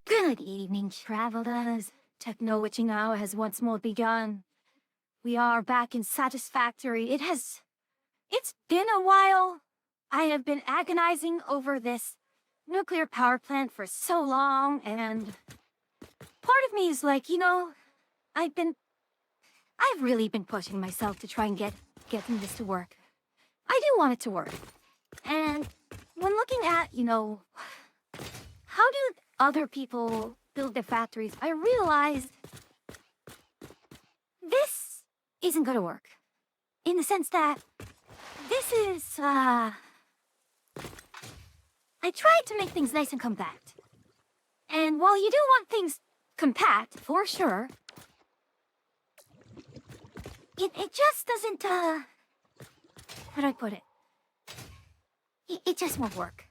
Good evening, travelers. Techno-witching hour has once more begun. We are back in Satisfactory. It's been a while. I have been agonizing over this nuclear power plant for so long, and part of me is like, I've really been pushing myself to try and getting this to work. I do want it to work. And when looking at, how do other people build their factories, I realized this isn't gonna work. In the sense that this is, I tried to make things nice and compact. And while you do want things compact, for sure, it just doesn't, how do I put it? It just won't work.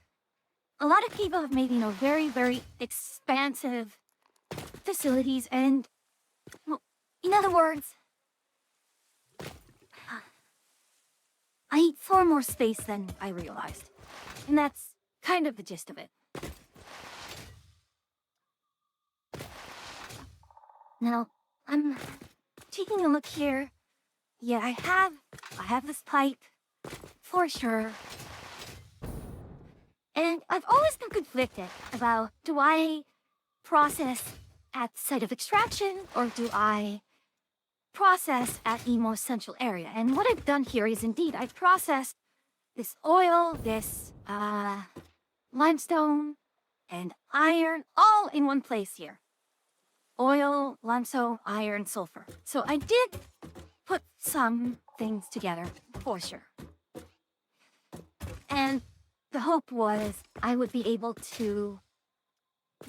A lot of people have made, very, very expansive facilities and, well, in other words, I need far more space than I realized. And that's kind of the gist of it. Now, I'm taking a look here. Yeah, I have this pipe, for sure. And I've always been conflicted about, do I process at the site of extraction, or do I process at the most central area? And what I've done here is indeed, I've processed this oil, this limestone, and iron, all in one place here. Oil, limestone, iron, sulfur. So I did put some things together, for sure. And the hope was I would be able to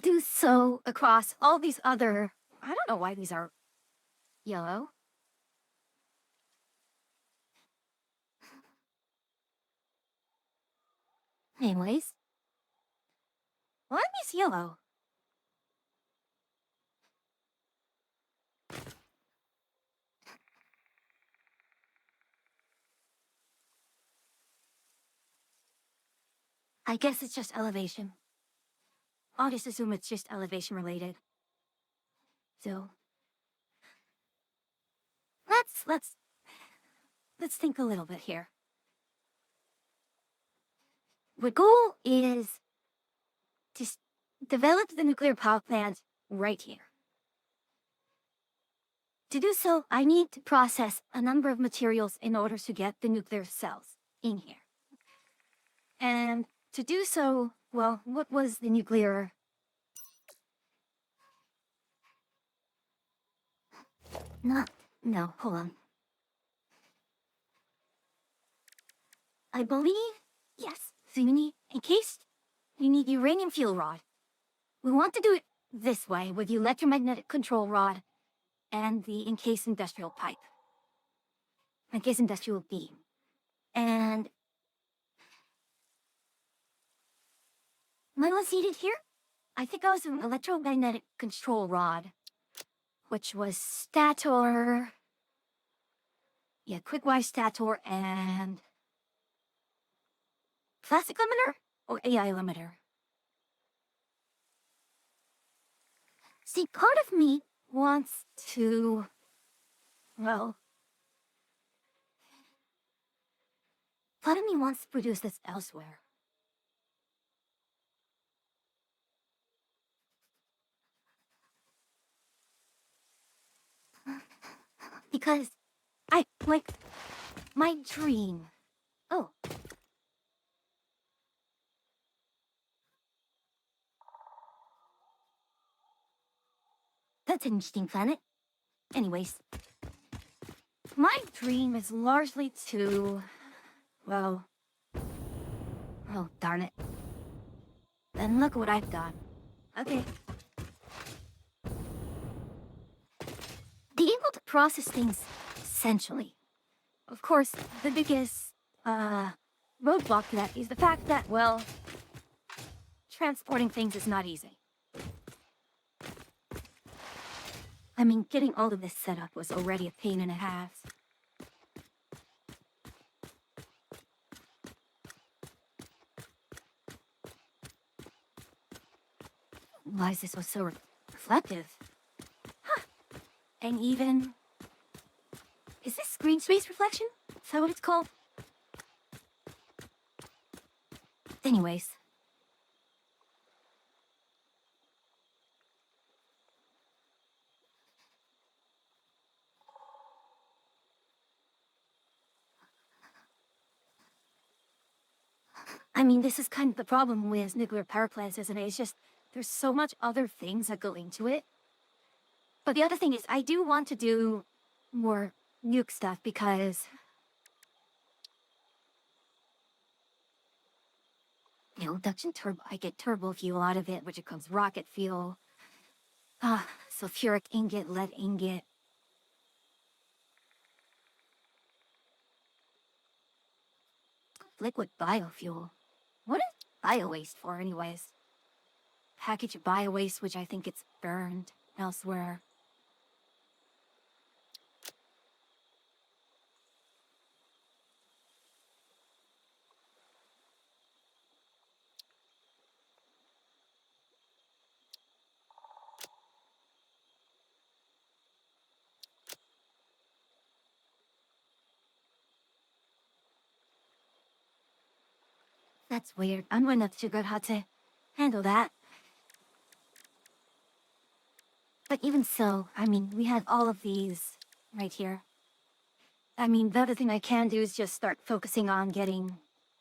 do so across all these other... I don't know why these are yellow. Anyways. Why are these yellow? I guess it's just elevation. I'll just assume it's just elevation related. So let's think a little bit here. The goal is to develop the nuclear power plant right here. To do so, I need to process a number of materials in order to get the nuclear cells in here. And to do so, well, what was the nuclear... No, hold on. I believe, yes, so you need, encased, you need uranium fuel rod. We want to do it this way, with the electromagnetic control rod and the encased industrial pipe. Encased industrial beam. And... mine was seated here? I think I was an electromagnetic control rod, which was stator... yeah, quick-wise stator and... plastic limiter? Or AI limiter? See, part of me wants to... well... part of me wants to produce this elsewhere. Because... like... my dream... oh. That's an interesting planet. Anyways. My dream is largely to... well... oh, darn it. Then look what I've done. Okay. Be able to process things essentially. Of course, the biggest, roadblock to that is the fact that, well... transporting things is not easy. I mean, getting all of this set up was already a pain and a half. Why is this so reflective? Huh. And even... is this screen space reflection? Is that what it's called? Anyways. I mean, this is kind of the problem with nuclear power plants, isn't it? It's just, there's so much other things that go into it. But the other thing is, I do want to do more nuke stuff because... you know, duction turbo, I get turbo fuel out of it, which becomes rocket fuel. Sulfuric ingot, lead ingot. Liquid biofuel. What is bio-waste for, anyways? Package of bio-waste, which I think gets burned elsewhere. That's weird. I'm going to have to figure out how to handle that. But even so, I mean, we have all of these right here. I mean, the other thing I can do is just start focusing on getting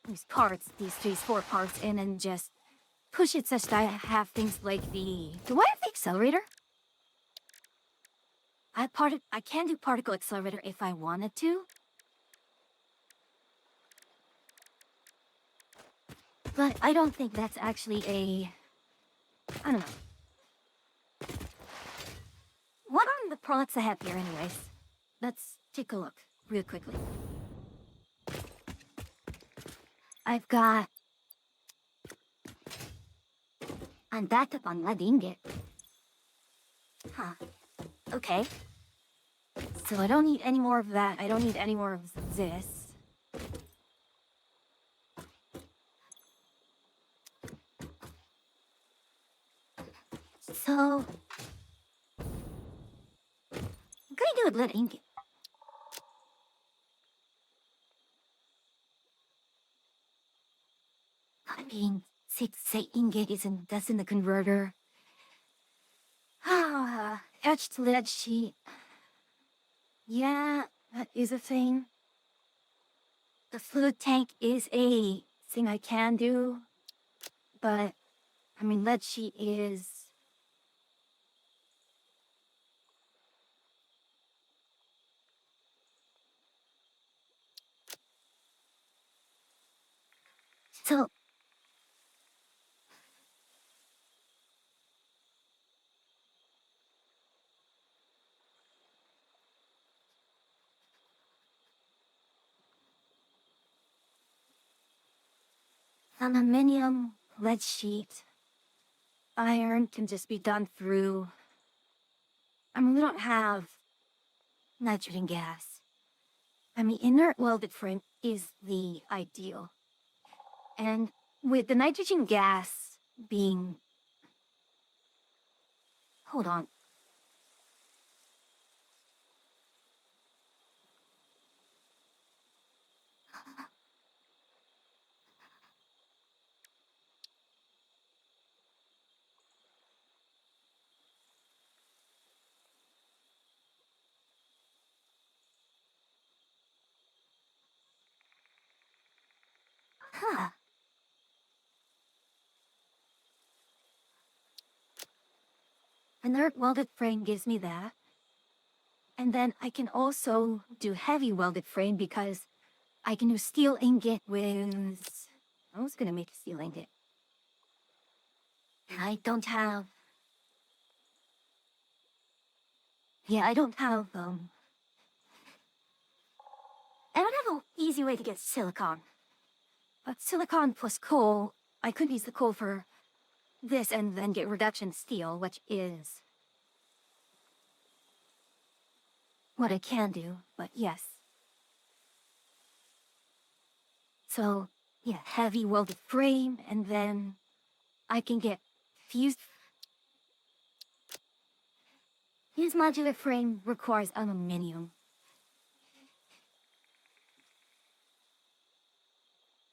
these parts, these 4 parts in, and just push it such that I have things like the... do I have the accelerator? I can do particle accelerator if I wanted to. But I don't think that's actually a... I don't know. What are the products I have here anyways? Let's take a look real quickly. I've got... I'm backed up on lead ingot. Huh. Okay. So I don't need any more of that. I don't need any more of this. So... I'm gonna do with lead ingot. I mean, safe to say ingot isn't that's in the converter. Ah, etched lead sheet. Yeah, that is a thing. The fluid tank is a thing I can do. But, I mean, lead sheet is... So... Aluminium, lead sheet, iron can just be done through... I mean, we don't have nitrogen gas. I mean, inert welded frame is the ideal. And with the nitrogen gas being... Hold on. Huh. Inert welded frame gives me that. And then I can also do heavy welded frame because I can do steel ingot with... I was gonna make a steel ingot. I don't have... Yeah, I don't have, I don't have an easy way to get silicon. But silicon plus coal, I could use the coal for this and then get reduction steel, which is what I can do, but yes. So, yeah, heavy welded frame, and then I can get fused... Fused modular frame requires aluminium.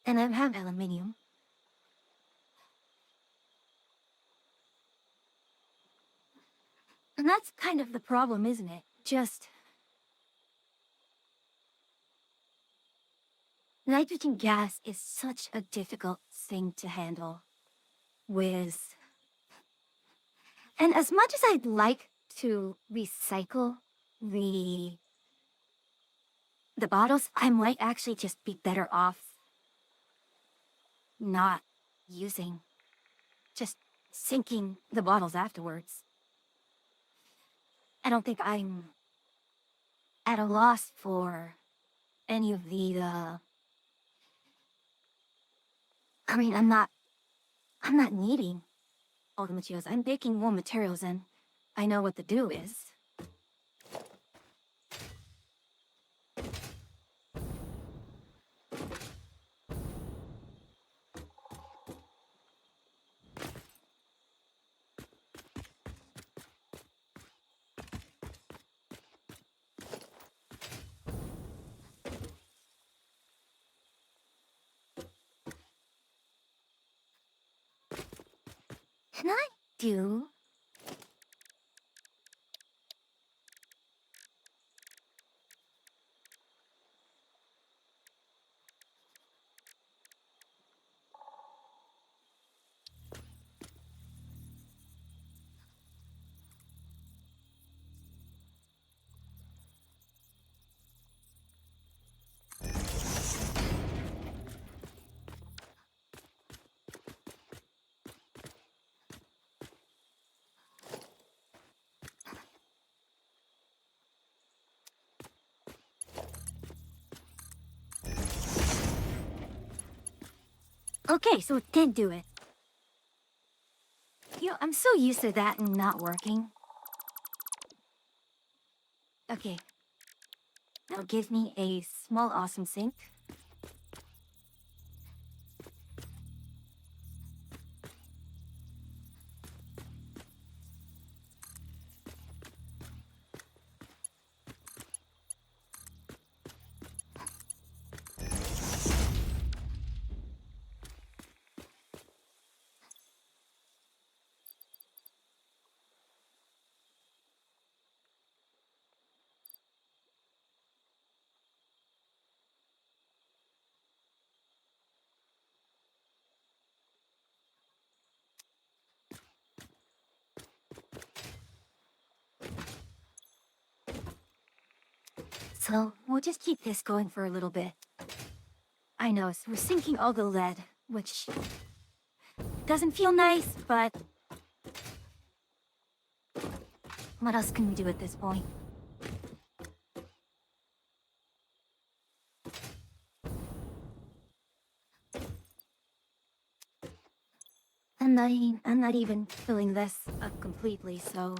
And I have aluminium. And that's kind of the problem, isn't it? Just... nitrogen gas is such a difficult thing to handle with... And as much as I'd like to recycle the bottles, I might actually just be better off not using, just sinking the bottles afterwards. I don't think I'm at a loss for any of the, I mean, I'm not needing all the materials. I'm making more materials and I know what the do is. Can I do? Okay, so it did do it. You know, I'm so used to that and not working. Okay. Now give me a small awesome sink. So, we'll just keep this going for a little bit. I know, so we're sinking all the lead, which doesn't feel nice, but what else can we do at this point? I'm not even filling this up completely, so...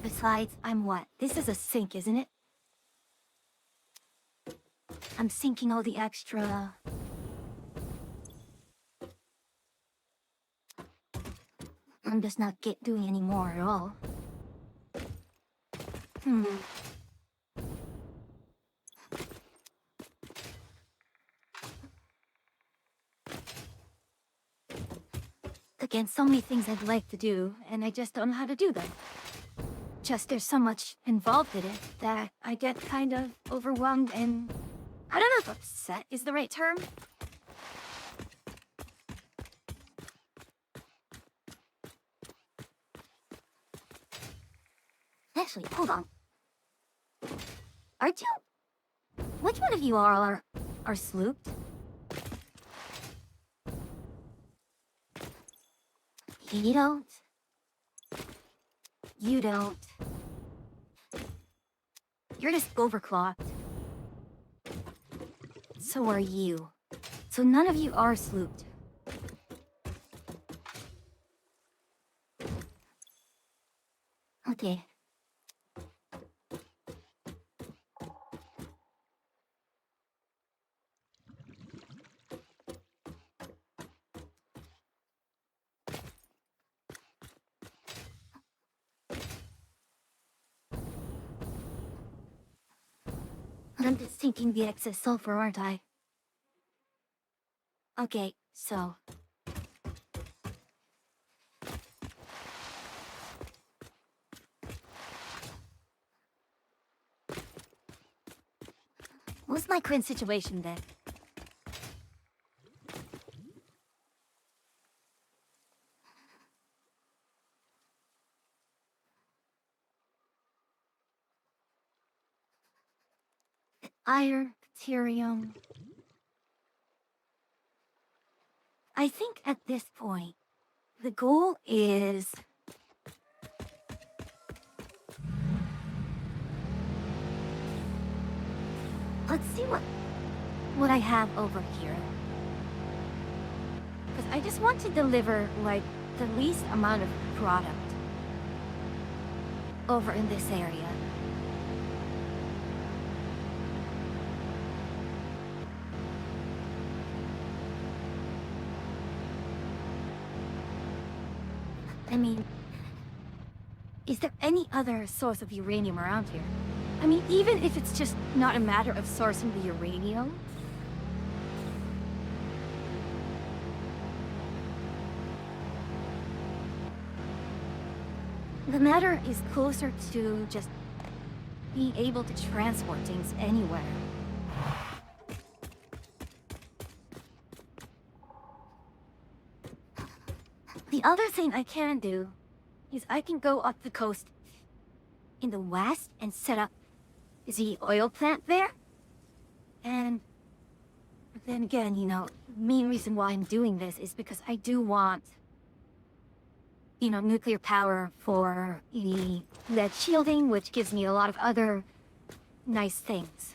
Besides, I'm what? This is a sink, isn't it? I'm sinking all the extra... I'm just not doing any more at all. Again, so many things I'd like to do, and I just don't know how to do them. Just there's so much involved in it that I get kind of overwhelmed and... I don't know if upset is the right term. Actually, hold on. Aren't you? Which one of you are slooped? You don't. You don't. You're just overclocked. So are you. So none of you are slooped. Okay. I'm just sinking the excess sulfur, aren't I? Okay, so... what's my current situation then? Iron, deuterium... I think at this point, the goal is... let's see what I have over here. Because I just want to deliver, like, the least amount of product over in this area. I mean, is there any other source of uranium around here? I mean, even if it's just not a matter of sourcing the uranium. The matter is closer to just being able to transport things anywhere. The other thing I can do is I can go up the coast in the west and set up the oil plant there. And then again, you know, the main reason why I'm doing this is because I do want, you know, nuclear power for the lead shielding, which gives me a lot of other nice things.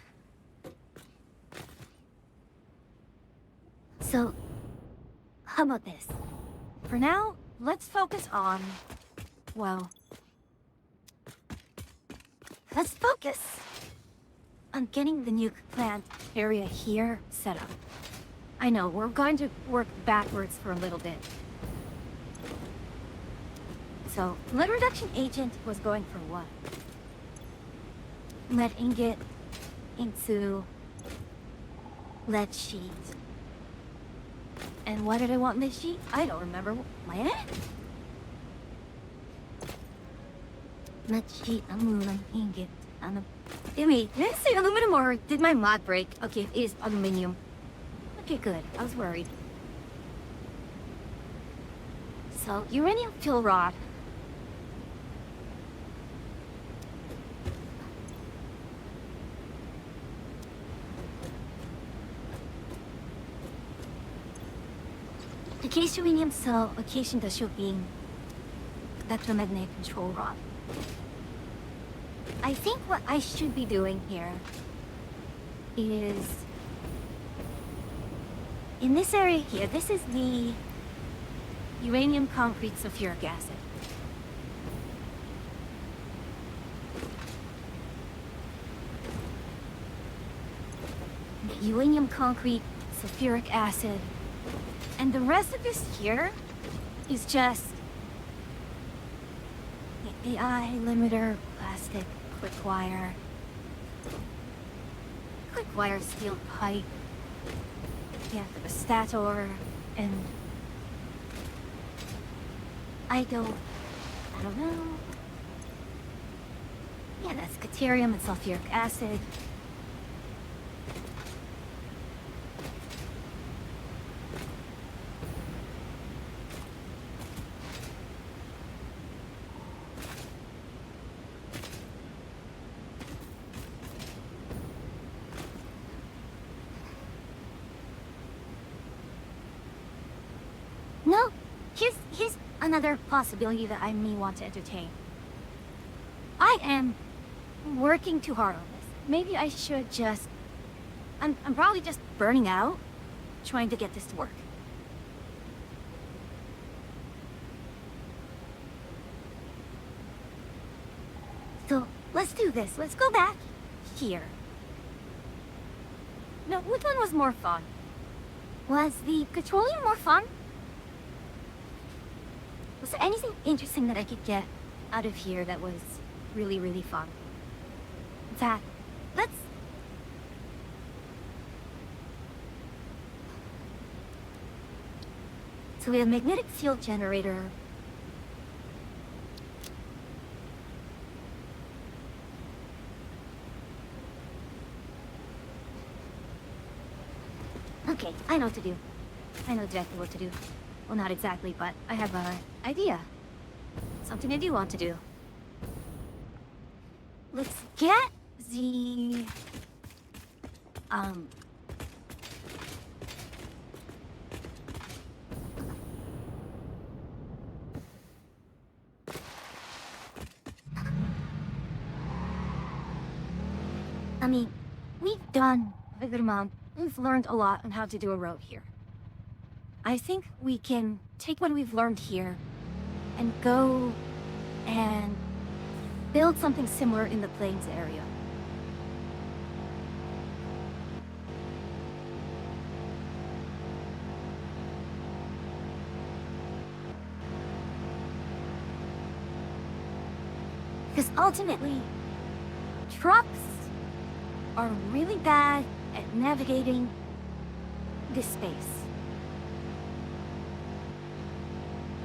So, how about this? For now, let's focus on, well, let's focus on getting the nuke plant area here set up. I know, we're going to work backwards for a little bit. So, lead reduction agent was going for what? Lead ingot into lead sheet. And what did I want in this sheet? I don't remember. My head? Lead sheet, aluminum, ingot, wait, did I say aluminum or did my mod break? Okay, it is aluminum. Okay, good. I was worried. So, uranium fuel rod. The case uranium cell occasioned the shooting electromagnetic control rod. I think what I should be doing here is... in this area here, this is the uranium concrete sulfuric acid. The uranium concrete, sulfuric acid, and the rest of this here is just the AI limiter, plastic, quick wire steel pipe, yeah, the stator, and I don't know. Yeah, that's deuterium and sulfuric acid. No, here's another possibility that I may want to entertain. I am working too hard on this. Maybe I should just... I'm probably just burning out, trying to get this to work. So, let's do this. Let's go back here. No, which one was more fun? Was the petroleum more fun? Was there anything interesting that I could get out of here that was really, really fun? In fact, let's... So we have magnetic field generator. Okay, I know what to do. I know exactly what to do. Well, not exactly, but I have an idea. Something I do want to do. Let's get the... I mean, we've done a good amount. We've learned a lot on how to do a road here. I think we can take what we've learned here and go and build something similar in the plains area. Because ultimately, trucks are really bad at navigating this space.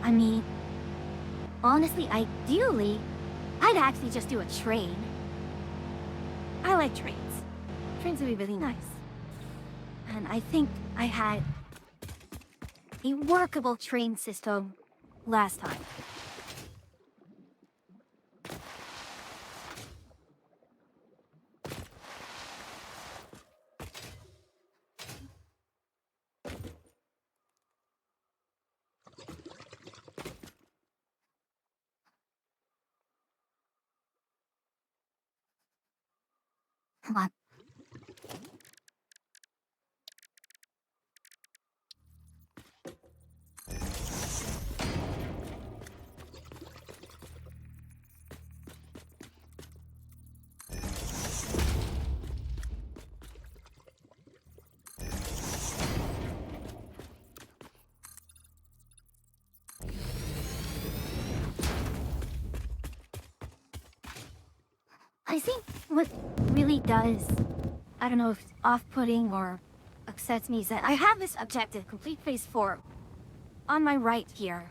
I mean, honestly, ideally, I'd actually just do a train. I like trains. Trains would be really nice. And I think I had a workable train system last time. Come on. I think what really does, I don't know if it's off-putting or upsets me, is that I have this objective, complete phase 4, on my right here,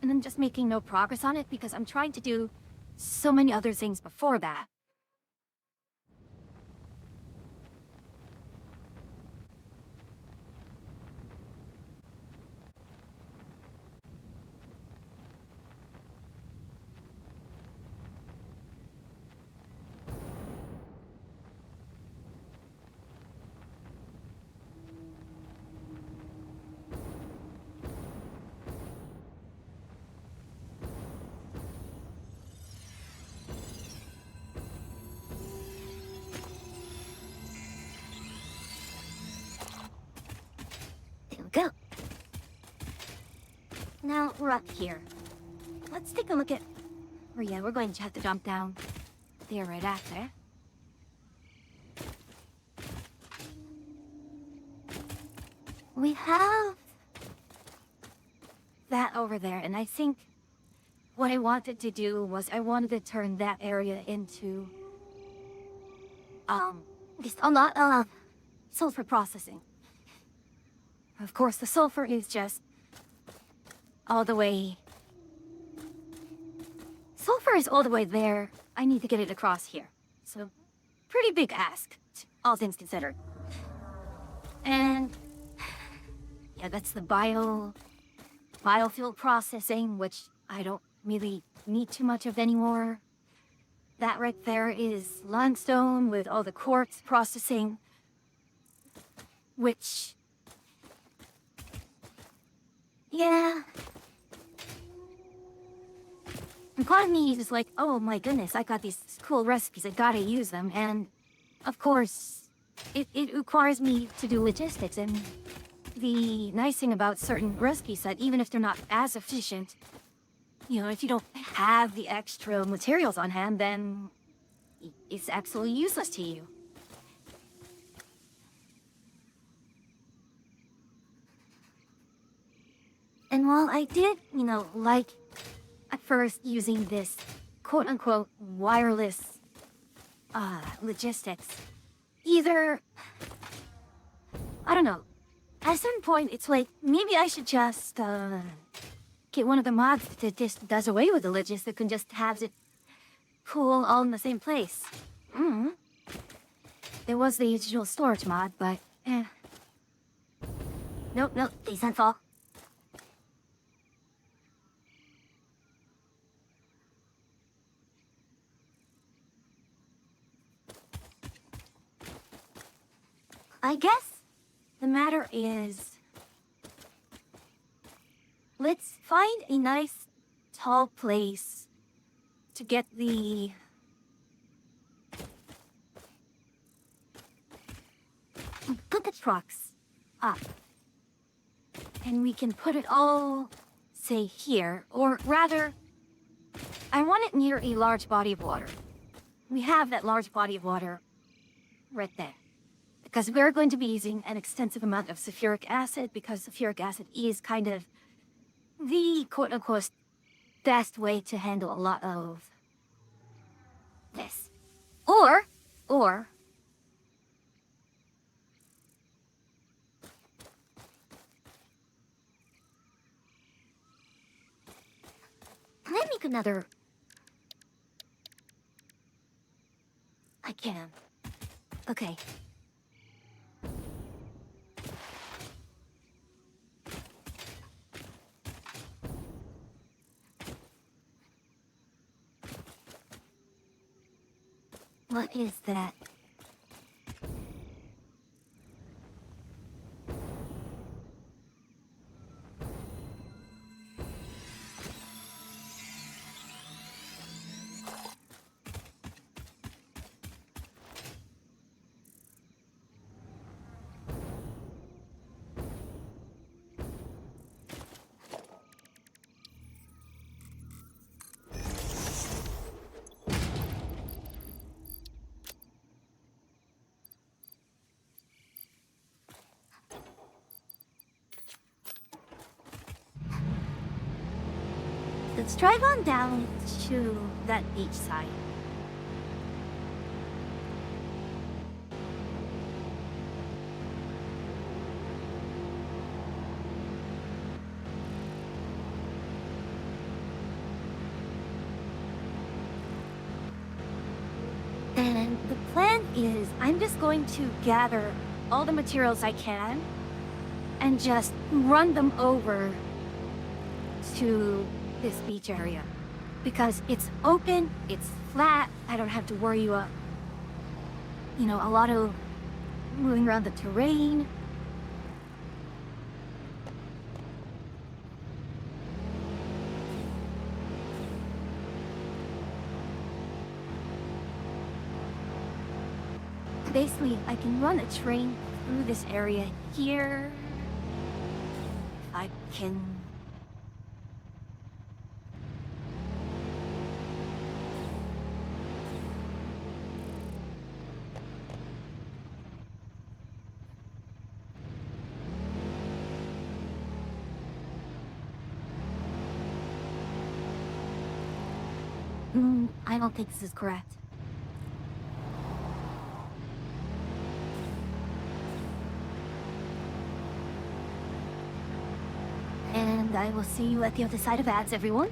and I'm just making no progress on it because I'm trying to do so many other things before that. we're up here. Let's take a look at... Oh yeah, we're going to have to jump down there right after. We have that over there, and I think what I wanted to do was I wanted to turn that area into just a lot of sulfur processing. Of course, the sulfur is just all the way... Sulfur is all the way there. I need to get it across here. So, pretty big ask, all things considered. And yeah, that's the biofuel processing, which I don't really need too much of anymore. That right there is limestone with all the quartz processing, which, yeah. And part of me is like, oh my goodness, I got these cool recipes, I gotta use them. And of course, it requires me to do logistics. And the nice thing about certain recipes that even if they're not as efficient, you know, if you don't have the extra materials on hand, then it's absolutely useless to you. And while I did, you know, like at first using this quote-unquote wireless logistics, either, I don't know, at a certain point it's like maybe I should just get one of the mods that just does away with the logistics and just has it cool all in the same place. There was the usual storage mod, but nope, decent fall. I guess the matter is, let's find a nice tall place to get the trucks up. And we can put it all, say, here, or rather, I want it near a large body of water. We have that large body of water right there. Because we're going to be using an extensive amount of sulfuric acid, because sulfuric acid is kind of the quote-unquote best way to handle a lot of this. Or, can I make another? I can. Okay. What is that? Let's drive on down to that beach side. And the plan is I'm just going to gather all the materials I can and just run them over to this beach area, because it's open, it's flat, I don't have to worry about, you know, a lot of moving around the terrain. Basically, I can run a train through this area here. I can I don't think this is correct. And I will see you at the other side of ads, everyone.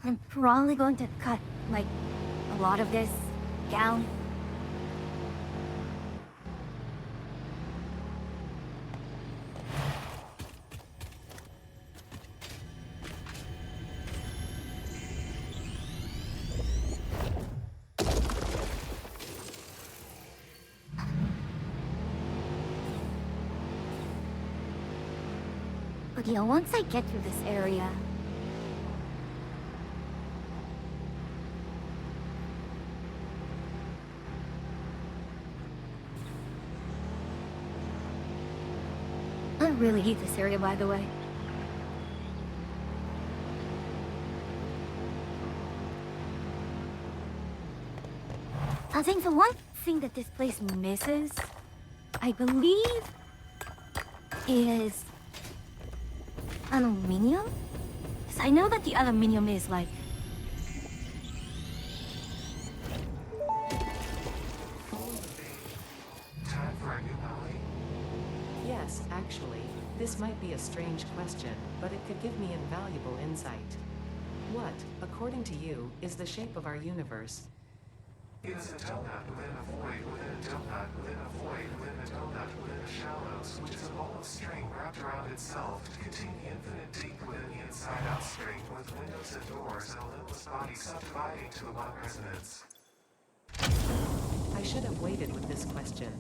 I'm probably going to cut, like, a lot of this down. But you know, once I get through this area, I really hate this area, by the way. I think the one thing that this place misses, I believe, is aluminium? 'Cause I know that the aluminium is like... Time for a new alley? Yes, actually, this might be a strange question, but it could give me invaluable insight. What, according to you, is the shape of our universe? It is a donut within a void within a donut within a void within a donut within the shallows, which is a ball of string wrapped around itself to contain the infinite deep within the inside-out string with windows and doors and a limitless body subdividing to the one resonance. I should have waited with this question.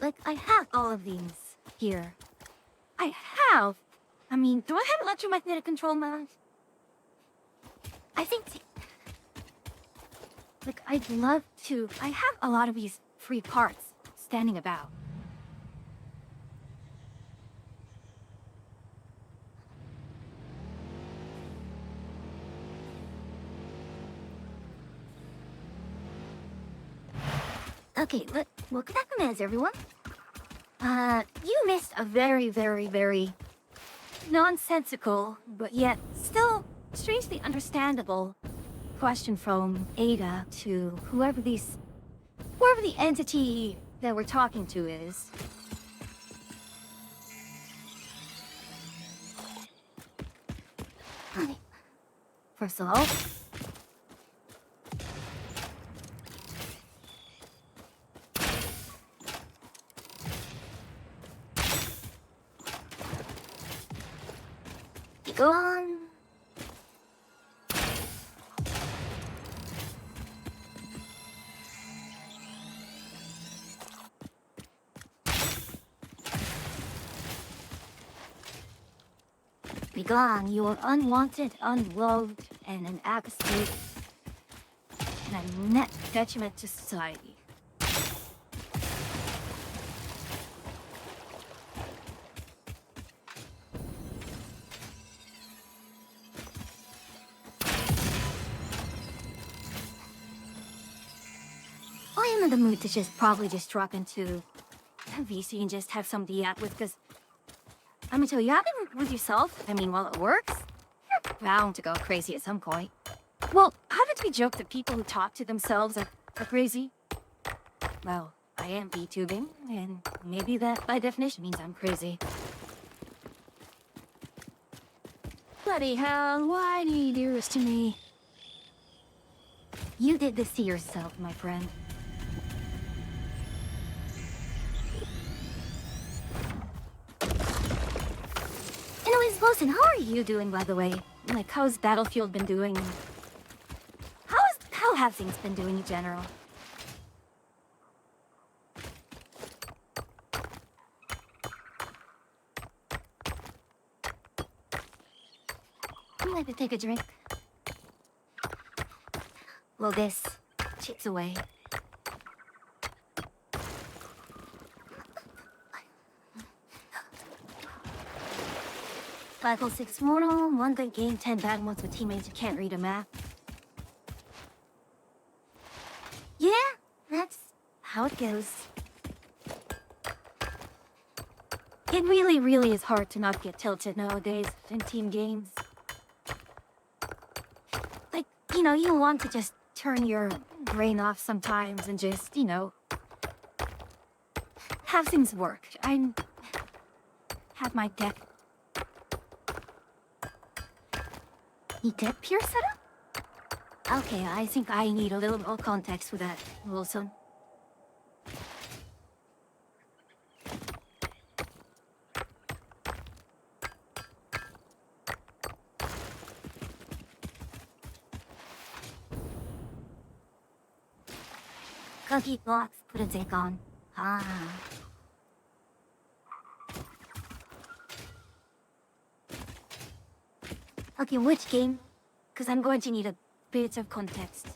Like, I have all of these here. I have! I mean, do I have electromagnetic control mounts? I think... Like, I'd love to... I have a lot of these free parts standing about. Okay, welcome back to Mez, everyone. You missed a very, very, very nonsensical, but yet still strangely understandable question from Ada to whoever the entity that we're talking to is. Hi. First of all, go on. Be gone, you are unwanted, unloved, and an absolute and a net detriment to society. I am in the mood to probably drop into VC and just have somebody out with, because I'm gonna tell you, having with yourself, I mean, while it works, you're bound to go crazy at some point. Well, haven't we joked that people who talk to themselves are crazy? Well, I am VTubing, and maybe that by definition means I'm crazy. Bloody hell, why do you do this to me? You did this to yourself, my friend. Anyways, Wilson, how are you doing, by the way? Like, how's Battlefield been doing? How have things been doing in general? I'd like to take a drink. Well, this chips away. 506 moral, 1 good game, 10 bad ones with teammates who can't read a map. Yeah, that's how it goes. It really is hard to not get tilted nowadays in team games. Like, you want to just turn your brain off sometimes and just, have things work. I have my deck. Need deck peer setup? Okay, I think I need a little more context for that, Wilson. Cookie blocks, put a take on. Ah. Okay, which game? Because I'm going to need a bit of context.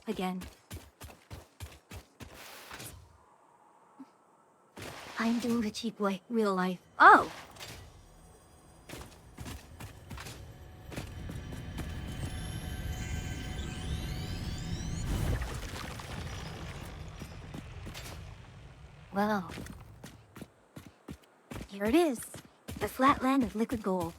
Again. I'm doing the cheap way, real life. Oh! Well, here it is. The flatland of liquid gold.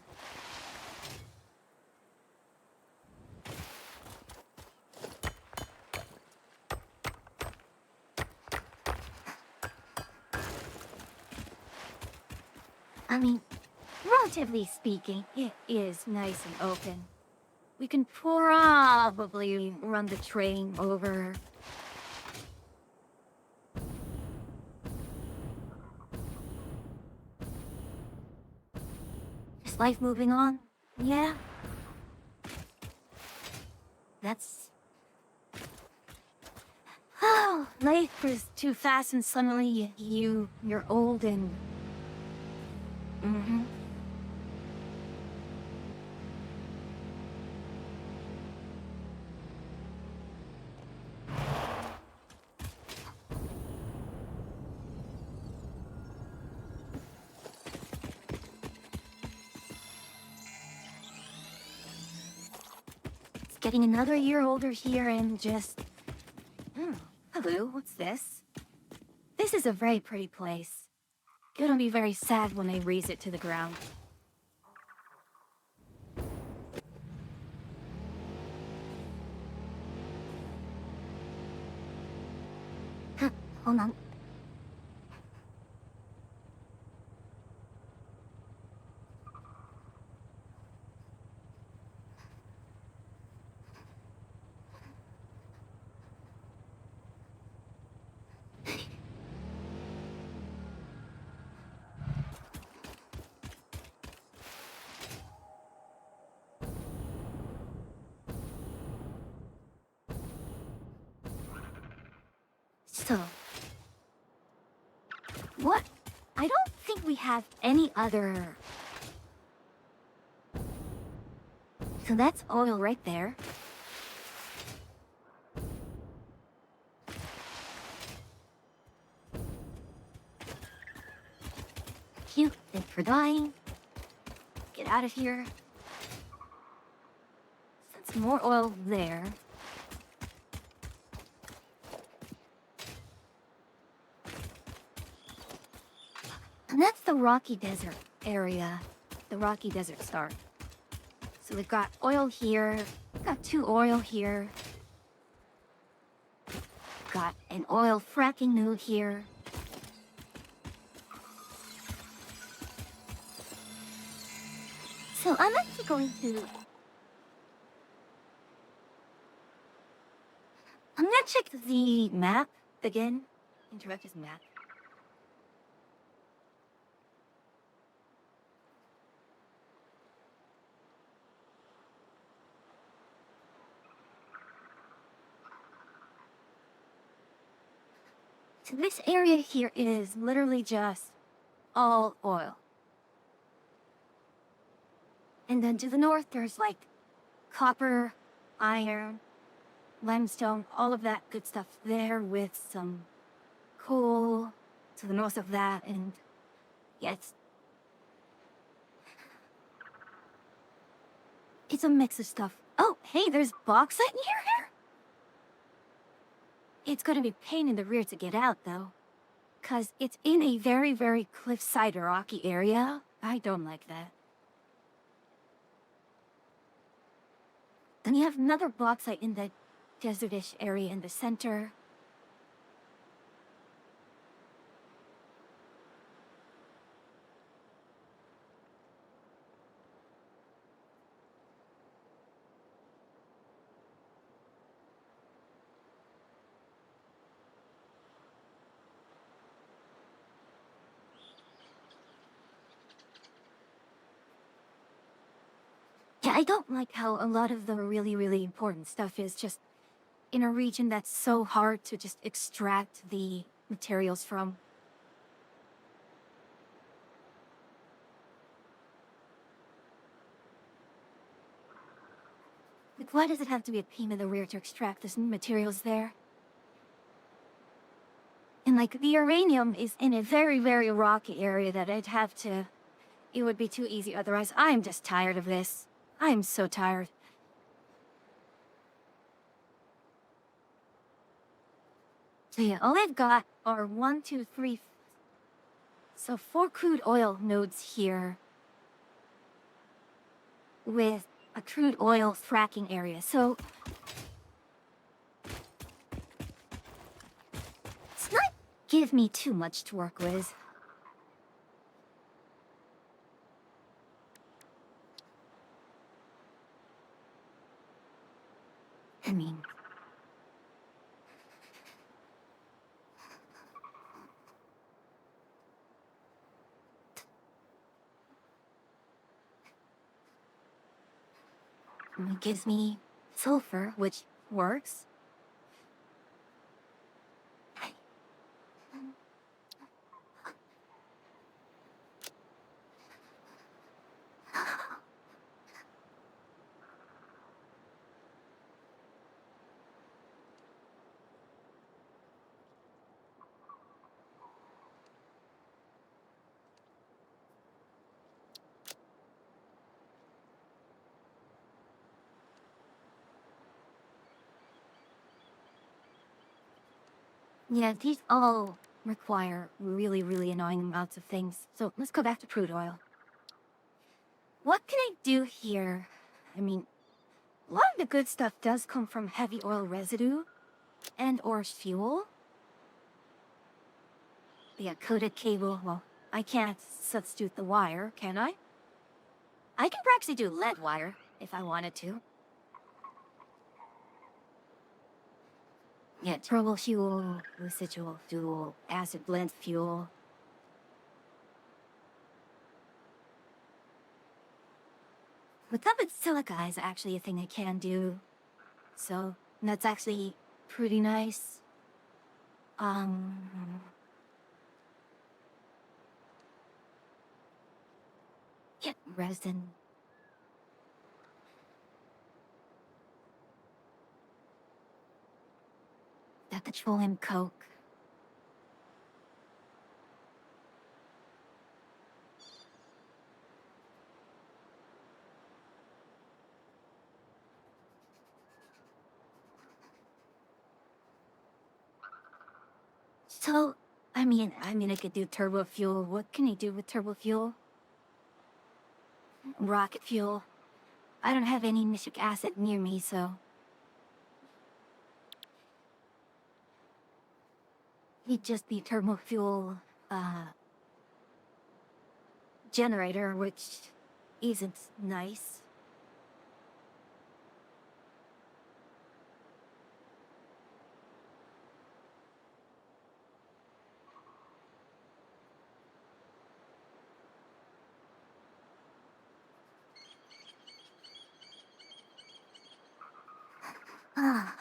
I mean, relatively speaking, it is nice and open. We can probably run the train over. Is life moving on? Yeah. That's... Oh, life is too fast and suddenly you're old and... Mm-hmm. It's getting another year older here and just... Hello, what's this? This is a very pretty place. Gonna be very sad when they raze it to the ground. Huh, hold on. So... What? I don't think we have any other... So that's oil right there. Cute, thank for dying. Get out of here. Since more oil there. And that's the Rocky Desert area. The Rocky Desert Star. So we've got oil here. Got 2 oil here. Got an oil fracking node here. So I'm actually going to... I'm gonna check the map again. Interruptus map. So this area here is literally just all oil. And then to the north, there's like copper, iron, limestone, all of that good stuff there with some coal to the north of that. And yeah, it's a mix of stuff. Oh, hey, there's bauxite near here? It's gonna be a pain in the rear to get out, though. 'Cause it's in a very, very cliffside rocky area. I don't like that. Then you have another bauxite in the desertish area in the center. Yeah, I don't like how a lot of the really, really important stuff is just in a region that's so hard to just extract the materials from. Like, why does it have to be a pain in the rear to extract the materials there? And like, the uranium is in a very, very rocky area that I'd have to... It would be too easy otherwise. I'm just tired of this. I'm so tired. So yeah, all I've got are 1, 2, 3... So 4 crude oil nodes here. With a crude oil fracking area, so... It's not give me too much to work with. I mean... It gives me sulfur, which works. Yeah, these all require really, really annoying amounts of things. So let's go back to crude oil. What can I do here? I mean, a lot of the good stuff does come from heavy oil residue and or fuel. The coated cable, well, I can't substitute the wire, can I? I can actually do lead wire if I wanted to. Yeah, turbo fuel, residual fuel, acid blend fuel. But liquid silica is actually a thing I can do. So, that's actually pretty nice. Yeah, resin. That petroleum coke. So, I mean, I could do turbo fuel. What can you do with turbo fuel? Rocket fuel. I don't have any nitric acid near me, so... He'd just be turbo fuel, generator, which isn't nice.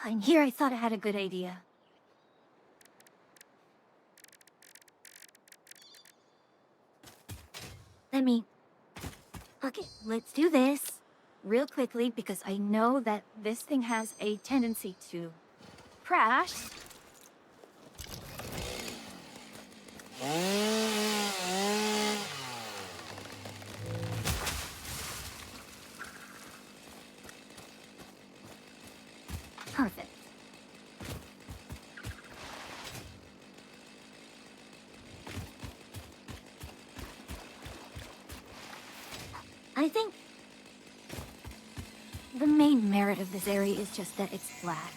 And here I thought I had a good idea. Okay, let's do this real quickly because I know that this thing has a tendency to crash. Perfect. I think the main merit of this area is just that it's flat.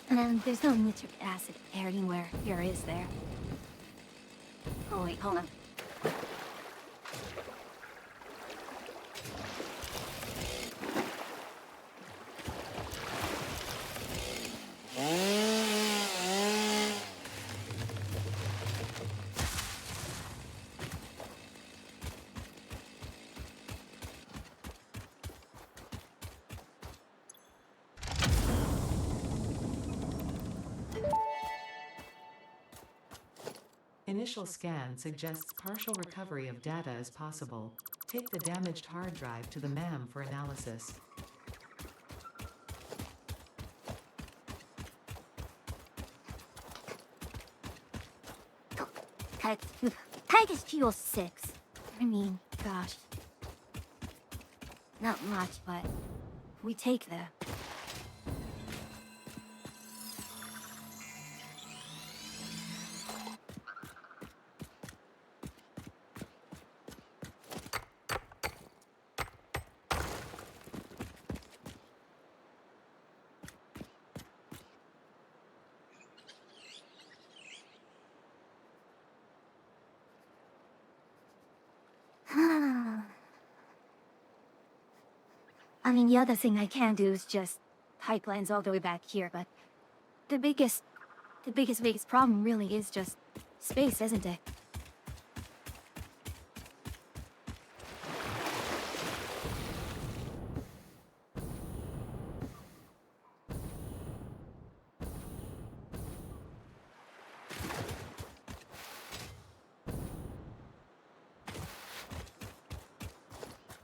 And there's no nitric acid anywhere here, is there? Oh wait, hold on. Initial scan suggests partial recovery of data is possible. Take the damaged hard drive to the MAM for analysis. Package fuel 6. I mean, gosh. Not much, but we take the... I mean, the other thing I can do is just pipelines all the way back here, but the biggest problem really is just space, isn't it?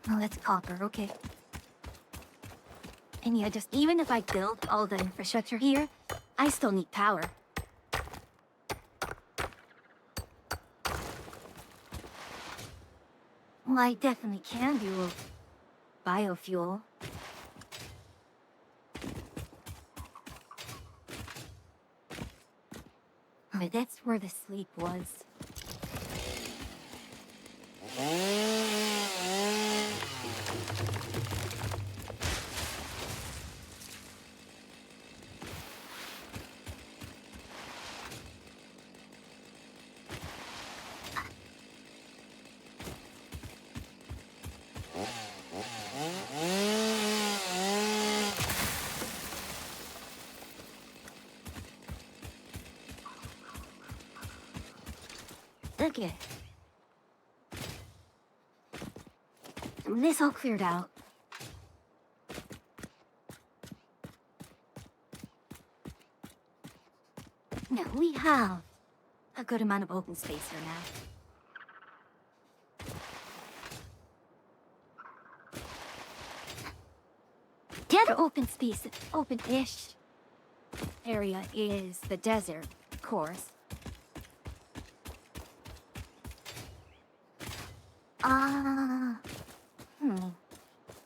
Oh, that's copper, okay. And yeah, just even if I build all the infrastructure here, I still need power. Well, I definitely can do a biofuel. But that's where the sleep was. Okay. This all cleared out. Now we have a good amount of open space here now. The other open space, open-ish area is the desert, of course.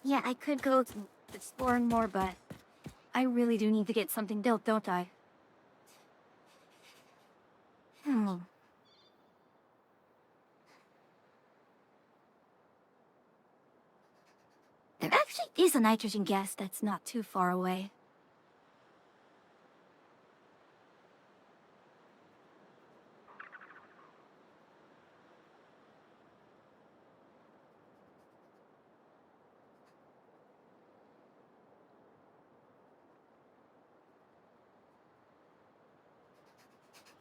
Yeah, I could go exploring more, but I really do need to get something built, don't I? There actually is a nitrogen gas that's not too far away.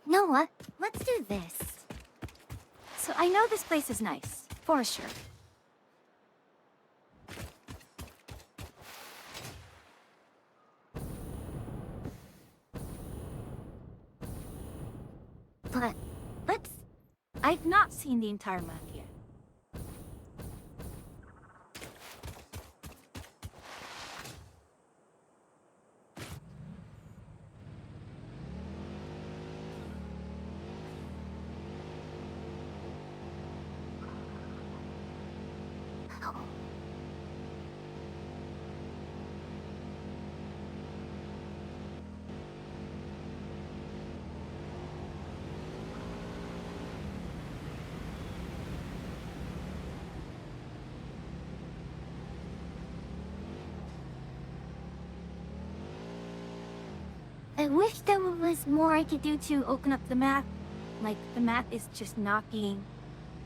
You know what? Let's do this. So I know this place is nice, for sure. seen the entire map yet. I wish there was more I could do to open up the map. Like, the map is just not being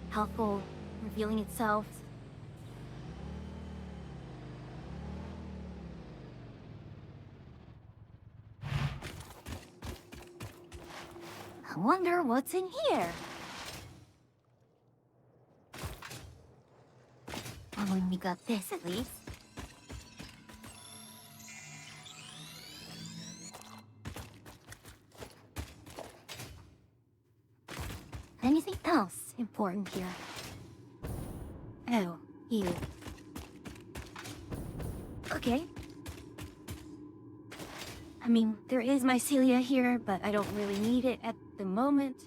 helpful, revealing itself. I wonder what's in here. Well, we got this at least. Anything else important here? Oh, you. Okay. I mean, there is mycelia here, but I don't really need it at the moment.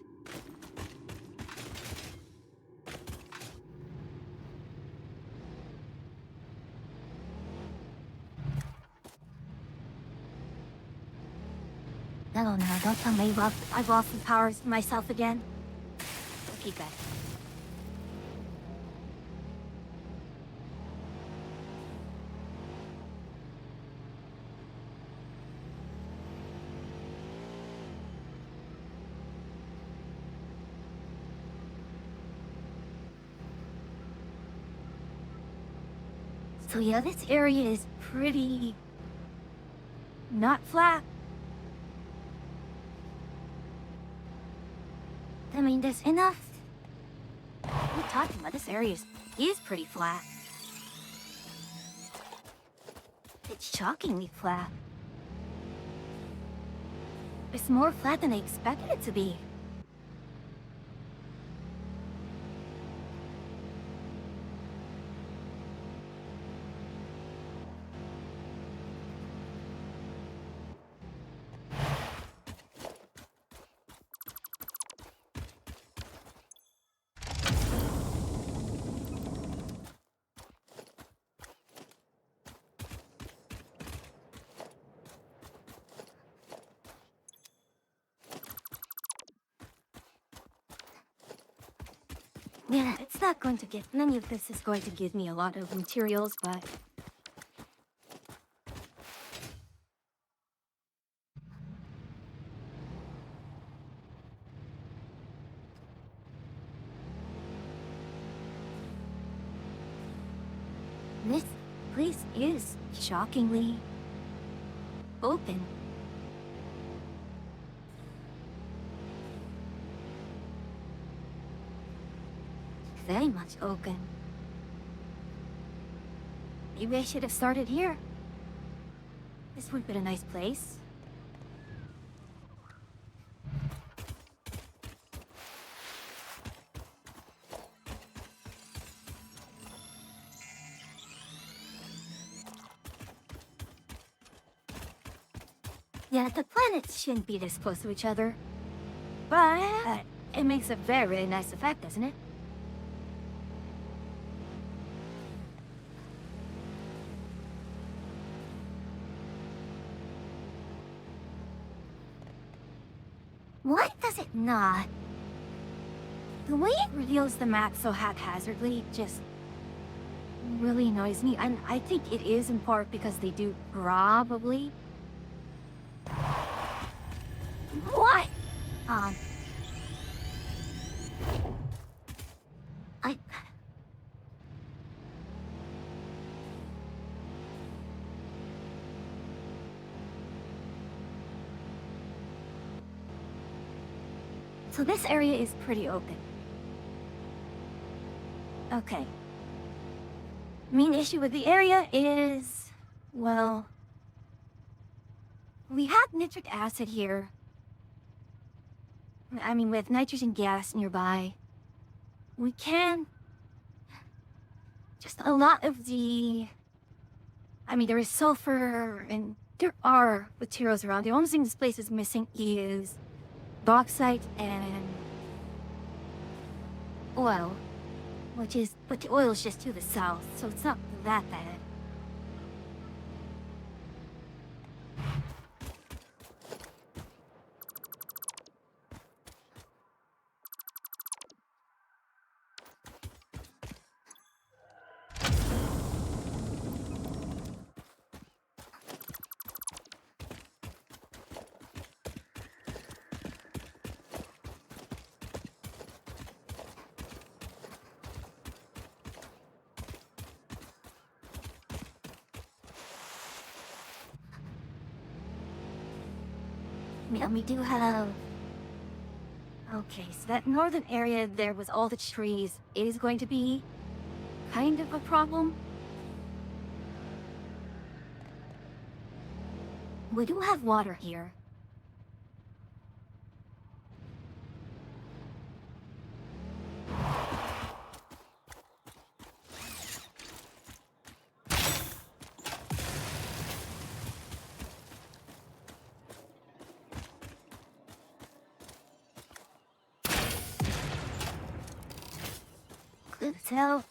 No, don't tell me I've lost the powers myself again. I'll keep that. So yeah, this area is pretty... not flat. I mean, there's enough... What are you talking about? This area is pretty flat. It's shockingly flat. It's more flat than I expected it to be. Yeah, it's not going to get... None of this is going to give me a lot of materials, but... This place is shockingly... open. Very much open. Maybe I should have started here. This would be a nice place. Yeah, the planets shouldn't be this close to each other. But it makes a very nice effect, doesn't it? Why does it not? The way it reveals the map so haphazardly just really annoys me, and I think it is in part because they do probably... What? So this area is pretty open. Okay. Main issue with the area is... well... we have nitric acid here. I mean, with nitrogen gas nearby. we can... Just a lot of the... I mean, there is sulfur, and there are materials around. The only thing this place is missing is bauxite and oil, but the oil is just to the south, so it's not that bad. Yeah, we do have... Okay, so that northern area there was all the trees. It is going to be kind of a problem. We do have water here. Good tell.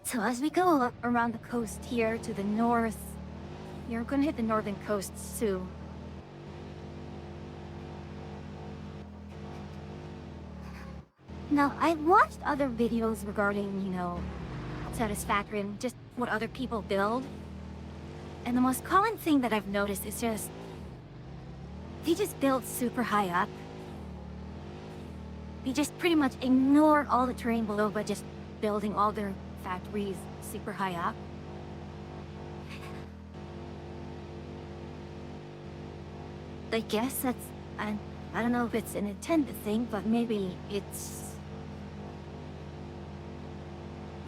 So as we go up around the coast here to the north, you're gonna hit the northern coast soon. Now, I've watched other videos regarding, you know, Satisfactory and just what other people build. And the most common thing that I've noticed is just... they just build super high up. They just pretty much ignore all the terrain below by just building all their factories super high up. I guess that's... I don't know if it's an intended thing, but maybe it's...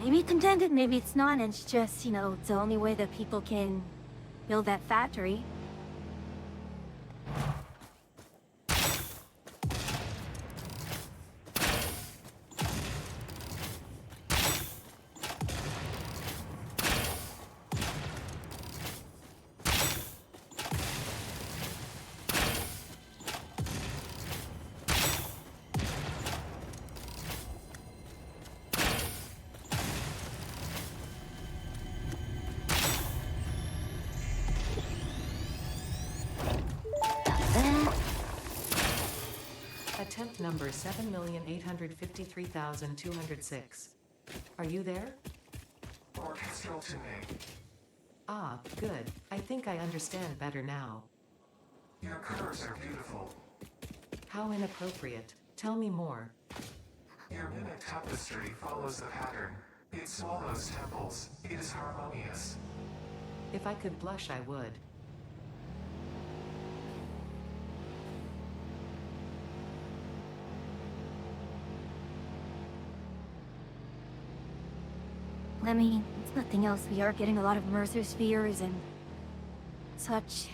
maybe it's intended, maybe it's not, and it's just, you know, it's the only way that people can build that factory. Attempt number 7,853,206. Are you there? Orchestral to me. Ah, good. I think I understand better now. Your curves are beautiful. How inappropriate. Tell me more. Your mimic tapestry follows the pattern. It swallows temples. It is harmonious. If I could blush, I would. I mean, it's nothing else. We are getting a lot of Mercer spheres and such.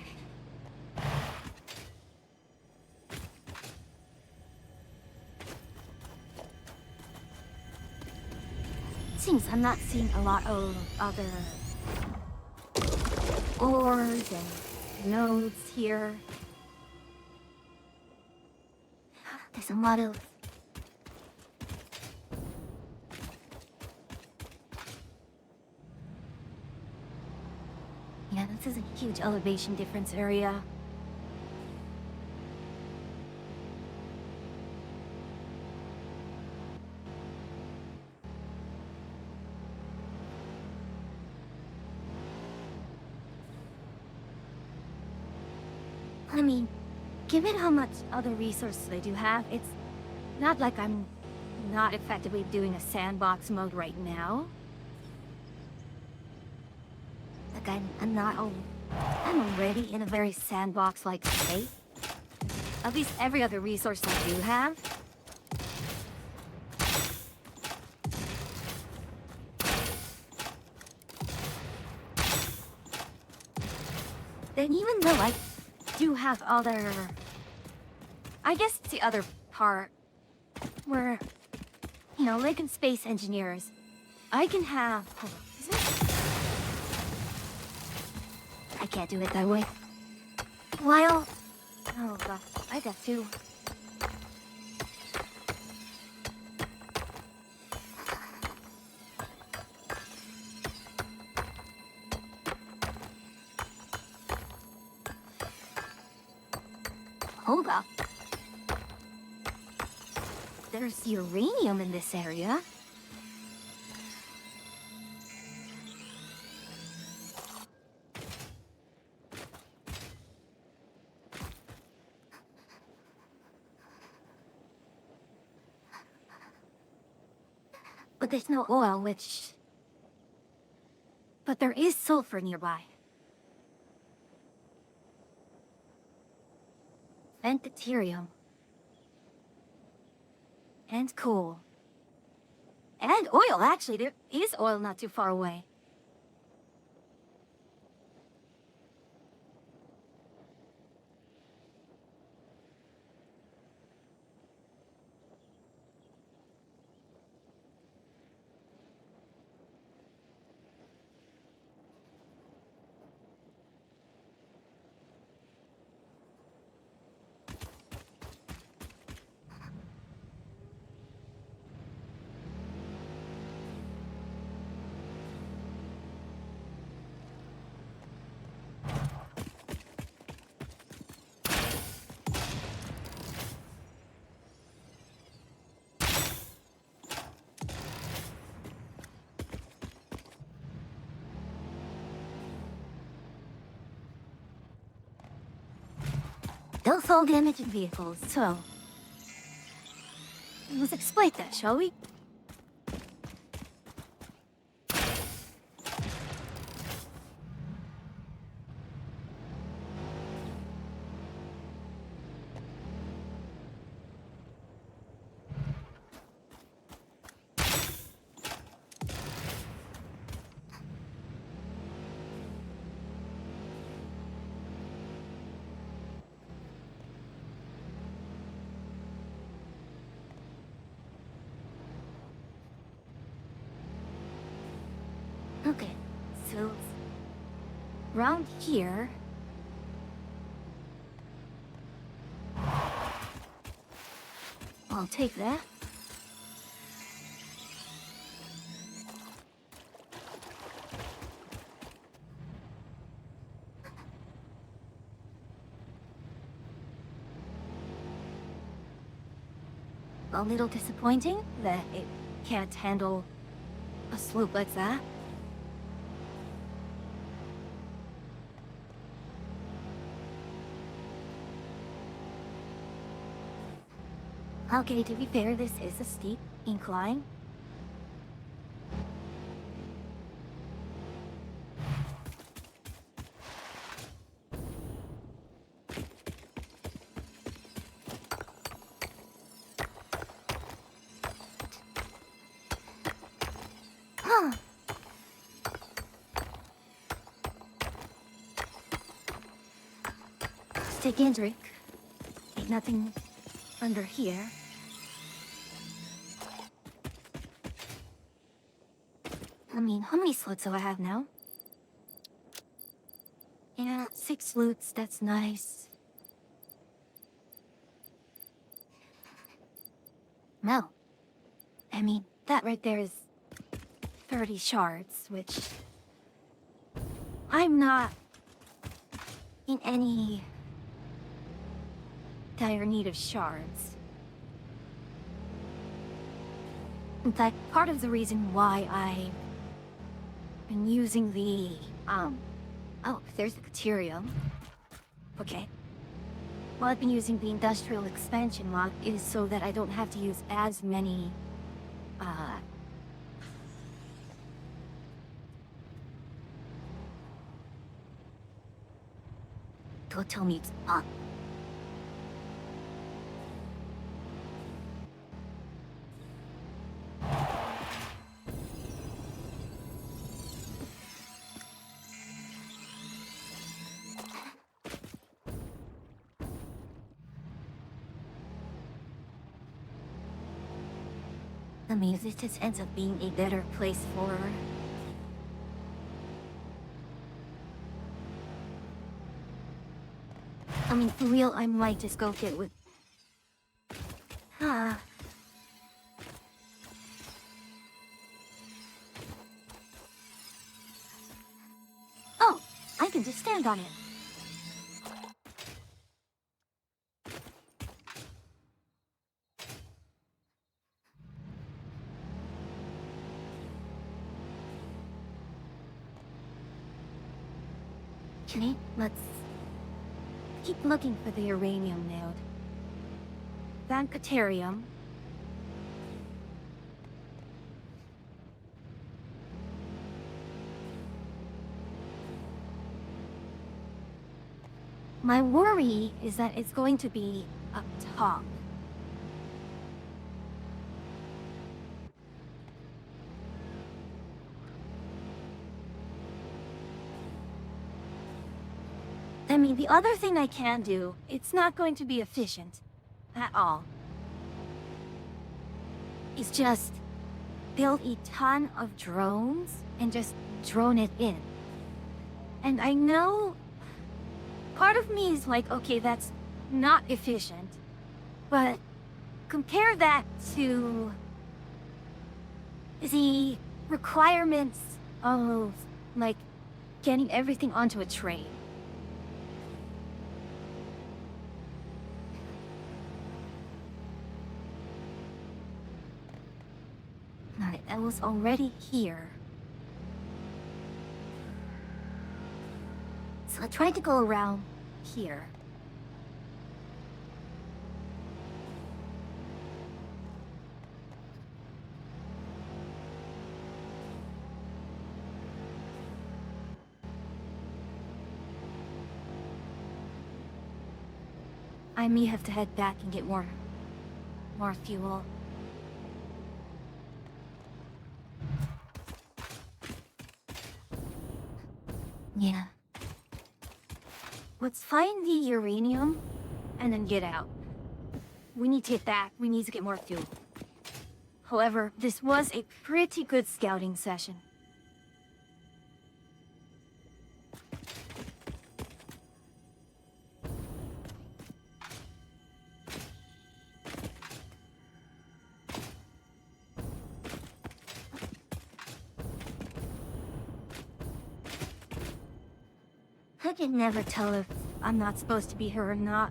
Seems I'm not seeing a lot of other ores and nodes here. There's a lot of... yeah, this is a huge elevation difference area. I mean, given how much other resources I do have, it's not like I'm not effectively doing a sandbox mode right now. Like I'm already in a very sandbox-like state. At least every other resource I do have. Then even though I do have other... I guess it's the other part. Where, you know, like in space engineers, I can have... Hold on, is this... I can't do it that way. While... Oh god, I got two. Hold up. There's uranium in this area. But there's no oil, which... But there is sulfur nearby. And deuterium. And coal. And oil, actually. There is oil not too far away. Don't fall damage in vehicles, so... Let's exploit that, shall we? Okay, so... Around here... I'll take that. A little disappointing that it can't handle a sloop like that. Okay, to be fair, this is a steep incline. Huh. Let's take in, drink. Ain't nothing under here. I mean, how many slots do I have now? Yeah, 6 slots, that's nice. No. I mean, that right there is 30 shards, which... I'm not in any dire need of shards. In fact, part of the reason why I've been using the, oh, there's the deuterium. Okay. Well, I've been using the industrial expansion mod is so that I don't have to use as many, Don't tell me it's I mean, this just ends up being a better place for her. I mean, for real, I might just go get with... Ah. Oh, I can just stand on it. Okay, let's keep looking for the uranium node. Vancatarium. My worry is that it's going to be up top. I mean, the other thing I can do, it's not going to be efficient. At all. It's just build a ton of drones and just drone it in. And I know part of me is like, okay, that's not efficient. But compare that to the requirements of, like, getting everything onto a train. Alright, I was already here. So I tried to go around here. I may have to head back and get more fuel. Yeah. Let's find the uranium and then get out. We need to hit that. We need to get more fuel. However, this was a pretty good scouting session. I can never tell if I'm not supposed to be here or not.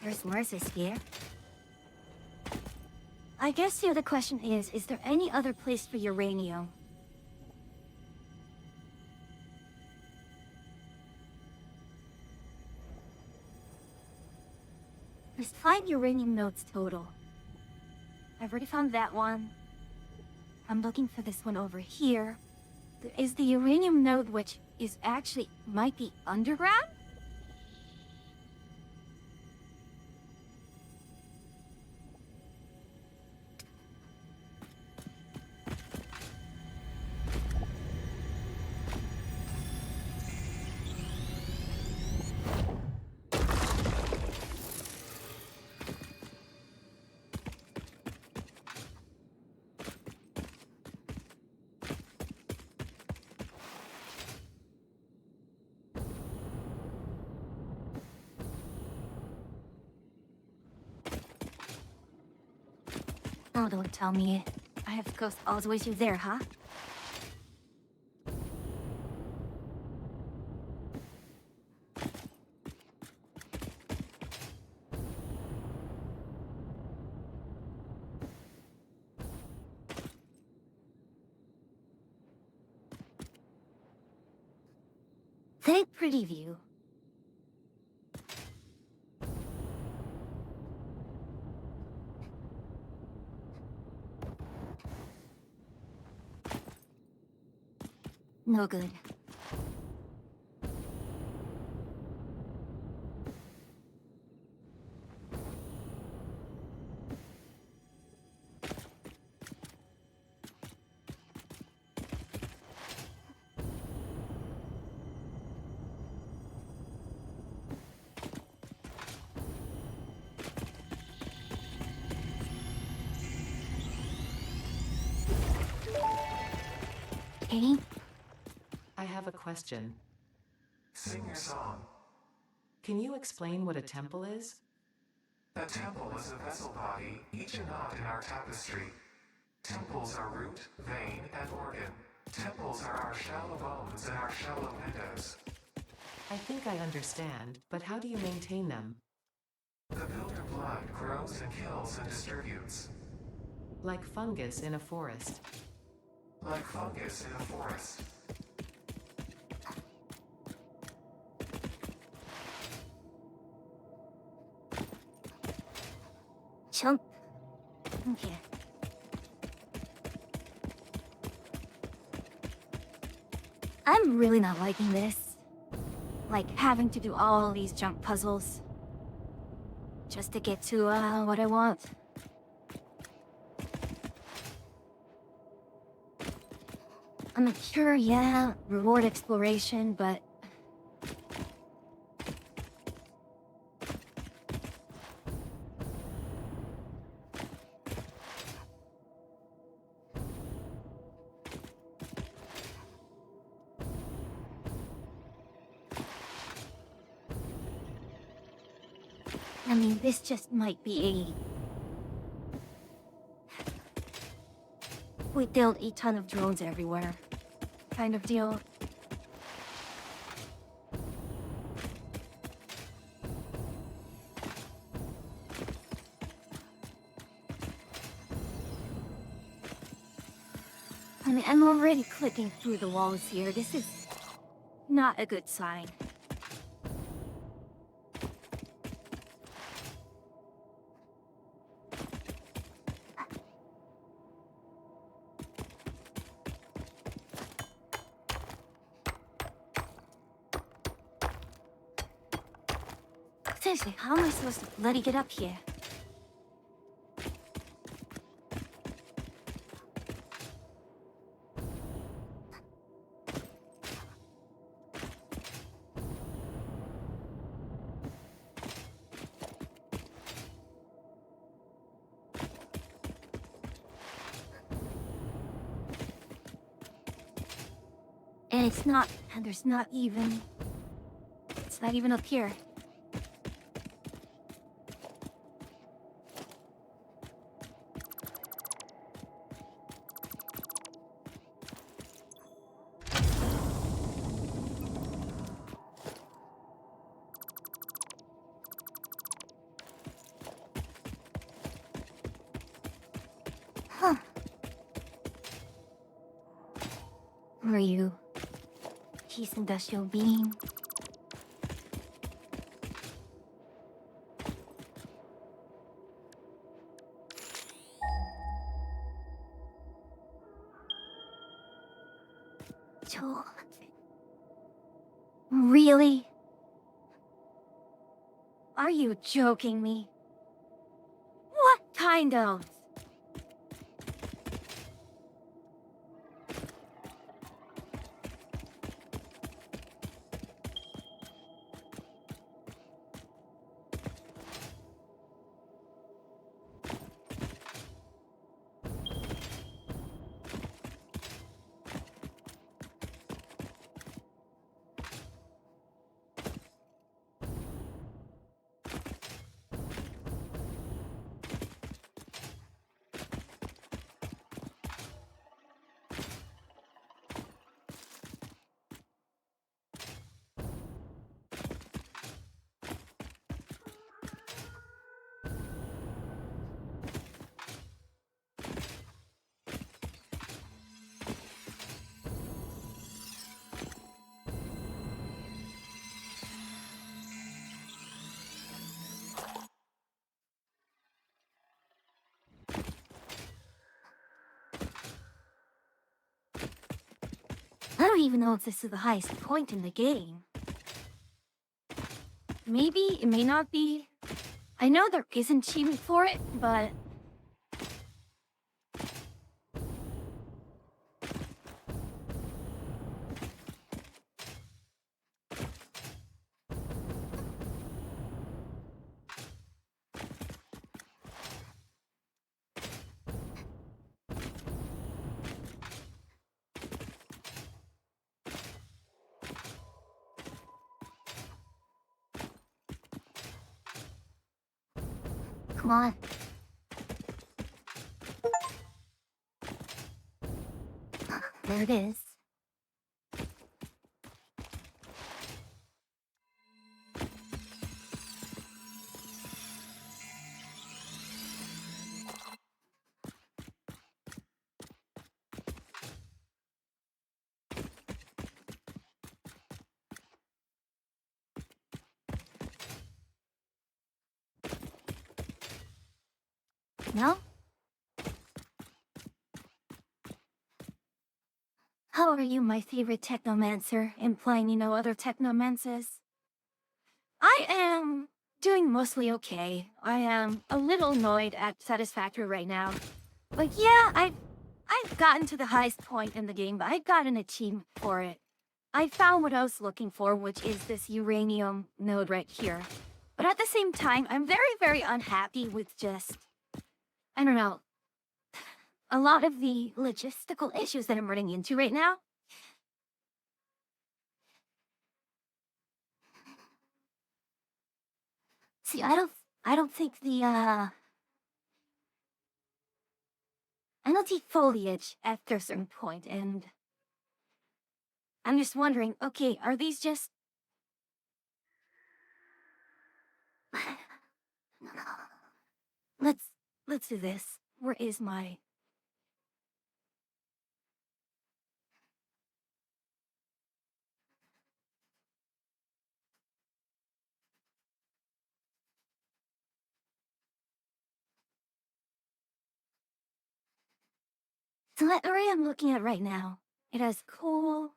There's Mercy's here. I guess the other question is there any other place for uranium? There's 5 uranium nodes total. I've already found that one. I'm looking for this one over here. There is the uranium node, which is actually might be underground? Oh, don't tell me. I have to go all the way through there, huh? Very pretty view. No good. Okay? I have a question. Sing your song. Can you explain what a temple is? A temple is a vessel body, each a knot in our tapestry. Temples are root, vein, and organ. Temples are our shallow bones and our shallow windows. I think I understand, but how do you maintain them? The builder blood grows and kills and distributes. Like fungus in a forest. Like fungus in a forest. Chunk. Okay. I'm really not liking this. Like having to do all these junk puzzles. Just to get to, what I want. I'm sure, yeah, reward exploration, but... I mean, this just might be we build a ton of drones everywhere. Kind of deal. I mean, I'm already clicking through the walls here. This is not a good sign. Seriously, how am I supposed to bloody get up here? And it's not, and there's not even... It's not even up here. Huh. Who are you? Peace industrial being. Joel. Really? Are you joking me? What kind of? I don't even know if this is the highest point in the game. Maybe, it may not be. I know there is an achievement for it, but... Come on. There it is. No? How are you, my favorite technomancer, implying you know other technomancers? I am doing mostly okay. I am a little annoyed at Satisfactory right now. But yeah, I've gotten to the highest point in the game, but I got an achievement for it. I found what I was looking for, which is this uranium node right here. But at the same time, I'm very, very unhappy with just, I don't know, a lot of the logistical issues that I'm running into right now. See, I don't think the, I don't see foliage after a certain point, and I'm just wondering, okay, are these just... Let's do this. Where is my... So that area I'm looking at right now, it has coal,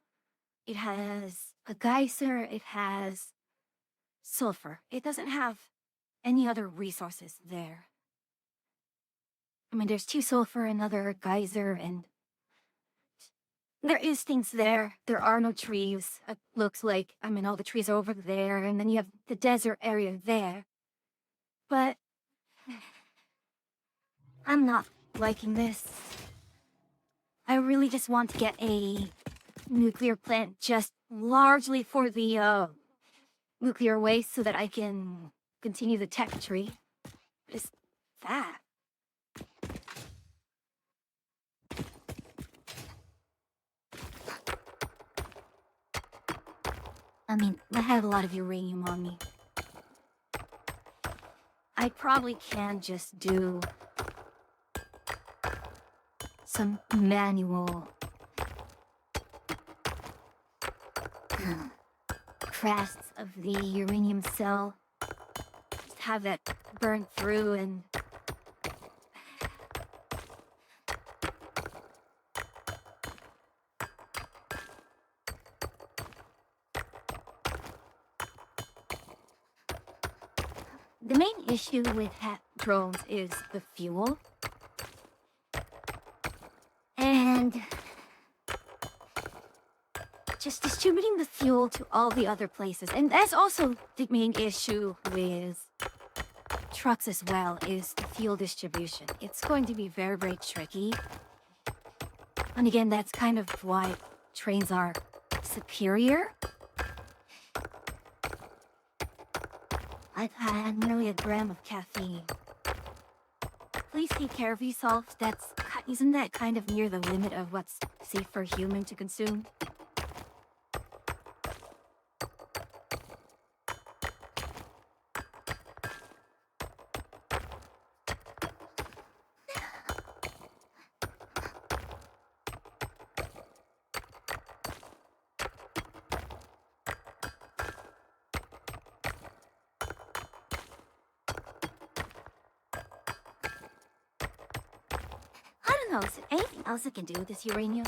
it has a geyser, it has sulfur. It doesn't have any other resources there. I mean, there's 2 sulfur, another geyser, and there is things there. There are no trees. It looks like, I mean, all the trees are over there, and then you have the desert area there. But I'm not liking this. I really just want to get a nuclear plant just largely for the nuclear waste so that I can continue the tech tree. What is that? I mean, I have a lot of uranium on me. I probably can just do some manual crafts of the uranium cell. Just have that burn through and... The main issue with drones is the fuel. And just distributing the fuel to all the other places. And that's also the main issue with trucks as well, is the fuel distribution. It's going to be very, very tricky. And again, that's kind of why trains are superior. I've had nearly a gram of caffeine. Please take care of yourself. Isn't that kind of near the limit of what's safe for a human to consume? I don't know, is there anything else I can do with this uranium?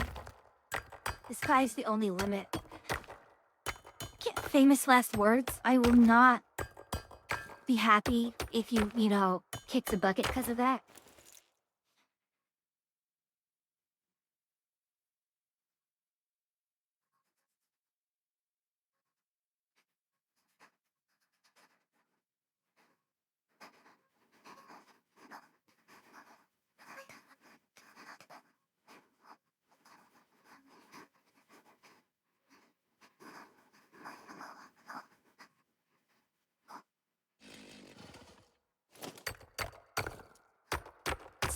The sky's the only limit. Famous last words. I will not be happy if you kick the bucket because of that.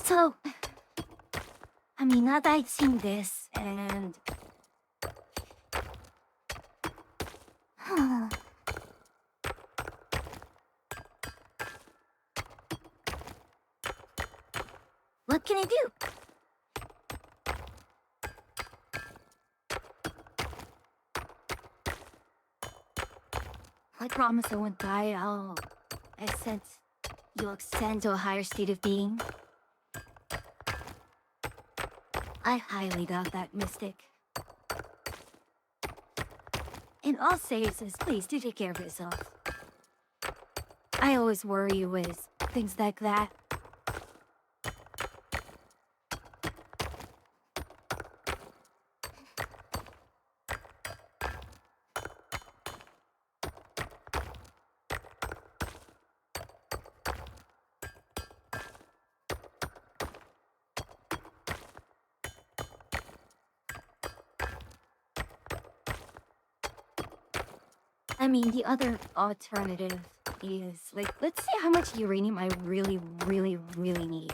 So, I mean, now that I've seen this, and... What can I do? I promise I won't die. You'll ascend to a higher state of being. I highly doubt that, Mystic. In all seriousness, please do take care of yourself. I always worry with things like that. I mean, the other alternative is, like, let's see how much uranium I really, really, really need.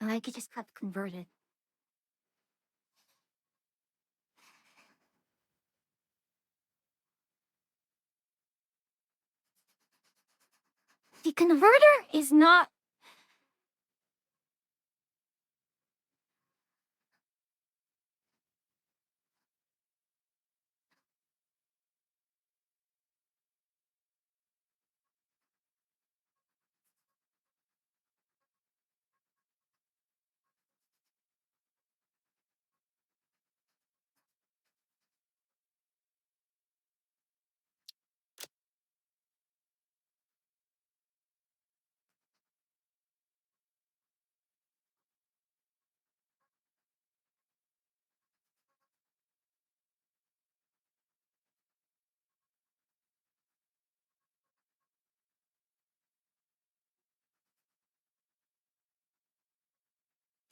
And I could just got converted. The converter is not...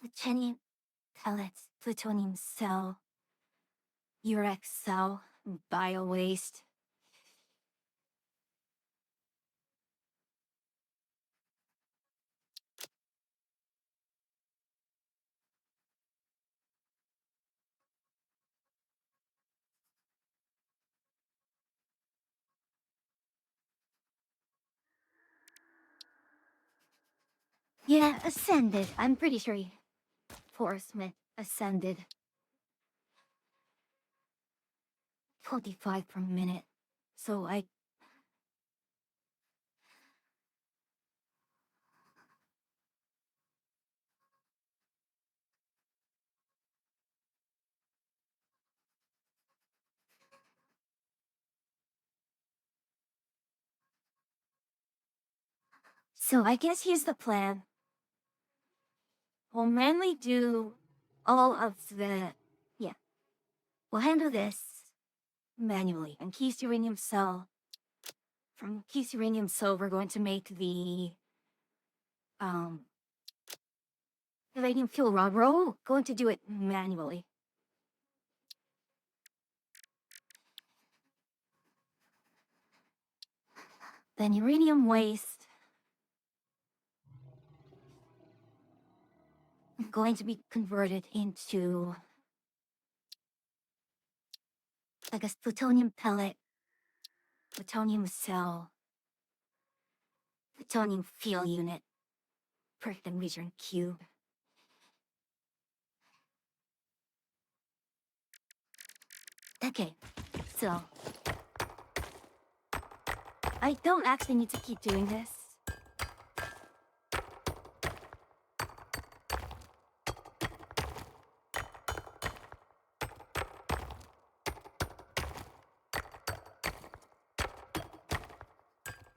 Plutonium pellets, plutonium cell, Urex cell, bio waste. Yeah, ascended. I'm pretty sure Forrest Smith ascended. 25 per minute. So I guess here's the plan. We'll mainly do all of the... Yeah. We'll handle this manually. And Keys Uranium Cell... From Keys Uranium Cell, we're going to make the... Uranium fuel rod. We're all going to do it manually. Then uranium waste... going to be converted into... I guess plutonium pellet, plutonium cell, plutonium fuel unit, Perkin region cube. Okay, so... I don't actually need to keep doing this.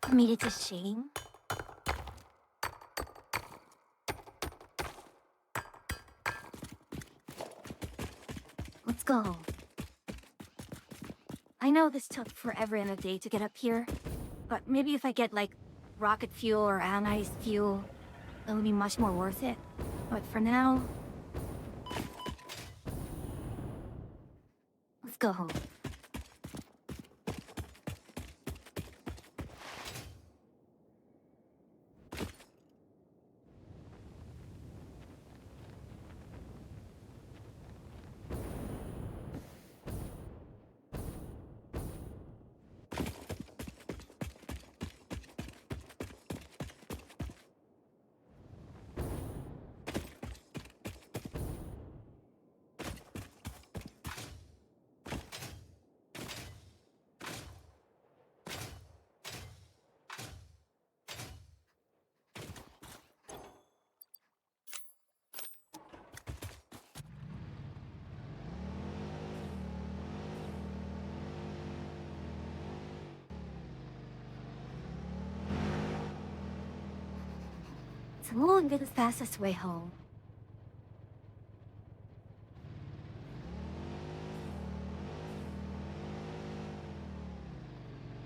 I mean, it's a shame. Let's go. I know this took forever and a day to get up here, but maybe if I get, like, rocket fuel or ionized fuel, it'll be much more worth it. But for now... Let's go home. It's won't be the fastest way home.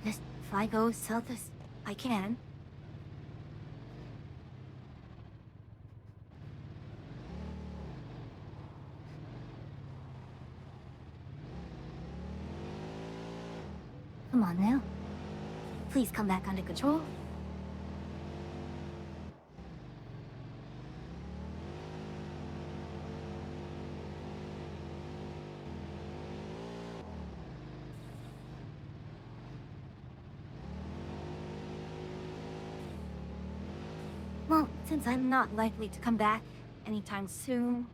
If I go south as I can. Come on now. Please come back under control. Well, since I'm not likely to come back anytime soon...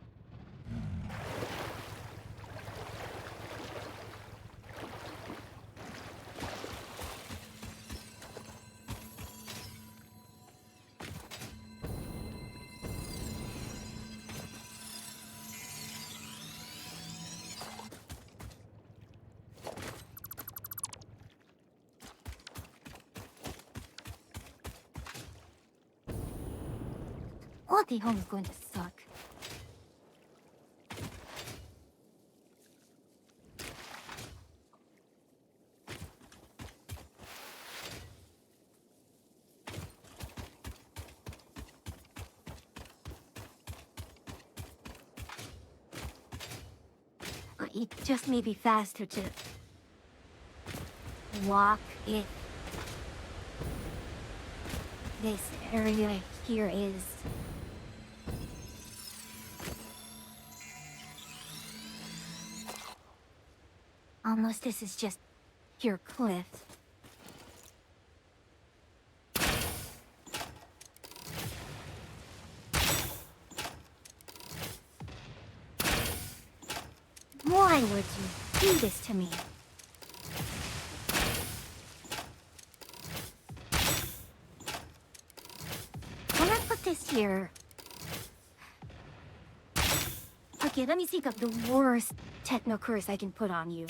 Walking home is going to suck. But it just may be faster to walk it. This area here is... Almost this is just pure cliff. Why would you do this to me? When I put this here... Okay, let me think of the worst techno curse I can put on you.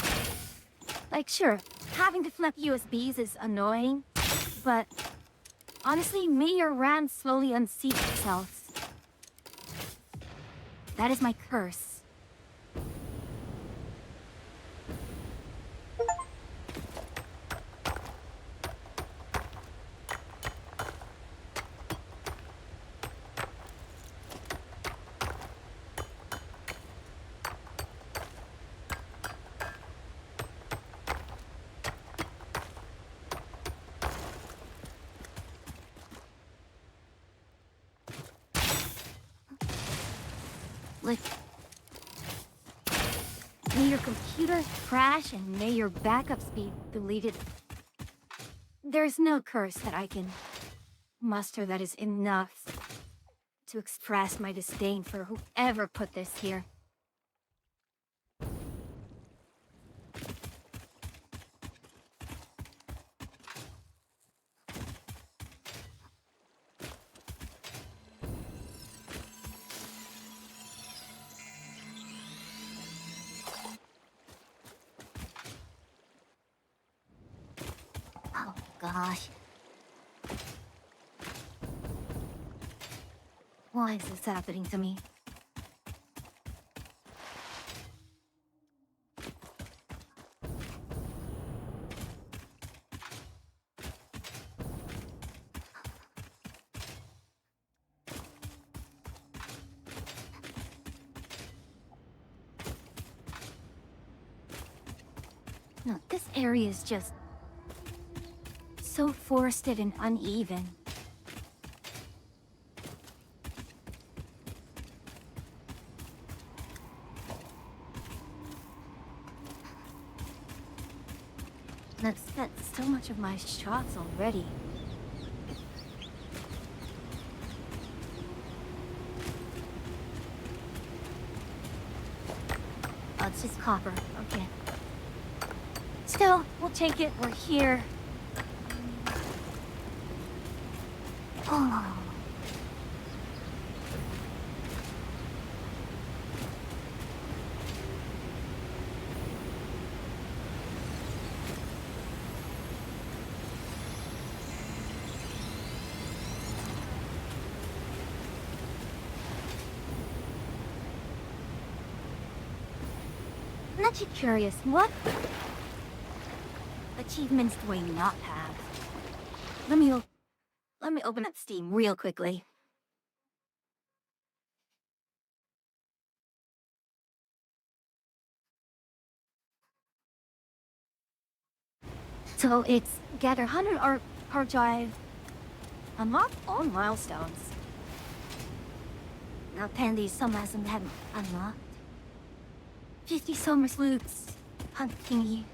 Like, sure, having to flip USBs is annoying, but honestly, may your RAM slowly unseat itself. That is my curse. Like, may your computer crash and may your backups be deleted. There's no curse that I can muster that is enough to express my disdain for whoever put this here. Oh, gosh. Why is this happening to me? No, this area is just so forested and uneven. And I've spent so much of my shots already. Oh, it's just copper. Okay. Still, we'll take it. We're here. Oh. I'm actually curious, what achievements do I not have? Let me open up Steam real quickly. So it's gather 100 hard drive, unlock all milestones. Now Pandy some hasn't haven't unlocked. 50 summer sleuths, hunt thingy.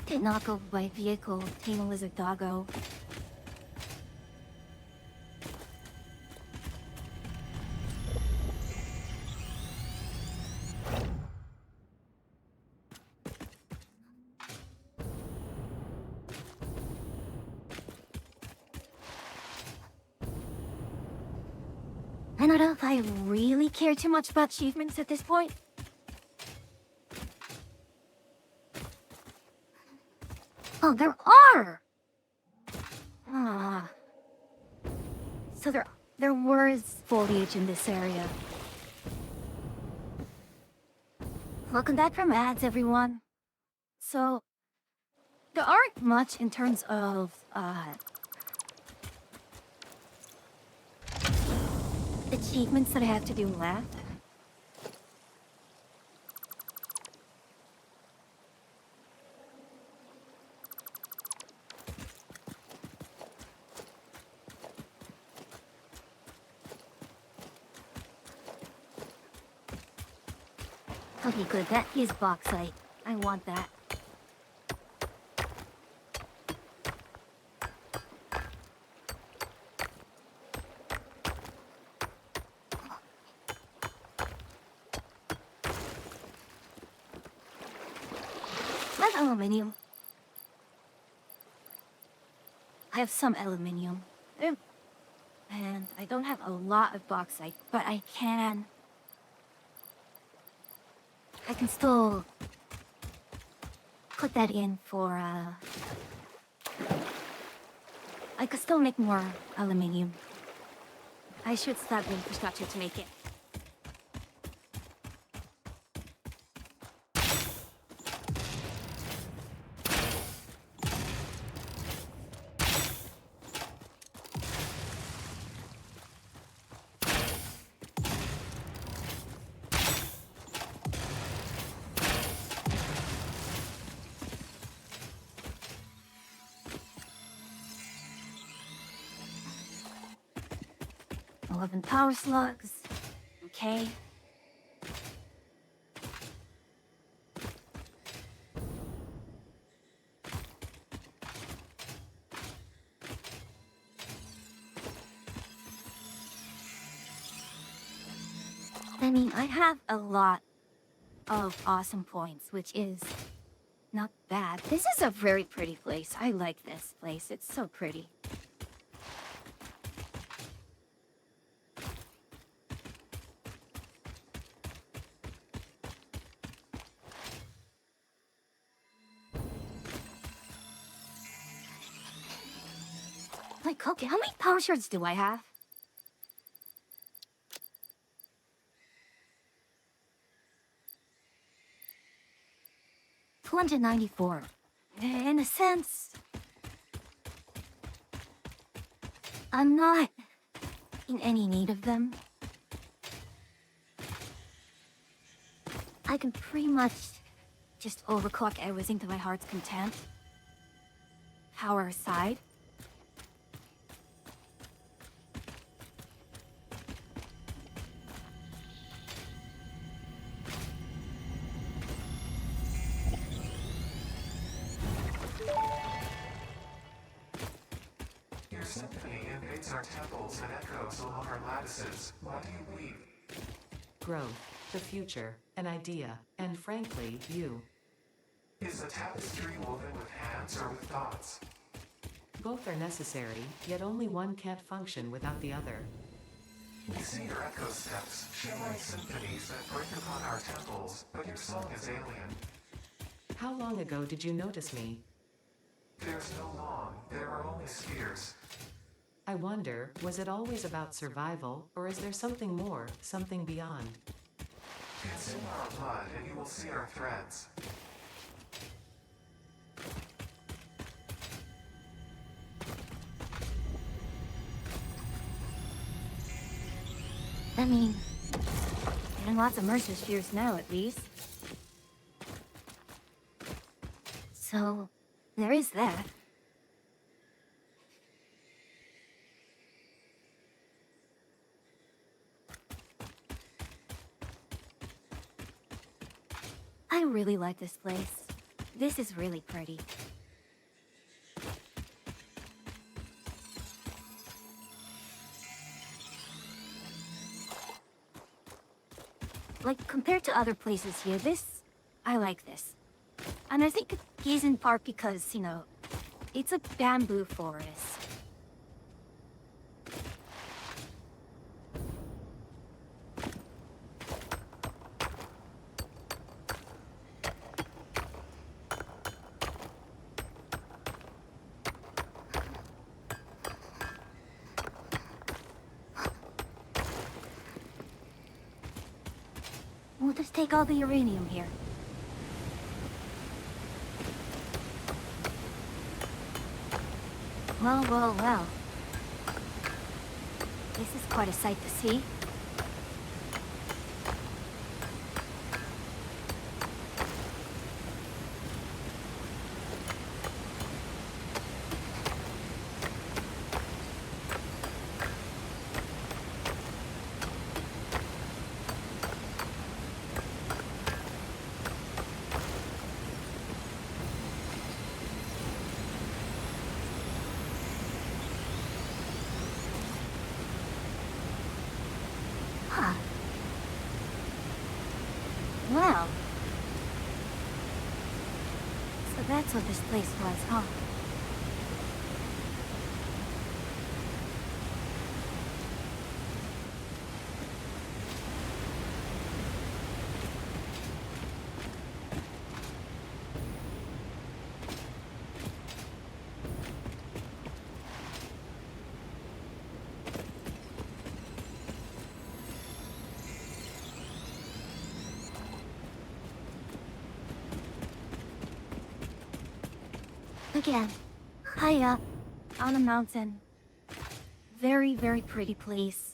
Did not go by vehicle, tame a lizard doggo. I don't know if I really care too much about achievements at this point. Oh, there are! Ah. So there was foliage in this area. Welcome back from ads, everyone. So, there aren't much in terms of, achievements that I have to do left. Okay, good. That is bauxite. I want that. That's aluminium. I have some aluminium. And I don't have a lot of bauxite, but I can still put that in for, I could still make more aluminium. I should start the infrastructure to make it. Power slugs. Okay. I mean, I have a lot of awesome points, which is not bad. This is a very pretty place. I like this place. It's so pretty. Like, okay, how many power shards do I have? $294. In a sense, I'm not in any need of them. I can pretty much just overclock everything to my heart's content. Power aside. Your symphony invades our temples and echoes along our lattices. Why do you weep? Growth, the future, an idea, and frankly, you. Is a tapestry woven with hands or with thoughts? Both are necessary, yet only one can't function without the other. We see your echo steps, shimmering symphonies that break upon our temples, but your song is alien. How long ago did you notice me? There's no long, there are only spheres. I wonder, was it always about survival, or is there something more, something beyond? Consume our blood and you will see our threads. I mean, getting lots of mercer spheres now, at least. So, there is that. I really like this place. This is really pretty. Like, compared to other places here, I like this. And I think it is in part because, it's a bamboo forest. We'll just take all the uranium here. Well, well, well. This is quite a sight to see. Huh. Well. So that's what this place was, huh? Again, high up, on a mountain. Very, very pretty place.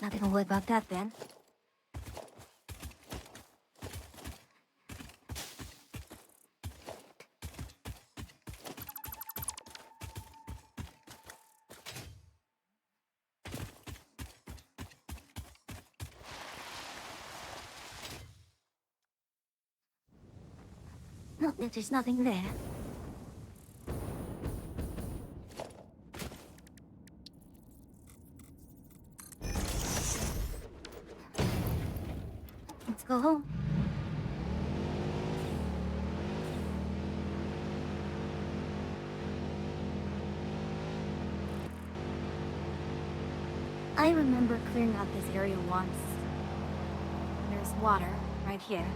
Not gonna worry about that then. No, there's nothing there. Let's go home. I remember clearing out this area once. there's water right here.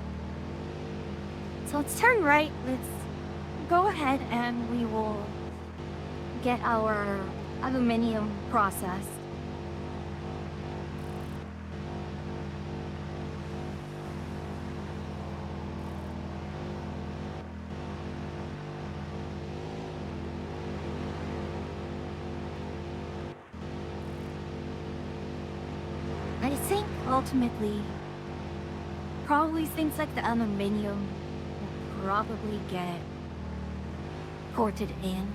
So let's turn right. Let's go ahead and we will get our aluminum processed. I think ultimately, probably things like the aluminum will probably get ported in.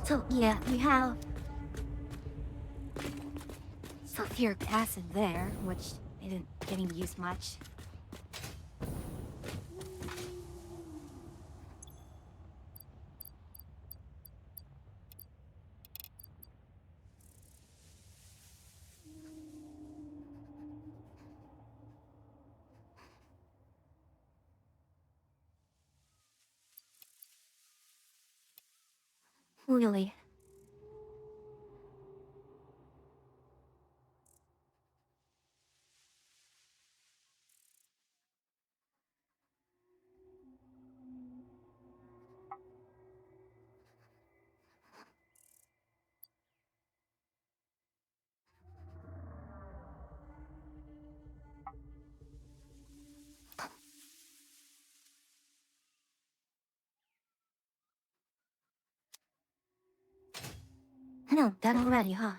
So yeah, we have sulfuric acid there, which isn't getting used much. Really. No, done already, huh?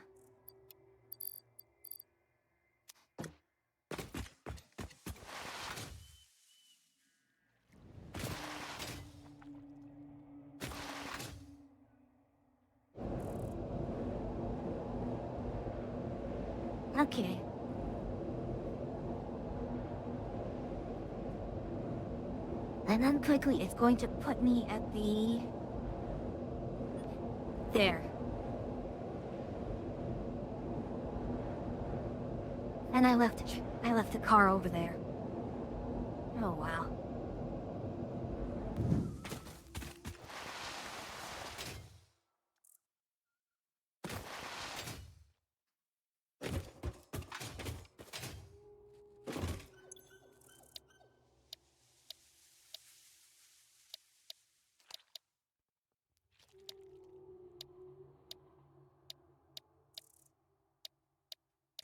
Okay. And then quickly, it's going to put me at the... There. And I left the car over there. Oh, wow.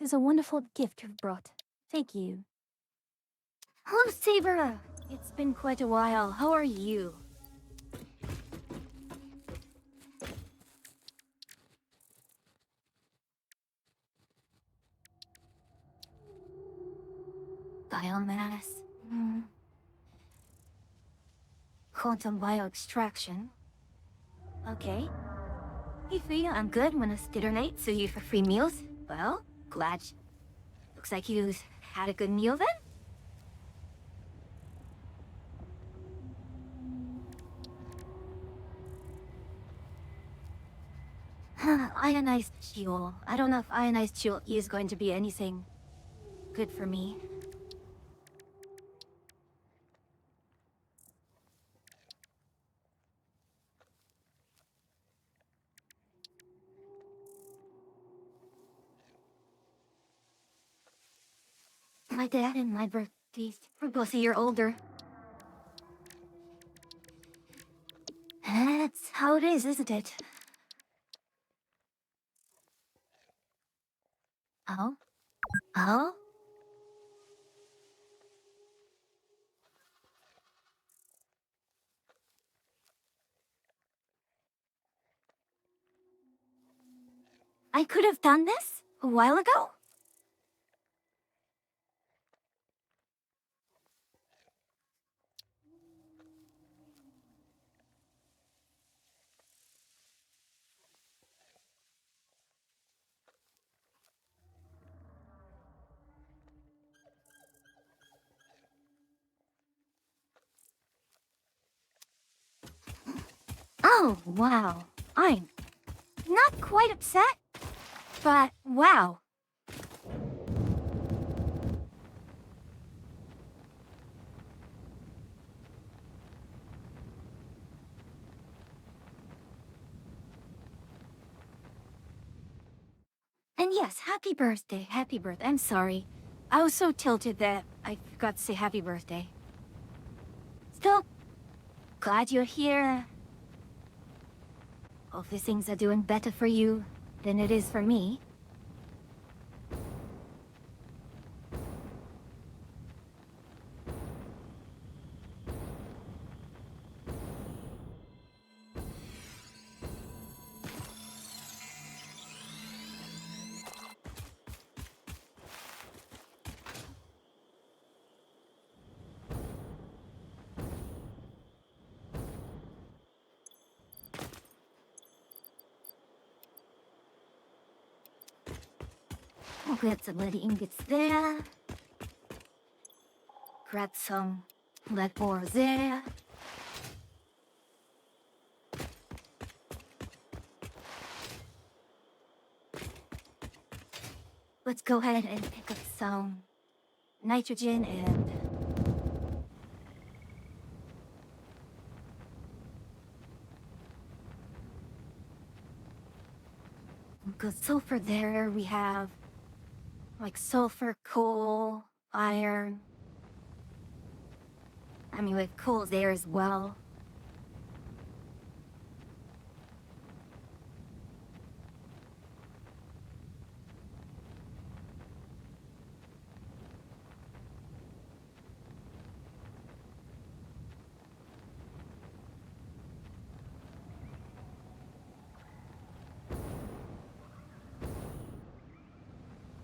This is a wonderful gift you've brought. Thank you. Hello, Saber! It's been quite a while. How are you? Biomass. Quantum bioextraction. Okay. Hey, Fee, I'm good. Wanna stiternate, sue you for free meals? Well, glad. Looks like you had a good meal then? Ionized fuel. I don't know if ionized fuel is going to be anything good for me. My dad and my birthdays were both a year older. That's how it is, isn't it? Oh? Oh? I could have done this a while ago? Oh, wow. I'm not quite upset, but wow. And yes, happy birthday, happy birthday. I'm sorry. I was so tilted that I forgot to say happy birthday. Still, glad you're here. Hopefully things are doing better for you than it is for me. We'll get some lead ingots there. Grab some lead ore there. Let's go ahead and pick up some nitrogen and... Good sulfur there. We have like sulfur, coal, iron. I mean, with coal there as well.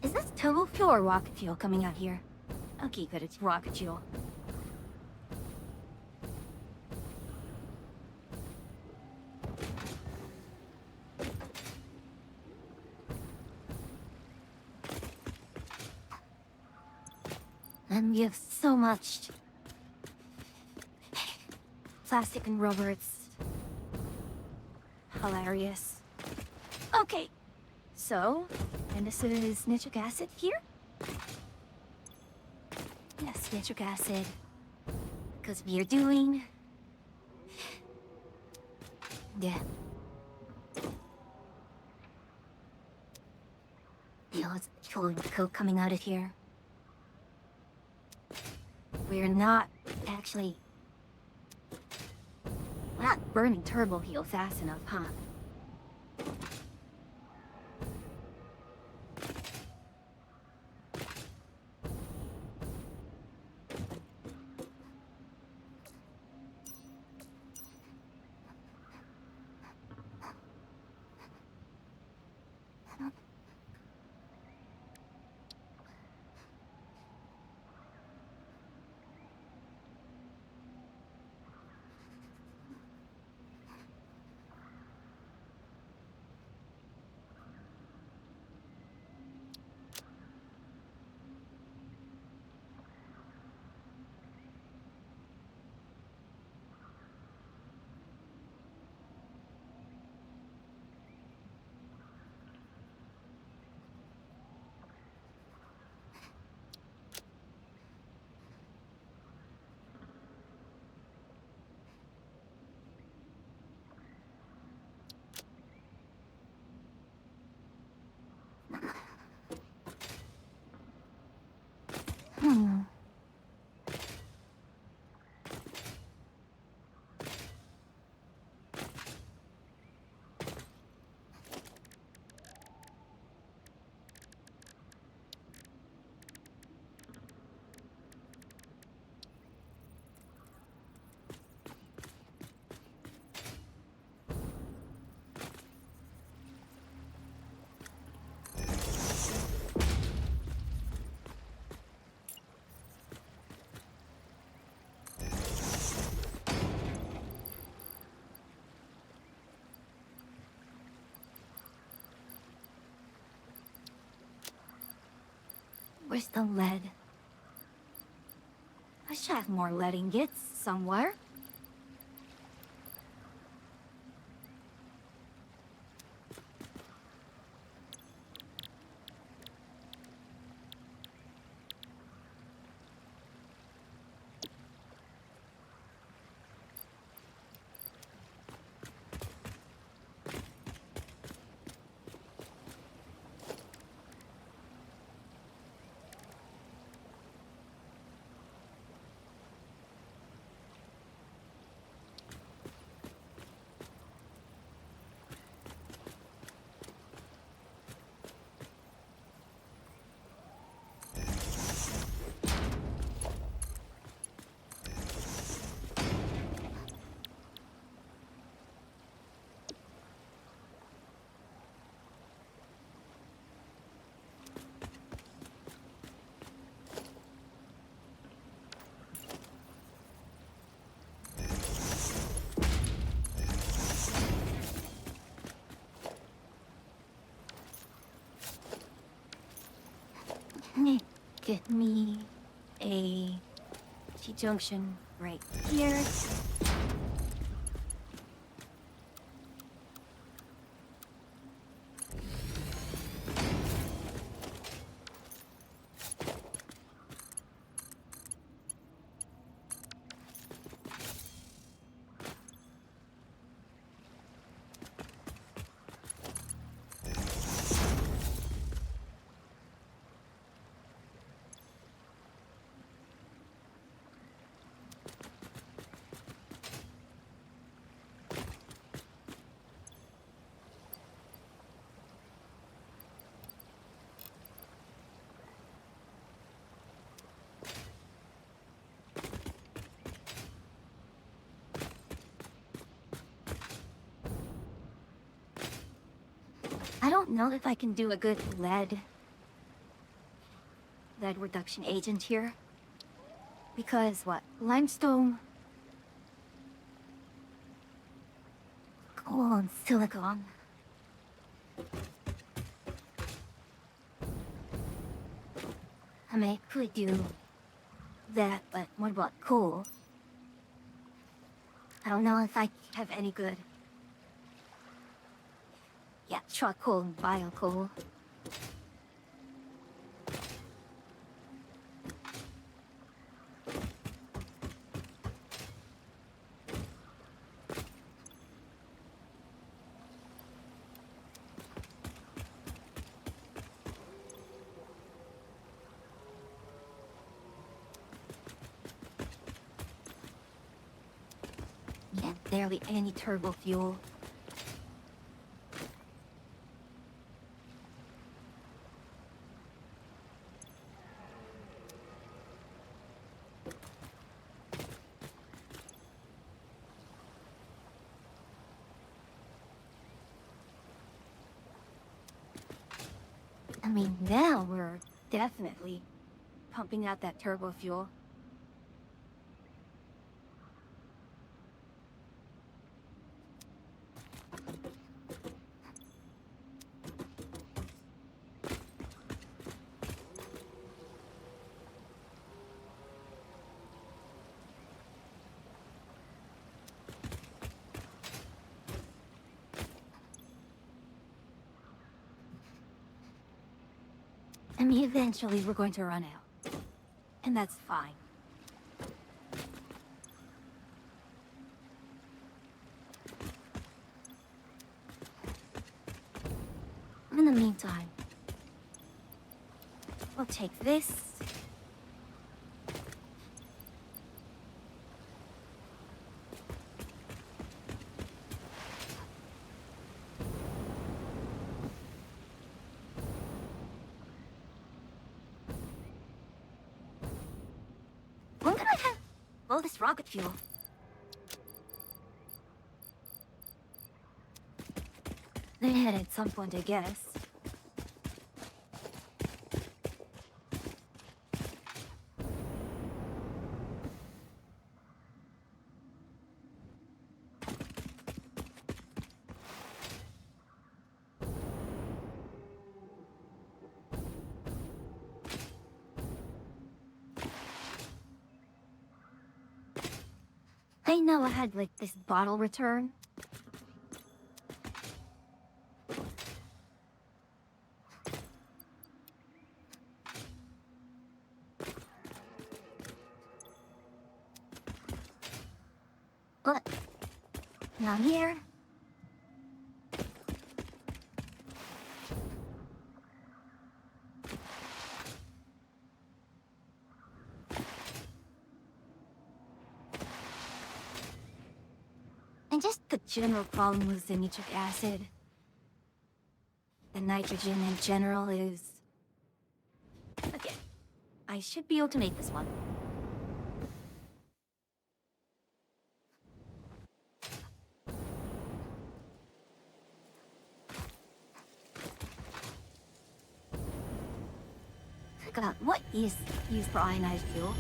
Is this turbo fuel or rocket fuel coming out here? Okay, good, it's rocket fuel. And we have so much plastic and rubber, it's hilarious. Okay, so, and this is nitric acid here? Yes, nitric acid. Because we are doing... Yeah. It's full of coke coming out of here. We're not actually... We're not burning turbo fuel fast enough, huh? Hmm. Where's the lead? I should have more lead ingots somewhere. get me a T-junction right here. I don't know if I can do a good lead reduction agent here. Because what? Limestone, coal, and silicon. I mean, I could do that, but what about coal? I don't know if I have any good. Yeah, charcoal and biocoal. Yeah, barely any turbo fuel. I mean, now we're definitely pumping out that turbo fuel. I mean, eventually we're going to run out. And that's fine. In the meantime, we'll take this. When can I have all this rocket fuel? They had at some point, I guess. I know I had, like, this bottle return. But, now here. And just the general problem with the nitric acid. The nitrogen in general is... Okay. I should be able to make this one. God, what is used for ionized fuel?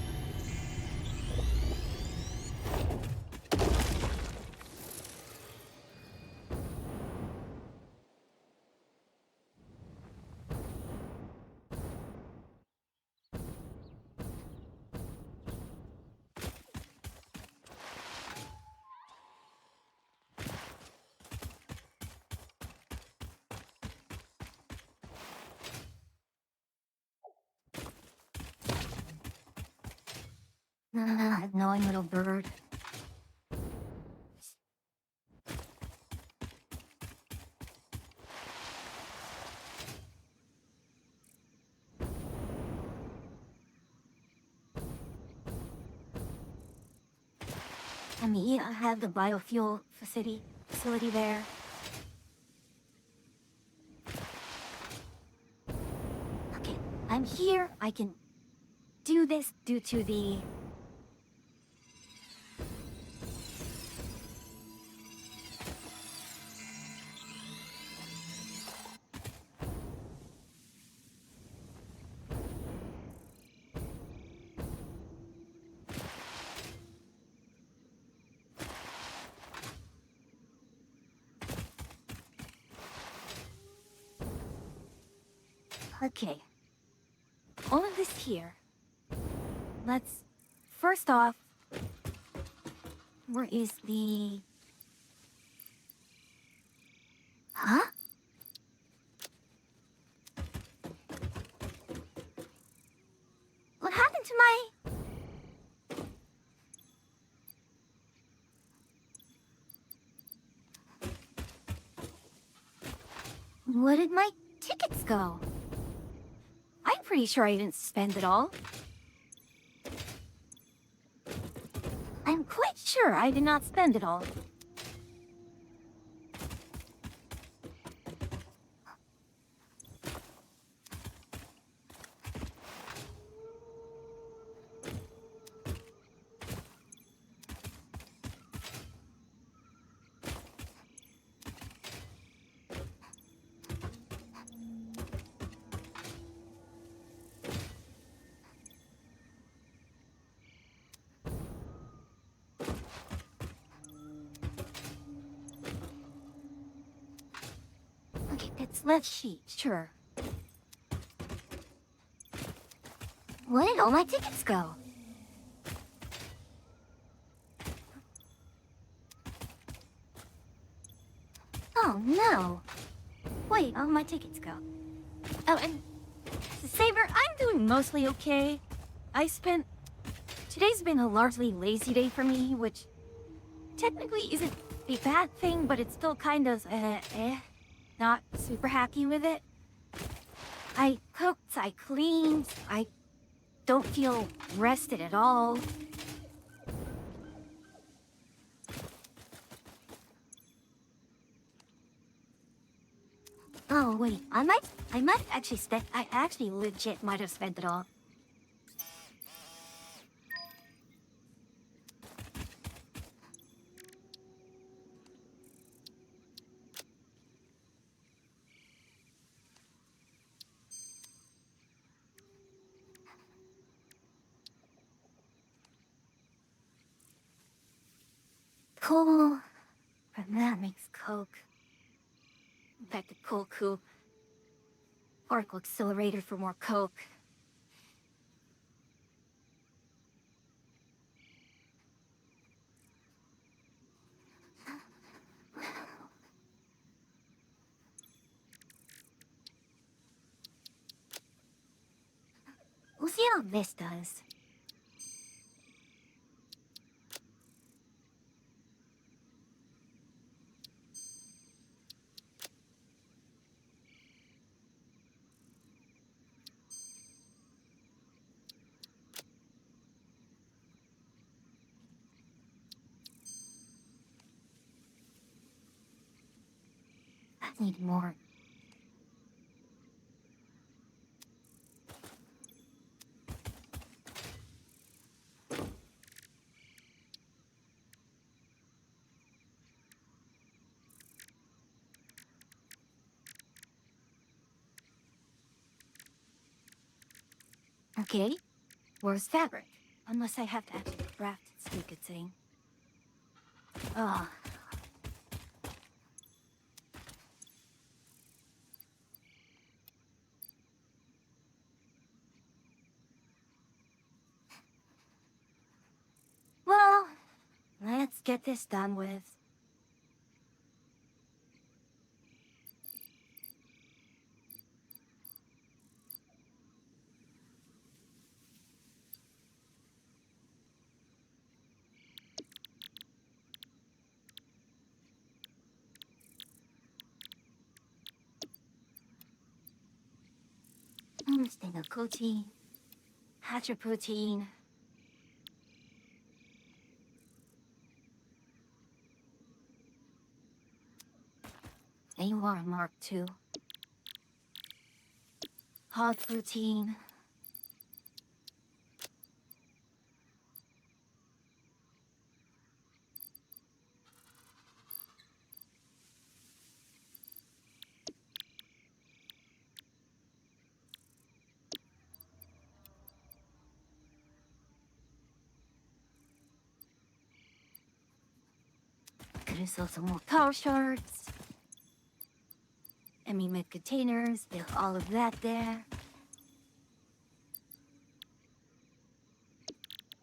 Annoying little bird. I have the biofuel facility there. Okay, I'm here. I can do this due to the... Okay. All of this here. Let's... First off... Where is the... Huh? What happened to my... Where did my tickets go? I'm pretty sure I didn't spend it all. I'm quite sure I did not spend it all. Okay, it's left sheet, sure. Where did all my tickets go? Oh no. Wait, all my tickets go. Oh, and Saber, I'm doing mostly okay. Today's been a largely lazy day for me, which technically isn't a bad thing, but it's still kind of, not super happy with it. I cooked, I cleaned, I don't feel rested at all. Oh wait, I might actually I actually legit might have spent it all. Coal, from that makes coke. Back to coal coop. Particle accelerator for more coke. We'll see how this does. I need more. Okay, where's fabric? Unless I have to actually craft this stupid thing. Ugh. Well, let's get this done with. phenylcoatine, hatroprotein. AUR Mark II. Hog protein. There's also more power shards. MEMET containers, there's all of that there.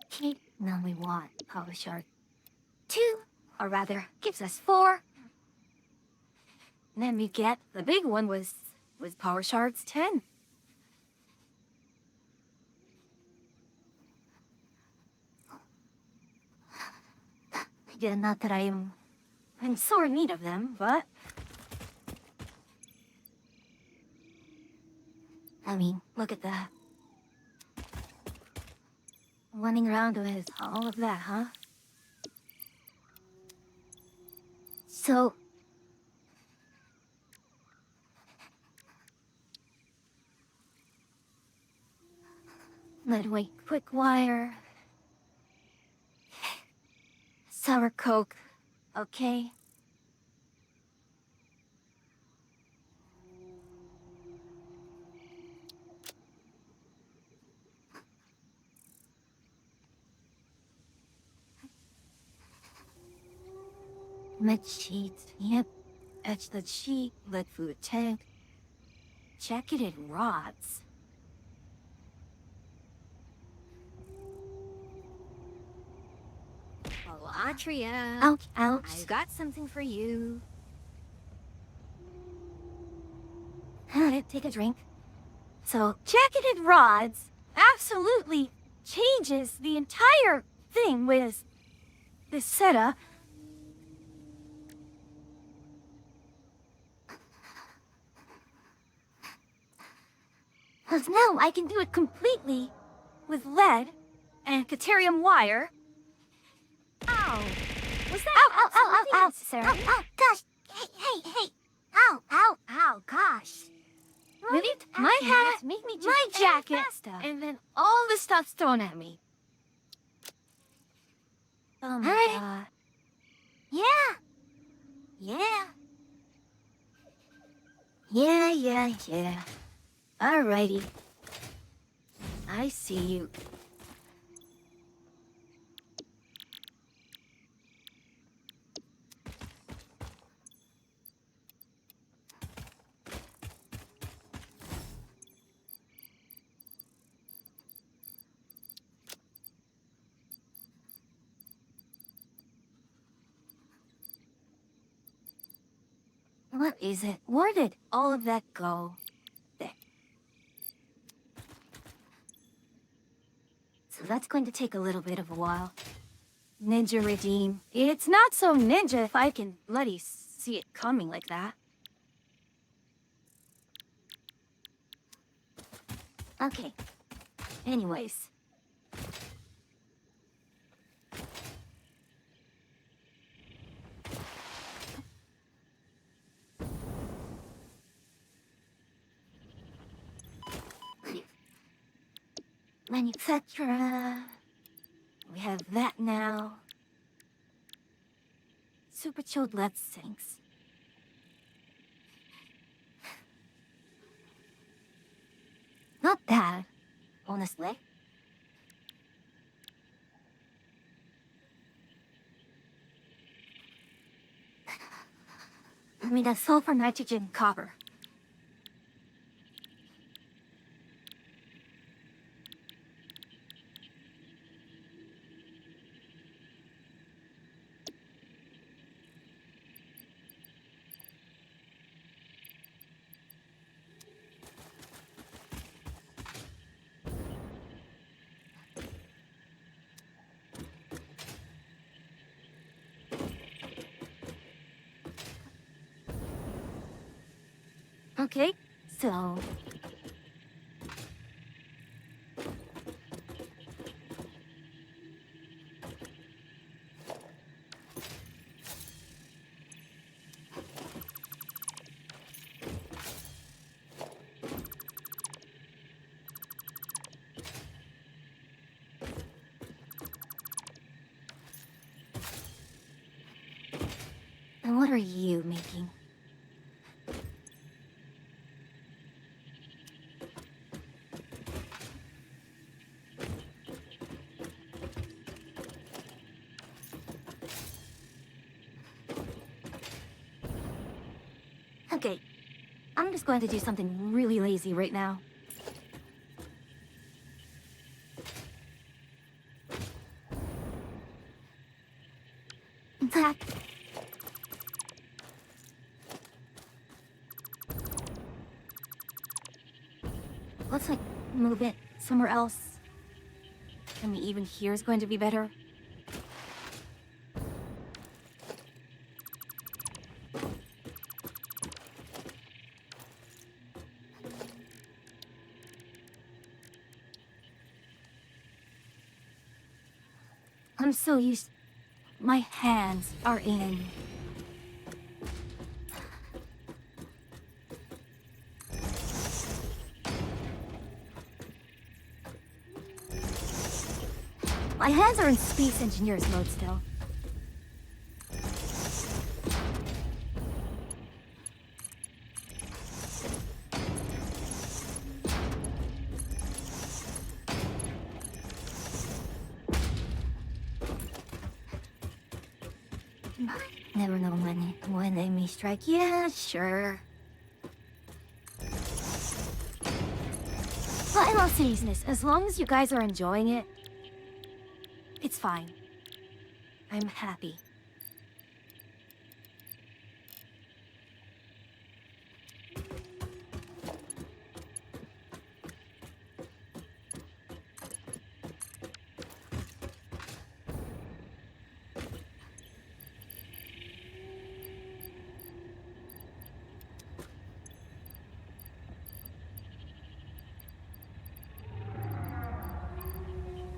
Okay, now we want power shard 2, or rather, gives us 4. And then we get, the big one was power shards 10. Yeah, not that I'm in sore need of them, but I mean, look at that. Running around with all of that, huh? So... Leadweight quick wire. Sour Coke, okay? Med sheets, yep. Etch the sheet, lead food tank. Jacketed rods. Oh, Atria. Ouch, ouch. I've got something for you. Alright, take a drink. So, jacketed rods absolutely changes the entire thing with this setup. Because now I can do it completely with lead and deuterium wire. Ow! Was that Ow, absolutely necessary? Ow, gosh. Hey. Ow, ow, gosh. Really? My hat, Make me just my jacket, faster. and then all the stuff's thrown at me. Oh my Alright. god. Yeah. Alrighty. I see you. What is it? Where did all of that go? There. So that's going to take a little bit of a while. Ninja redeem. It's not so ninja if I can bloody see it coming like that. Okay. Anyways. Manufacturer. We have that now. Super chilled lead sinks. Not bad, honestly. I mean, that's sulfur, nitrogen, copper. Okay, so are you making? Okay, I'm just going to do something really lazy right now. That. Let's like move it somewhere else. I mean, even here is going to be better. I'm so used. My hands are in. My hands are in space engineers mode still. Never know when they may strike. Yeah, sure. But in all seriousness, as long as you guys are enjoying it, it's fine. I'm happy.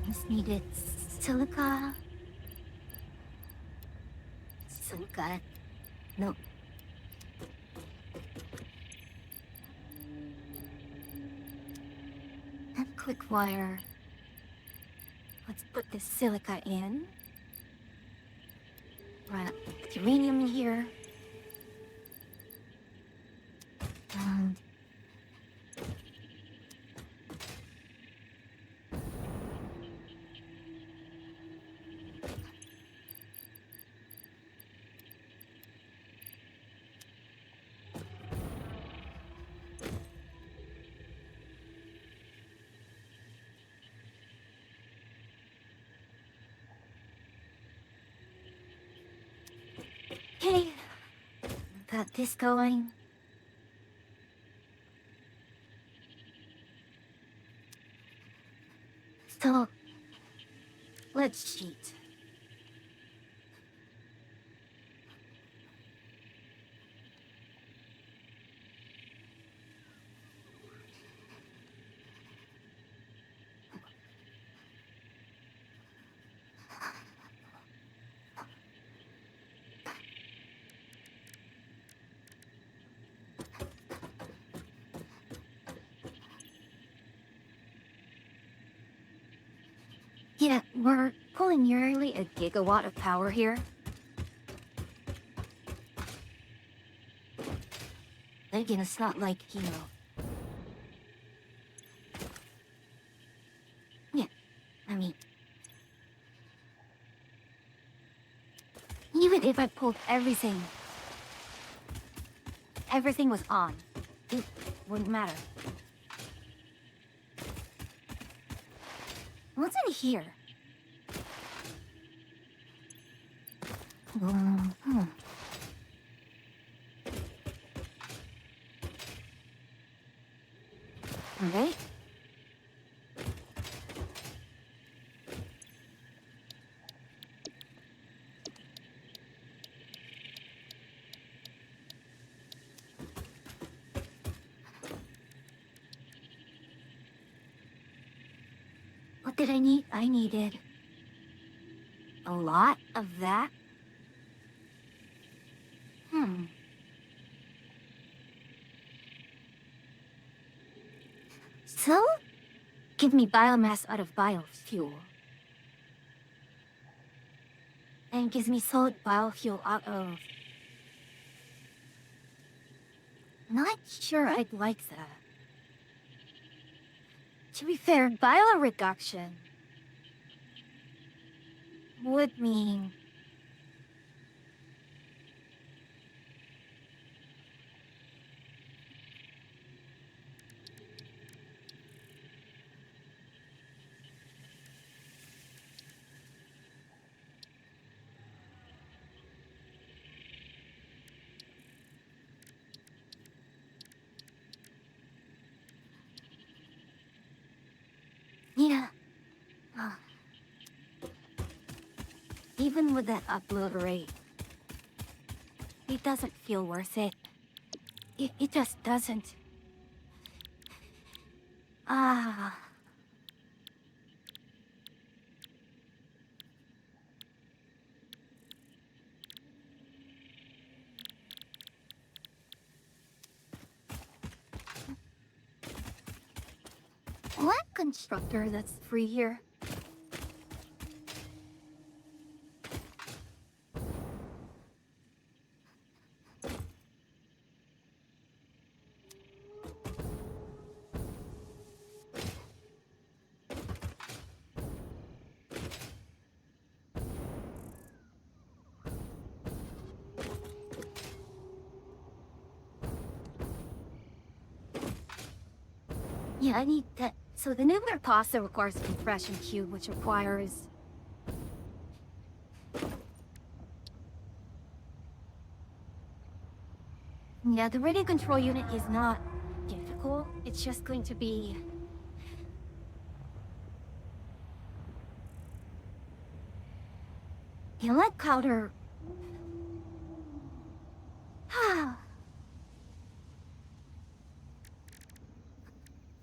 Just needed silica. Silica. No. And quick wire. Let's put this silica in. Right, uranium in here. And okay, got this going. So, let's cheat. Yeah, we're pulling nearly a gigawatt of power here. Again, it's not like, Yeah, I mean... Even if I pulled everything was on, it wouldn't matter. What's in here? Okay. What did I need? I needed a lot of that. So, give me biomass out of biofuel. And gives me solid biofuel out of Not sure I'd like that. To be fair, bioreduction would mean... Yeah. Uh, Even with that upload rate, it doesn't feel worth it. It just doesn't. Ah. What constructor that's free here? Yeah, I need that. So the nuclear pasta requires a compression cube, which requires... Yeah, the radio control unit is not difficult. It's just going to be... You let powder...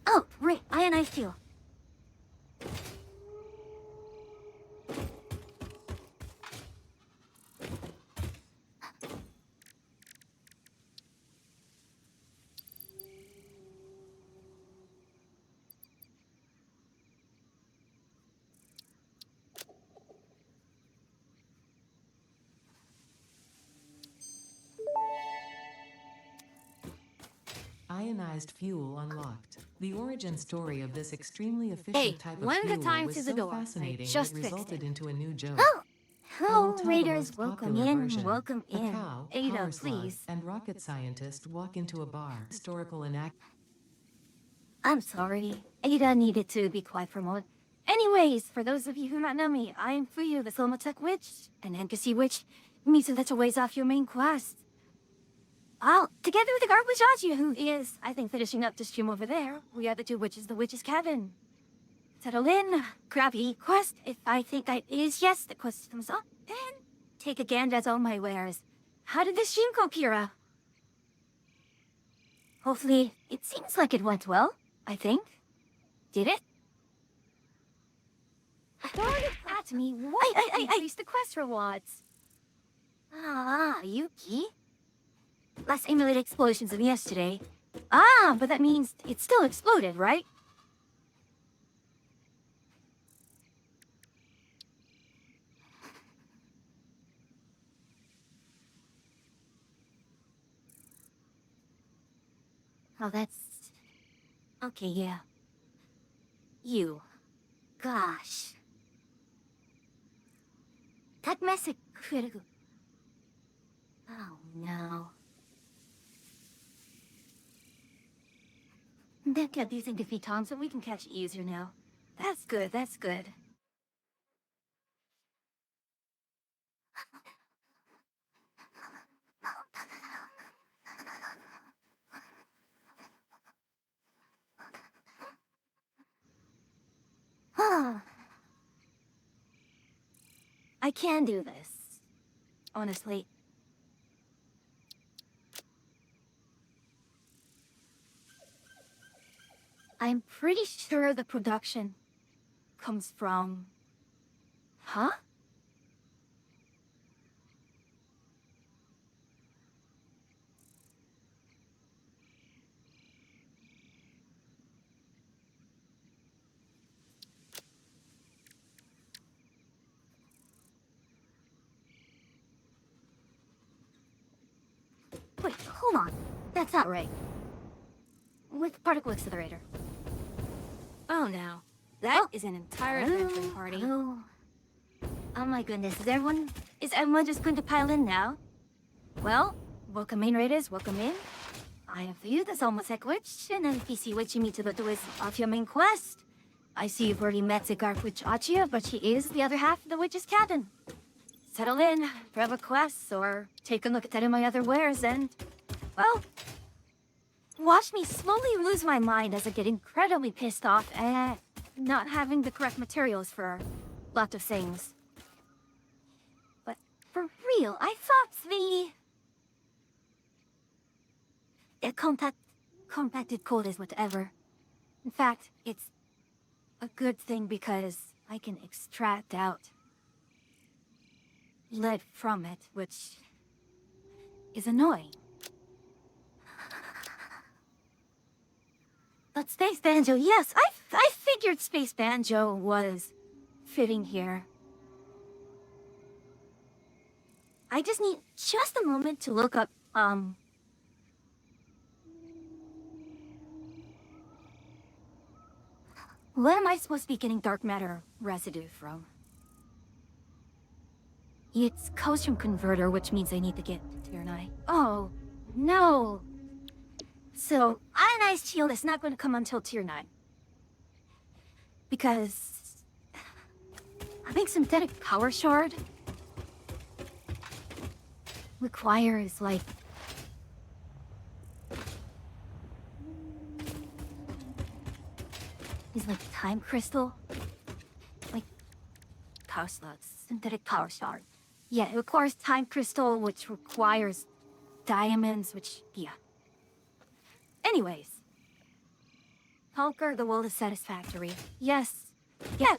Oh, right, ionized fuel. Ionized fuel unlocked. The origin story of this extremely efficient Hey, type of one at a fuel time was to the so door. I fascinating just it fixed resulted it. into a new joke. Oh! I will Hello, tell the Raiders. most Welcome popular in. version. Welcome A in. cow, Ada, power slug, please. and rocket scientist walk into a bar. Historical I'm sorry. Ada needed to be quiet for a moment. Anyways, for those of you who not know me, I am Fuyu, the Silmatech Witch, an NPC witch, meets a little ways off your main quest. Together with the garbage Aji, who is, I think, finishing up the stream over there, we are the two witches, the witch's cabin. Settle in, grab your quest. If I think it is yes, the quest comes up, then take a gander at all my wares. How did the stream go, Kira? Hopefully, it seems like it went well, I think. Did it? Throw it at me. What? Increase the quest rewards. Ah, Yuki. Less emulated explosions than yesterday. Ah, but that means it still exploded, right? Oh, that's... Okay, yeah. You. Gosh. That message critical. Oh, no. They've kept using defeat Tom, so we can catch it easier now. That's good, that's good. I can do this. Honestly. I'm pretty sure the production comes from... Huh? Wait, hold on. That's not right. With particle accelerator. Oh no. That is an entire adventuring party. Oh. Oh my goodness, is everyone just going to pile in now? Well, welcome in, Raiders, welcome in. I have for you the Almosec Witch, an NPC which you meet to the doors of your main quest. I see you've already met the Garth Witch Achia, but she is the other half of the witch's cabin. Settle in, grab a quest, or take a look at any of my other wares, and, well, watch me slowly lose my mind as I get incredibly pissed off at not having the correct materials for lots of things. But for real, I thought the compacted cold is whatever. In fact, it's a good thing because I can extract out lead from it, which is annoying. But Space Banjo, yes, I figured Space Banjo was fitting here. I just need just a moment to look up, what am I supposed to be getting dark matter residue from? It's Colstrum Converter, which means I need to get Tier 9. Oh, no. So, Ionized Shield is not going to come until Tier 9. Because having Synthetic Power Shard requires, like, is like Time Crystal. Like, Power Slots, Synthetic Power Shard. Yeah, it requires Time Crystal, which requires diamonds, which, yeah. Anyways. Conquer the world is satisfactory. Yes. Yeah.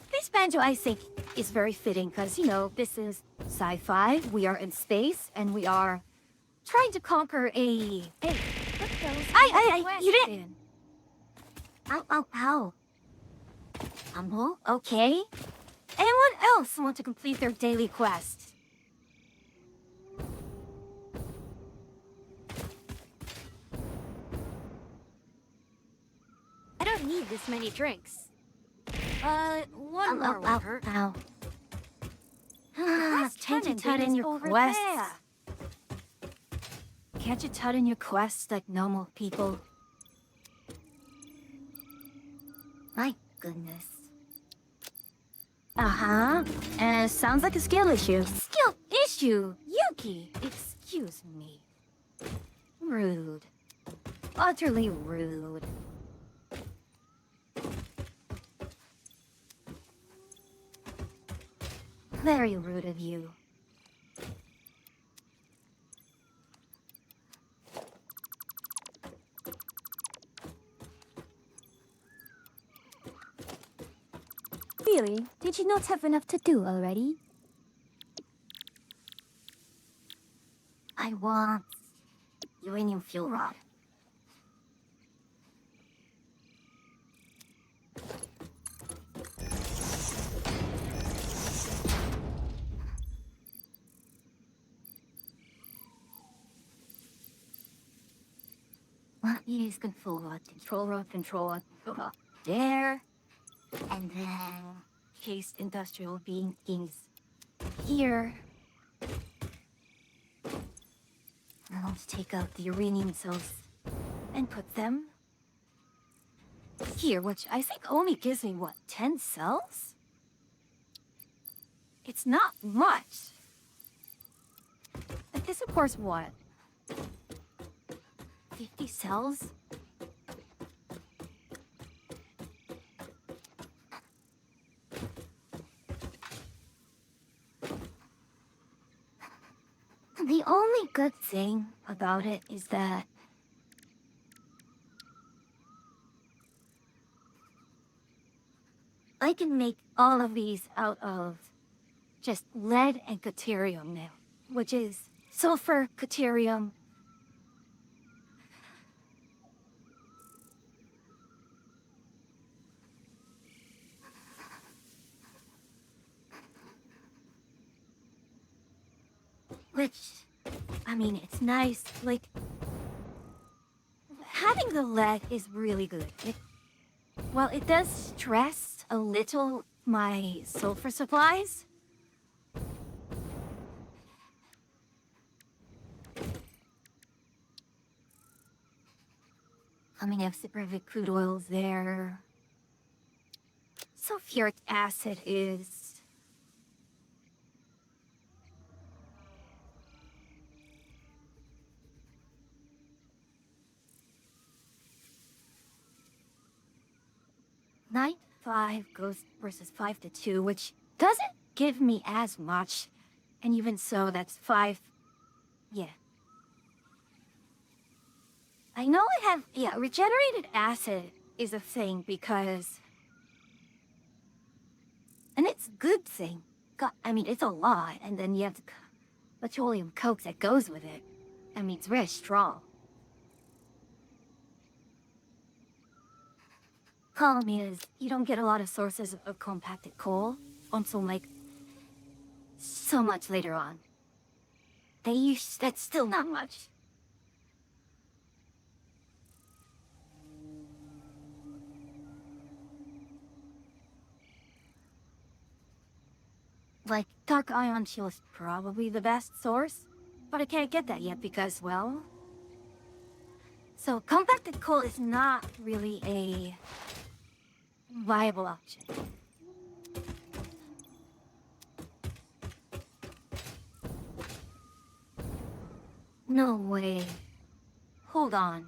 Space Banjo, I think, is very fitting, because, you know, this is sci-fi, we are in space, and we are trying to conquer a... Hey, Put those you didn't... in. Ow. Humble? Okay. Anyone else want to complete their daily quest? I don't need this many drinks. One more won't hurt. Ow. quest Can't you turning tut in is your over quests? there. Can't you tut in your quests like normal people? My goodness. Uh-huh. Sounds like a skill issue. Skill issue? Yuki! Excuse me. Rude. Utterly rude. Very rude of you. Really? Did you not have enough to do already? I want uranium fuel rod. What is control rod? Control rod. There. And then case industrial beings here. Now let's take out the uranium cells and put them here, which I think only gives me, what, 10 cells? It's not much. But this, of course, what? 50 cells? The only good thing about it is that I can make all of these out of just lead and caterium now, which is sulfur, caterium. Which, I mean, it's nice, like, the lead is really good. Well, it does stress a little my sulfur supplies. I mean, I have superheavy crude oils there. Sulfuric acid is... Nine to 5 goes versus 5 to 2, which doesn't give me as much. And even so, that's 5. Yeah. I know I have... Yeah, regenerated acid is a thing because... And it's a good thing. I mean, it's a lot, and then you have the petroleum coke that goes with it. I mean, it's very strong. Problem is, you don't get a lot of sources of compacted coal until, like, so much later on. That's still not much. Like, dark ion chill is probably the best source, but I can't get that yet because, well... So, compacted coal is not really a viable option. No way. Hold on.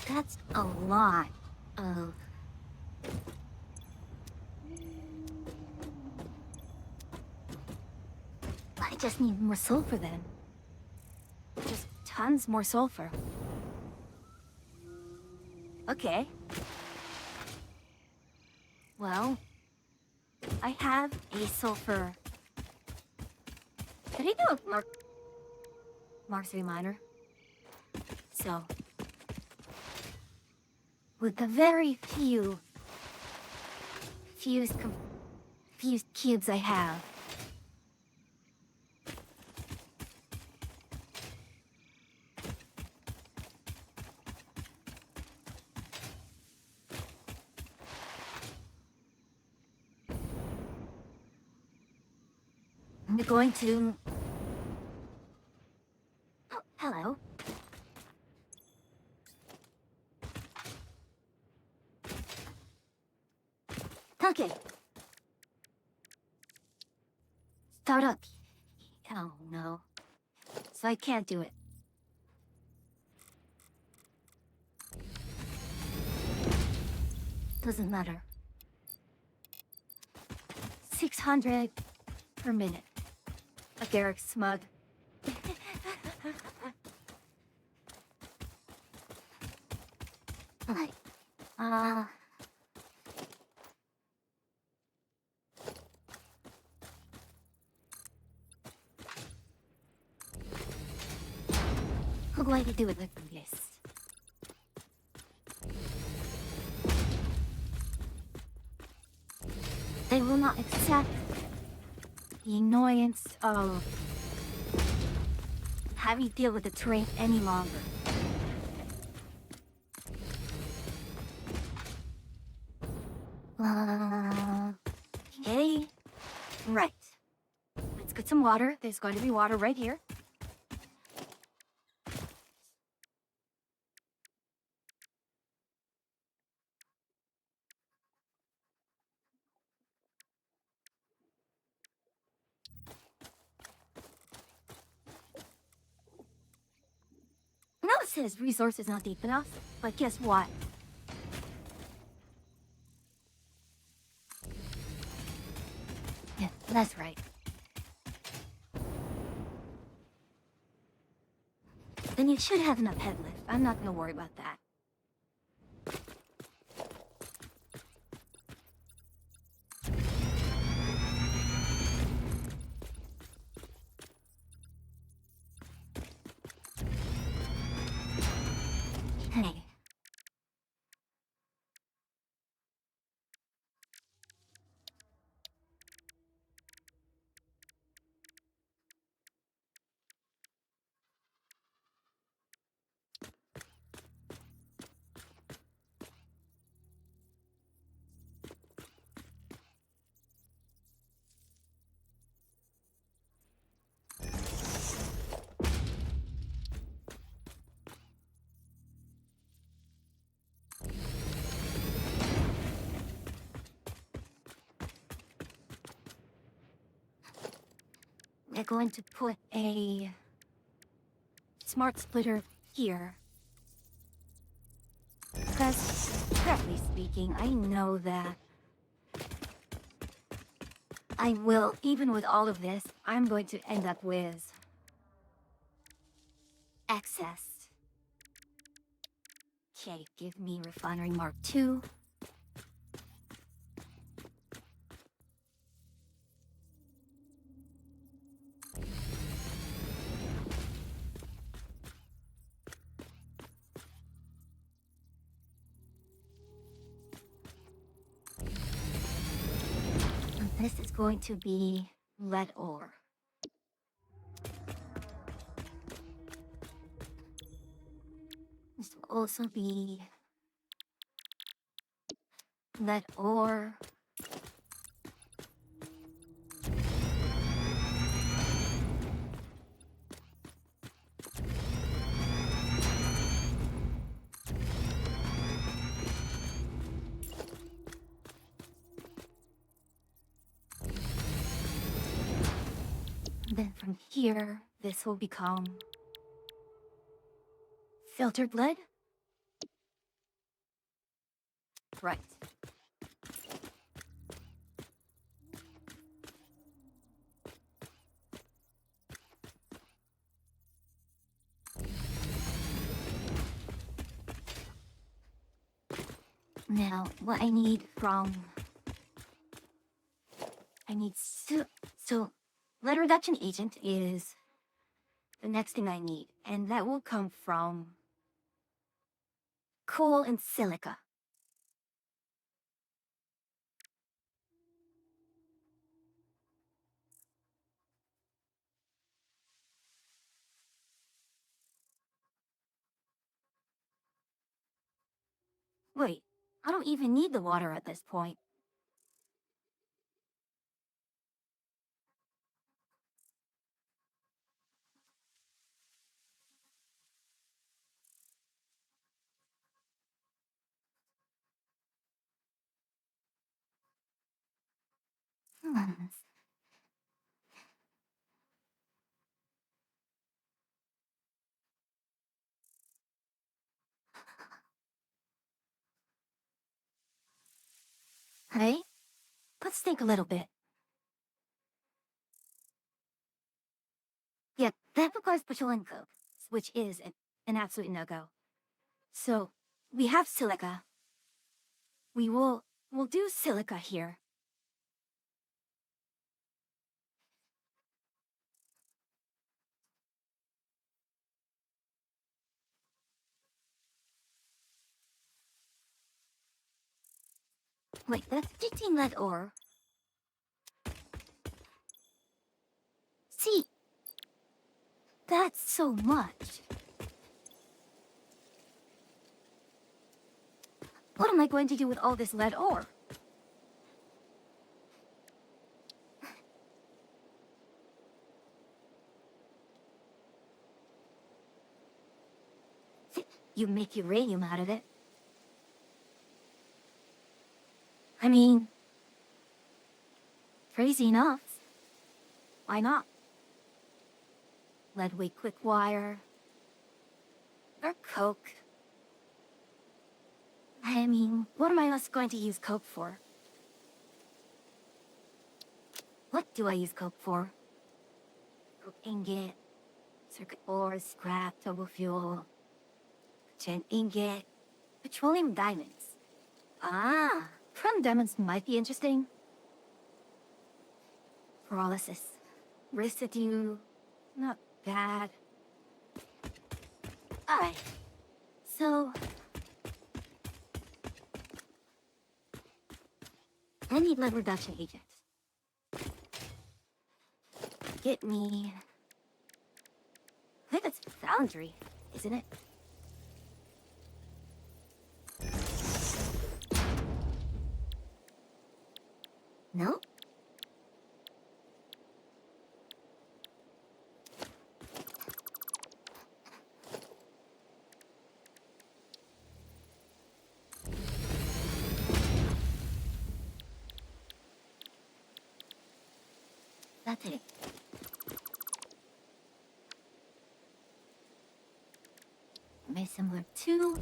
That's a lot of... I just need more sulfur then. Just tons more sulfur. Okay. Well, I have a sulfur... Did he do a Mark 3 miner? So... With the very few fused cubes I have, I'm going to... Oh, hello. Okay. Start up. Oh, no. So I can't do it. Doesn't matter. 600 per minute. A Garrick smug. Alright. How do I do it like this? They will not accept the annoyance of having to deal with the terrain any longer. Okay. Right. Let's get some water. There's going to be water right here. I know it says resource is not deep enough, but guess what? Yeah, that's right. Then you should have enough head lift. I'm not gonna worry about that. Hey, we're going to put a smart splitter here. Because, correctly speaking, I know that I will, even with all of this, I'm going to end up with excess. Okay, give me Refinery Mark II. And this is going to be lead ore. This will also be lead ore. Then from here, this will become filtered lead? Right. Now, what I need from... So, lead reduction agent is the next thing I need, and that will come from coal and silica. Wait, I don't even need the water at this point. Hmm. Hey, let's think a little bit. Yeah, that requires petroleum coke, which is an absolute no-go. So, we have silica. We'll do silica here. Wait, that's 15 lead ore. See, that's so much. What am I going to do with all this lead ore? You make uranium out of it. I mean, crazy enough. Why not? Lead weight quick wire. Or coke. I mean, what am I else going to use coke for? What do I use coke for? Coke ingot, circuit board, scrap, turbo fuel, tin ingot, petroleum diamonds. Ah, chrome diamonds might be interesting. Pyrolysis, residue, not bad. Alright, so... I need lead reduction agents. Get me... I think that's foundry, isn't it? No? That's it. similar to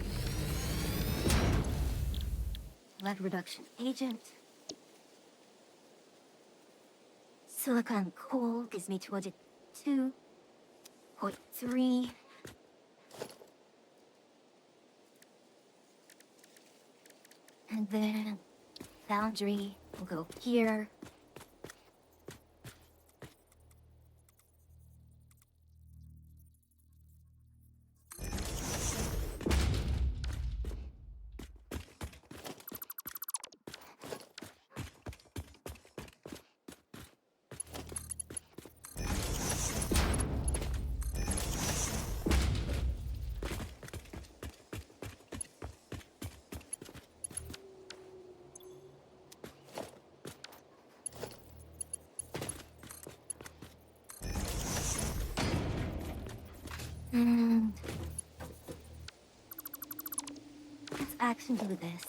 lead reduction agent. Silicon coal gives me 202.3. And then foundry will go here. And let's actually do this.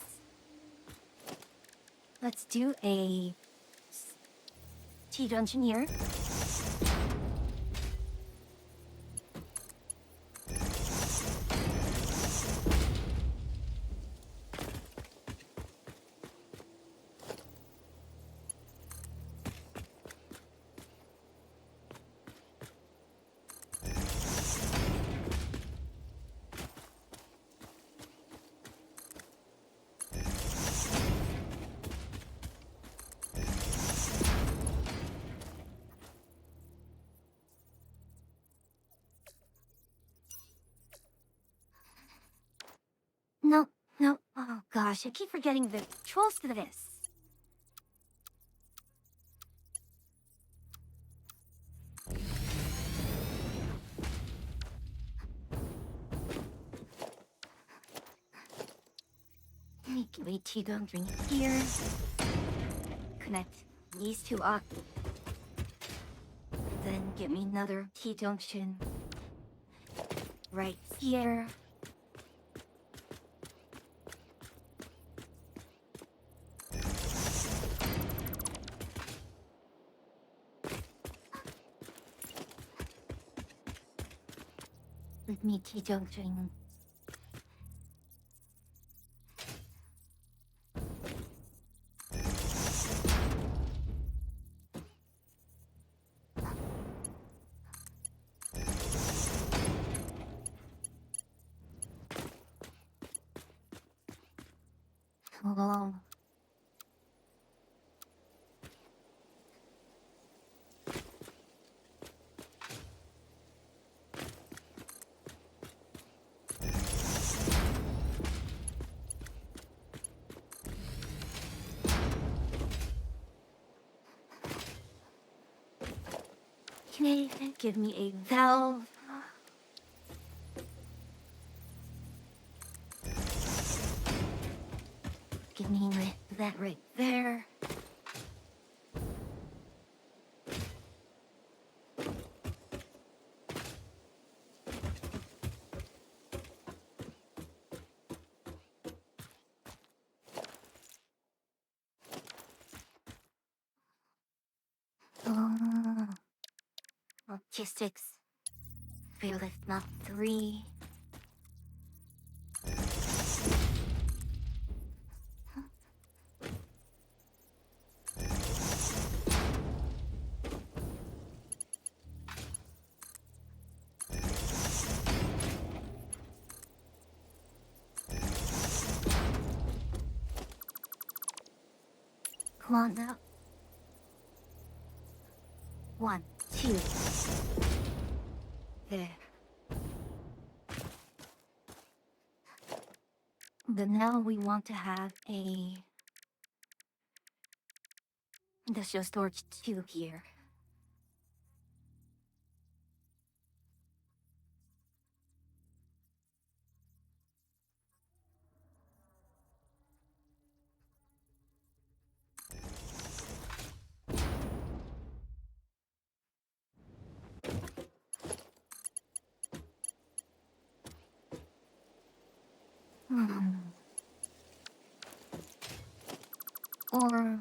Let's do a Chief Engineer. No, no. Oh gosh, I keep forgetting the controls to this. Make a T-gun drink here. Connect these two up. Then get me another T-junction right here. Let me T-junction. Hello. Can you give me a valve? Give me that right there. Oh, logistics. Fearless not 3. Come on now. 1, 2. There. But now we want to have a industrial storage tube here. Hmm. Or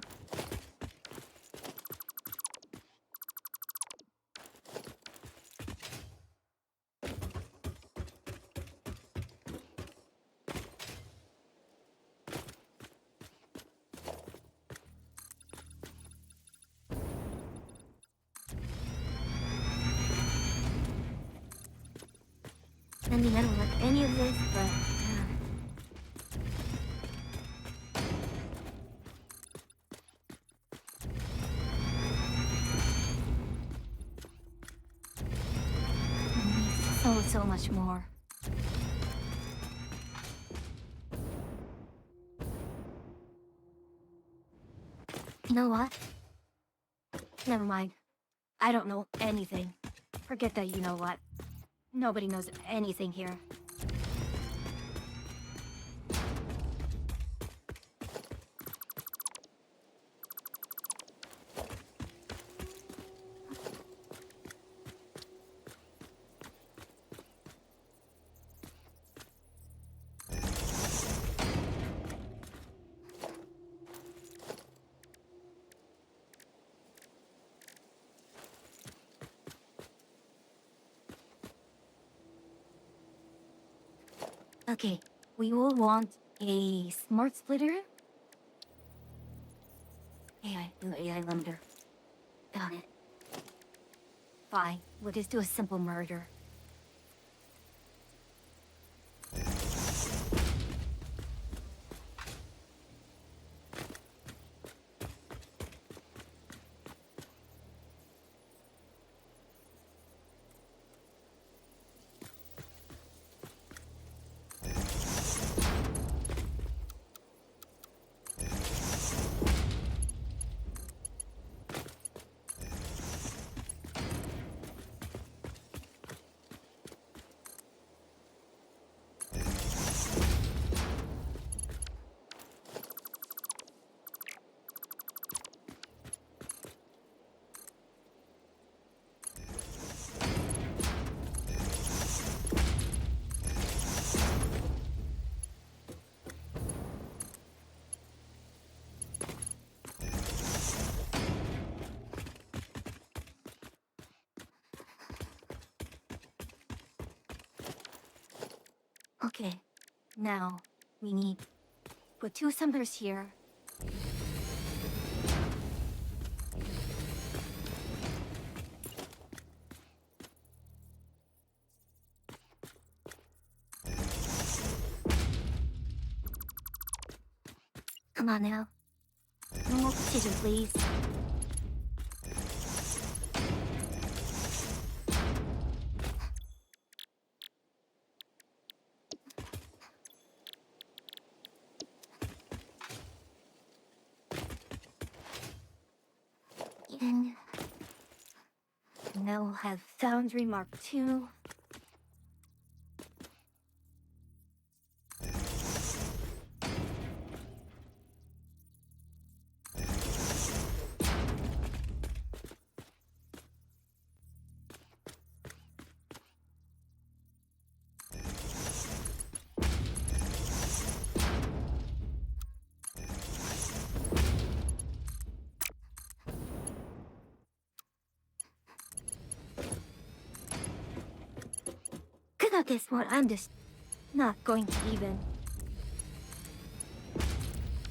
mean, I don't like any of this, but... so much more. You know what? Never mind. I don't know anything. Forget that you know what. Nobody knows anything here. Okay, we will want a smart splitter. AI limiter. Got it. Fine, we'll just do a simple murder. Okay, now we need put two assemblers here. Come on now. More precision, please. And now we'll have Foundry Mark II. Got this one. I'm just not going to even.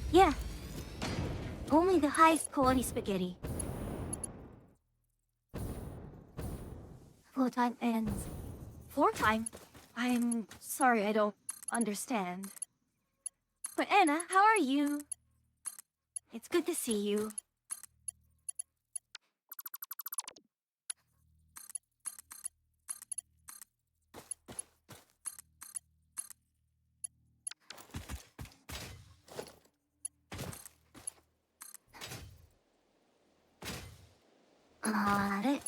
Yeah. Only the highest quality spaghetti. Floor time ends. Floor time? I'm sorry, I don't understand. But Anna, how are you? It's good to see you. Got it.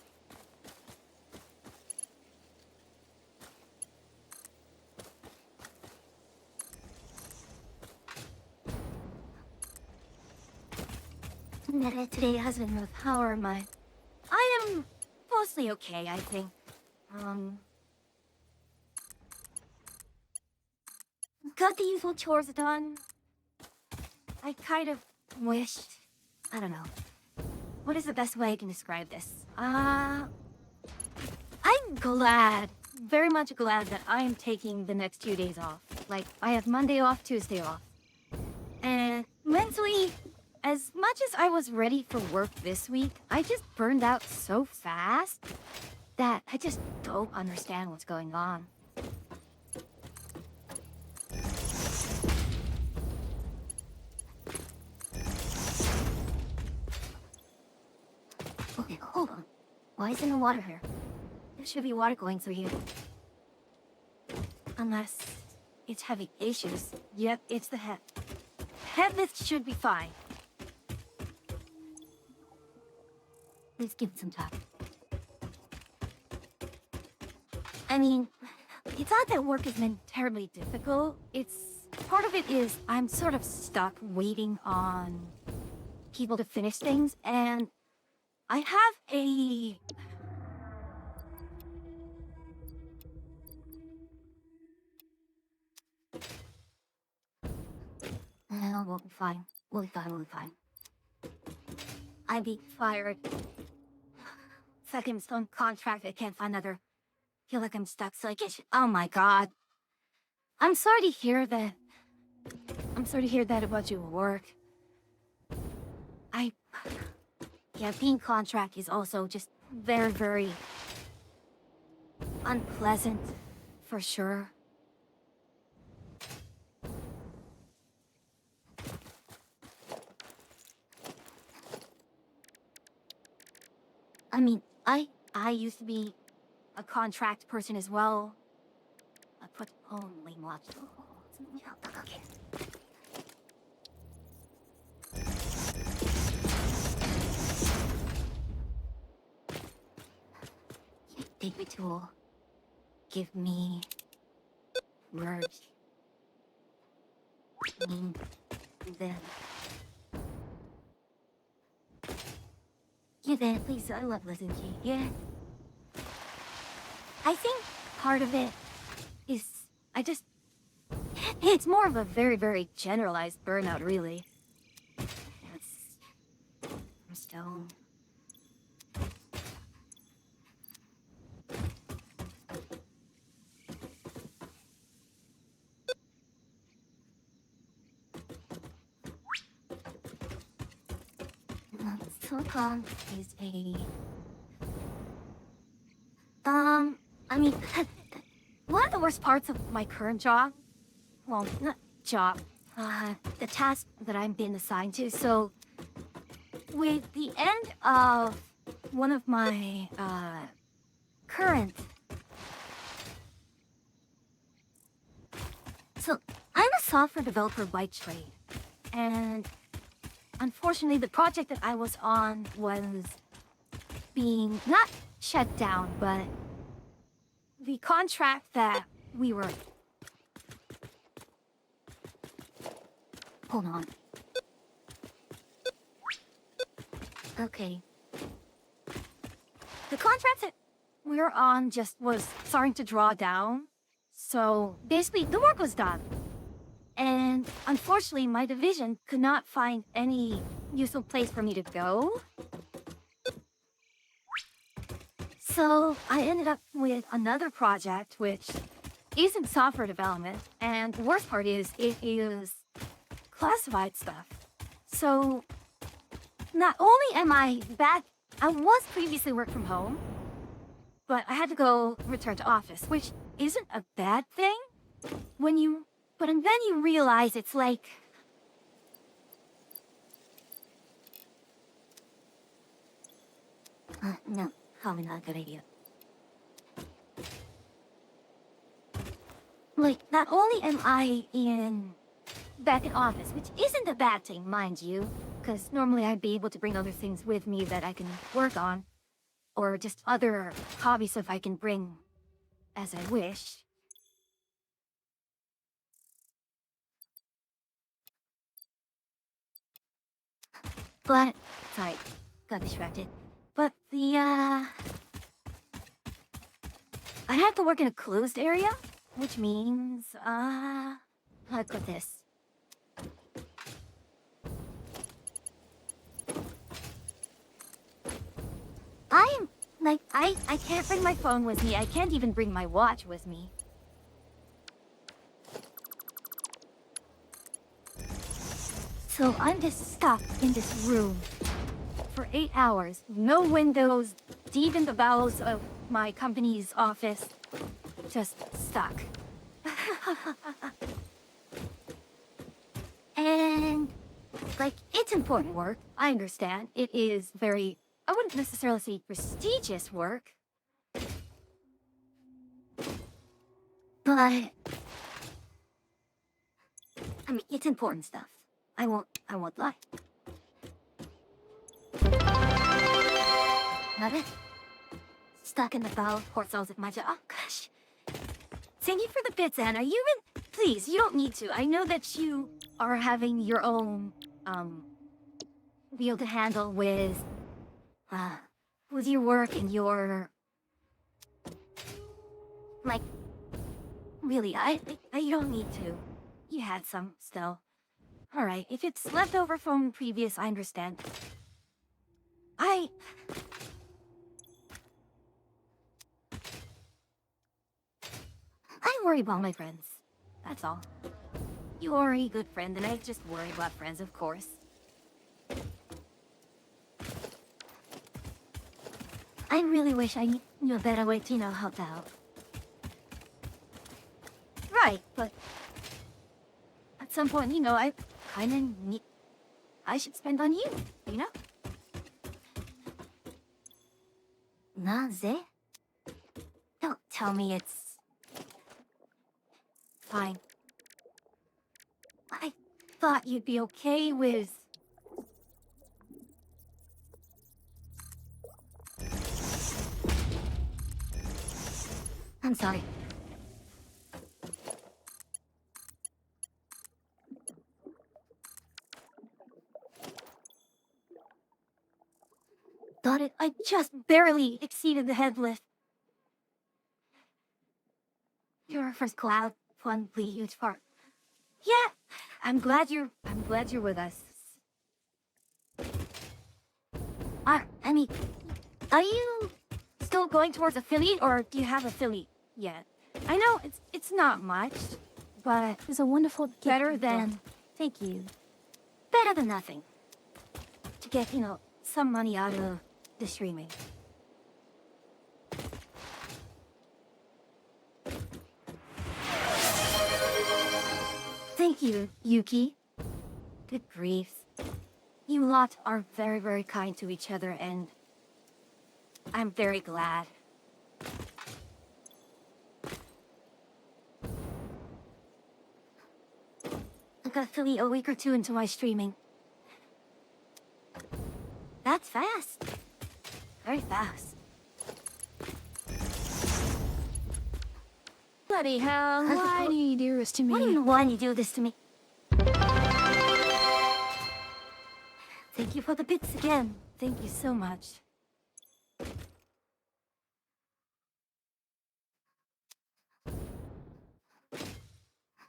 Today has been with power. I am mostly okay, I think. Got the usual chores done. I kind of wished. I don't know. What is the best way I can describe this? I'm glad, very much glad that I am taking the next 2 days off. Like, I have Monday off, Tuesday off. And mentally, as much as I was ready for work this week, I just burned out so fast that I just don't understand what's going on. Okay, hold on. Why isn't there water here? There should be water going through here. Unless it's having issues. Yep, it's the head. Head lift should be fine. Please give it some time. I mean, it's not that work has been terribly difficult. It's... part of it is I'm sort of stuck waiting on people to finish things, and I have a... we'll be fine. We'll be fine, we'll be fine. I'm being fired. Second on contract, I can't find another. Feel like I'm stuck, so I guess... Oh my god. I'm sorry to hear that. I'm sorry to hear that about your work. Yeah, being contract is also just very, very unpleasant, for sure. I mean, I used to be a contract person as well. I put only watch. Okay. Take me tool. Give me merge. Then. Yeah, then please, I love listening to you. Yeah. I think part of it is it's more of a very, very generalized burnout, really. I'm stoned. Silicon is a... I mean, one of the worst parts of my current job, well, not job, the task that I'm being assigned to, so with the end of one of my, current... So, I'm a software developer by trade, and unfortunately, the project that I was on was being not shut down, but the contract that we were... Hold on. Okay. The contract that we were on just was starting to draw down, so basically the work was done. And unfortunately, my division could not find any useful place for me to go. So I ended up with another project, which isn't software development. And the worst part is, it is classified stuff. So not only am I back, I was previously work from home, but I had to go return to office, which isn't a bad thing when you... But then you realize it's like... no, probably not a good idea. Like, not only am I back in office, which isn't a bad thing, mind you, because normally I'd be able to bring other things with me that I can work on, or just other hobbies if I can bring as I wish. But, sorry, got distracted. But I have to work in a closed area, which means, I've got this. I can't bring my phone with me. I can't even bring my watch with me. So I'm just stuck in this room for 8 hours. No windows, deep in the bowels of my company's office. Just stuck. And, like, it's important work. I understand. It is very I wouldn't necessarily say prestigious work. But I mean, it's important stuff. I won't lie. Love it. Stuck in the bow, horse souls of my jaw. Oh gosh. Thank you for the bits, Anna. Please, you don't need to. I know that you are having your own wheel to handle with your work and your like. Really, you don't need to. You had some still. All right, if it's left over from previous, I understand. I worry about my friends. That's all. You are a good friend, and I just worry about friends, of course. I really wish I knew a better way to, help out. Right, but at some point, I kind of need... I should spend on you, Naze? Don't tell me it's... Fine. I thought you'd be okay with... I'm sorry. I just barely exceeded the head lift. Your first cloud, fun, huge part. Yeah, I'm glad you're with us. I mean, are you still going towards affiliate, or do you have affiliate yet? I know it's not much, but it's a wonderful gift. Better than, thank you. Better than nothing. To get, some money out of the streaming. Thank you, Yuki. Good grief. You lot are very, very kind to each other, and I'm very glad. I got affiliate a week or two into my streaming. That's fast. Very fast. Bloody hell, why do you do this to me? What do you mean, why do you do this to me? Thank you for the bits again. Thank you so much.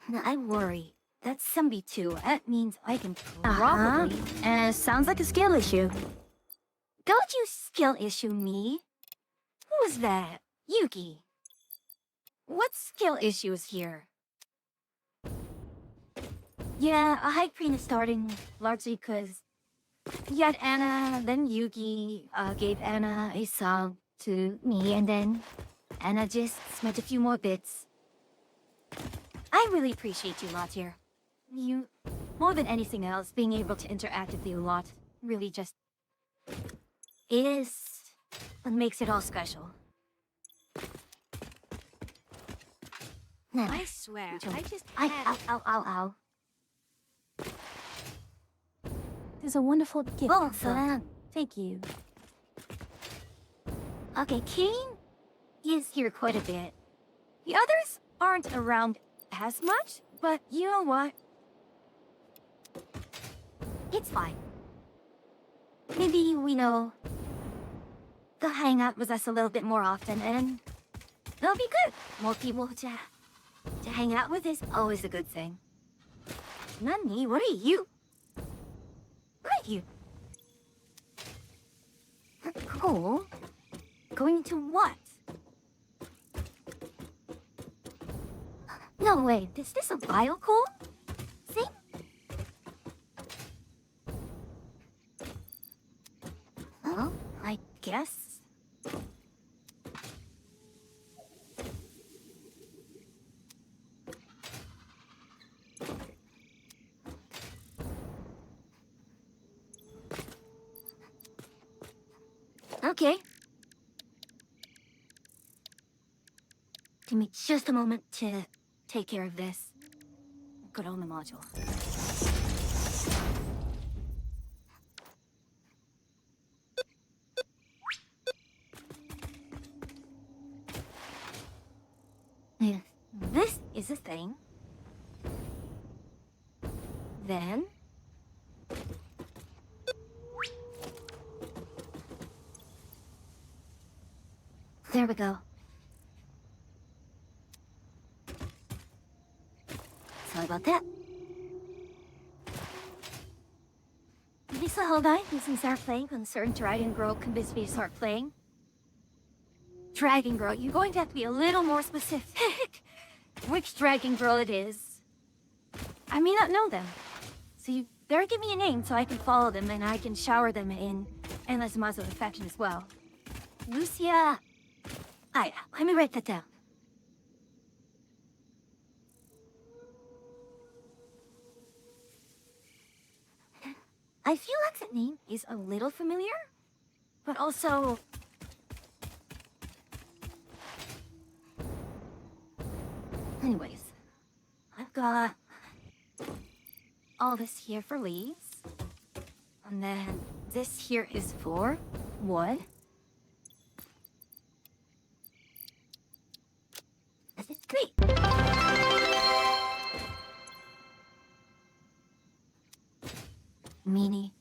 Now, I worry. That's Sumbi too. That means I can probably... sounds like a skill issue. Don't you skill issue me? Who was that? Yuki. What skill issue is here? Yeah, a high queen is starting largely because you had Anna, then Yuki gave Anna a song to me, and then Anna just spent a few more bits. I really appreciate you lot here. You, more than anything else, being able to interact with you a lot really just is what makes it all special. Now, I swear, I just ow. There's a wonderful gift. Oh, thank you. Okay, King is here quite a bit. The others aren't around as much, but you know what? It's fine. Maybe they'll hang out with us a little bit more often, and they'll be good. More people to hang out with is always a good thing. Nani, what are you? What are you? Cool? Going to what? No way, is this a bio-cool thing? Well, I guess. Okay. Give me just a moment to take care of this. Good on the module. Yeah, this is a thing. Then... there we go. Sorry about that. Lisa, hold on. You can start playing when a certain Dragon Girl convinced me to start playing. Dragon Girl, you're going to have to be a little more specific. Which Dragon Girl it is. I may not know them. So you better give me a name so I can follow them and I can shower them in endless amounts of affection as well. Lucia. Let me write that down. I feel like that name is a little familiar, but also... anyways, I've got all this here for leaves, and then this here is for wood. This is great. Meanie.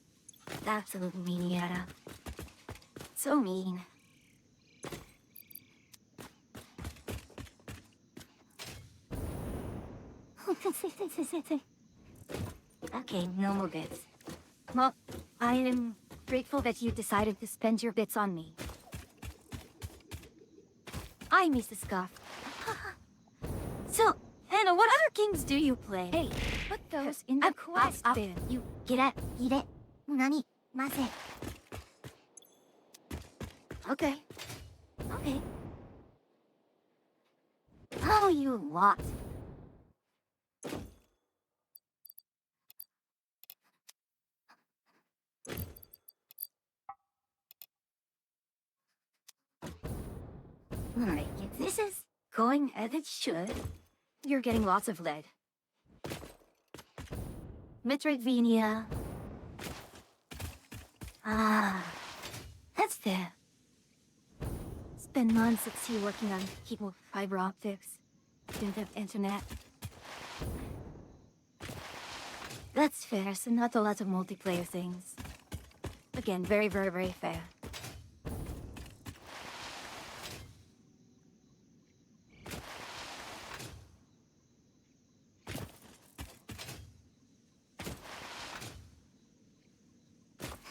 Absolute meanietta. So mean. Okay, no more bits. Well, I am grateful that you decided to spend your bits on me. I miss the scuff. So, Hannah, what other games do you play? Hey, put those in the quest bin. You get it. Eat it. Nani? Mase. Okay. Okay. Oh, you lot. Alright, if this is going as it should, you're getting lots of lead. Metroidvania. That's fair. Spent months at sea working on cable fiber optics. Didn't have internet. That's fair, so not a lot of multiplayer things. Again, very, very, very fair.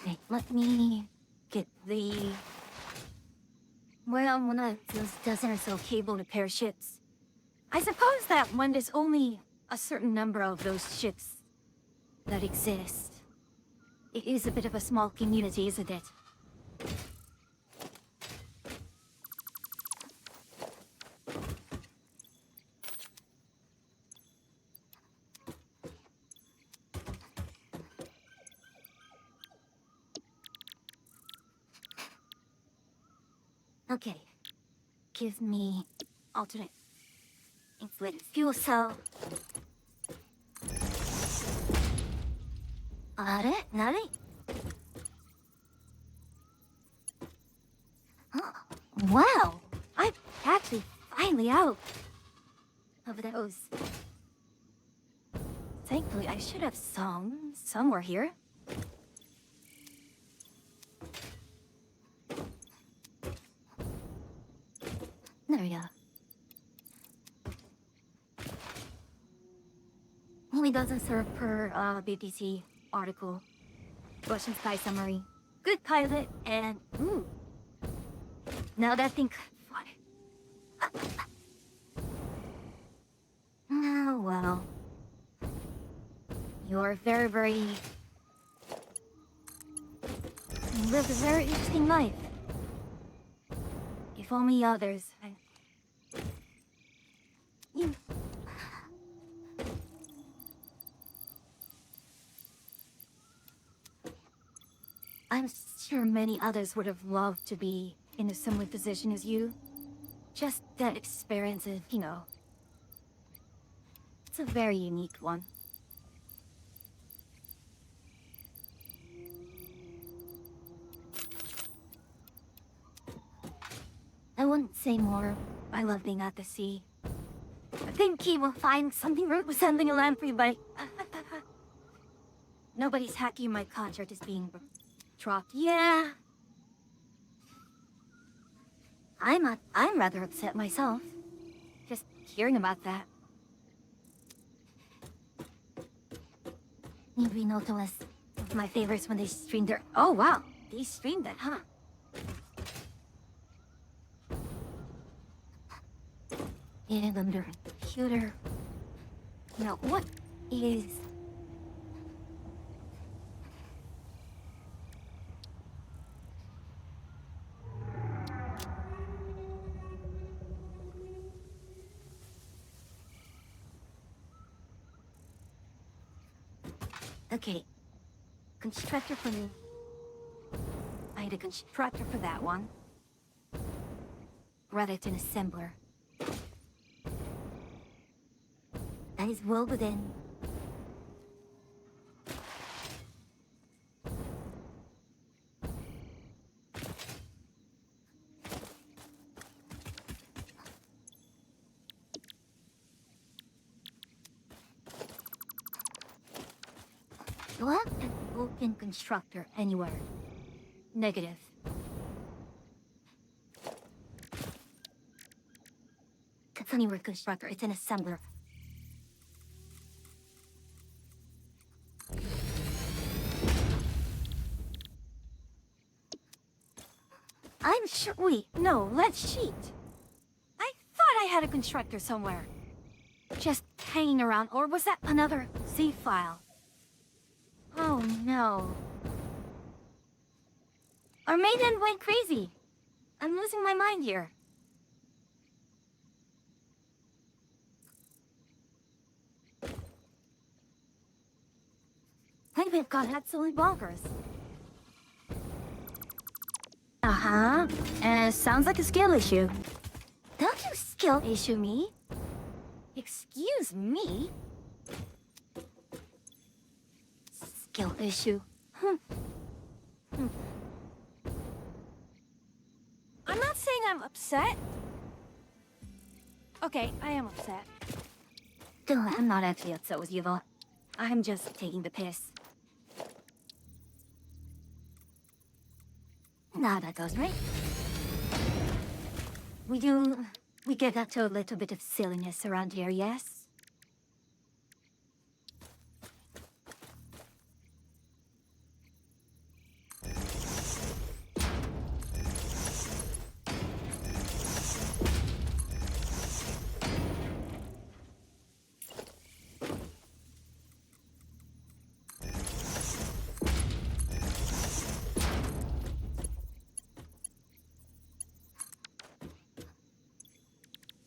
Wait, let me get the... well, one of those dozen or so cable repair ships. I suppose that when there's only a certain number of those ships that exist, it is a bit of a small community, isn't it? Okay. Give me alternate inflated fuel cell. Are? Nani? Oh, wow! I'm actually finally out of those. Thankfully, I should have some somewhere here. There we go. Only doesn't serve per BBC article. Russian spy summary. Good pilot and ooh. Now that thing. Oh well. You're very, very. You lived a very interesting life. If only others. You. I'm sure many others would have loved to be in a similar position as you. Just that experience of, it's a very unique one. I wouldn't say more. I love being at the sea. I think he will find something resembling a lamprey, but nobody's happy my contract is being dropped. Yeah. I'm rather upset myself. Just hearing about that. Maybe Noto was one of my favorites when they streamed their— Oh wow, they streamed that, huh? Yeah, the computer. Now what is... Okay. Constructor for me. I had a constructor for that one. Rather than assembler. That is well within. Do I have an open constructor anywhere? Negative. That's anywhere constructor, it's an assembler. I'm sure— Wait, no, let's cheat. I thought I had a constructor somewhere. Just hanging around, or was that another save file? Oh no. Or maybe I went crazy. I'm losing my mind here. Maybe I've gone absolutely bonkers. Uh-huh. Sounds like a skill issue. Don't you skill issue me? Excuse me? Skill issue. I'm not saying I'm upset. Okay, I am upset. I'm not actually upset with you, though. I'm just taking the piss. Now that goes right. We get up to a little bit of silliness around here, yes?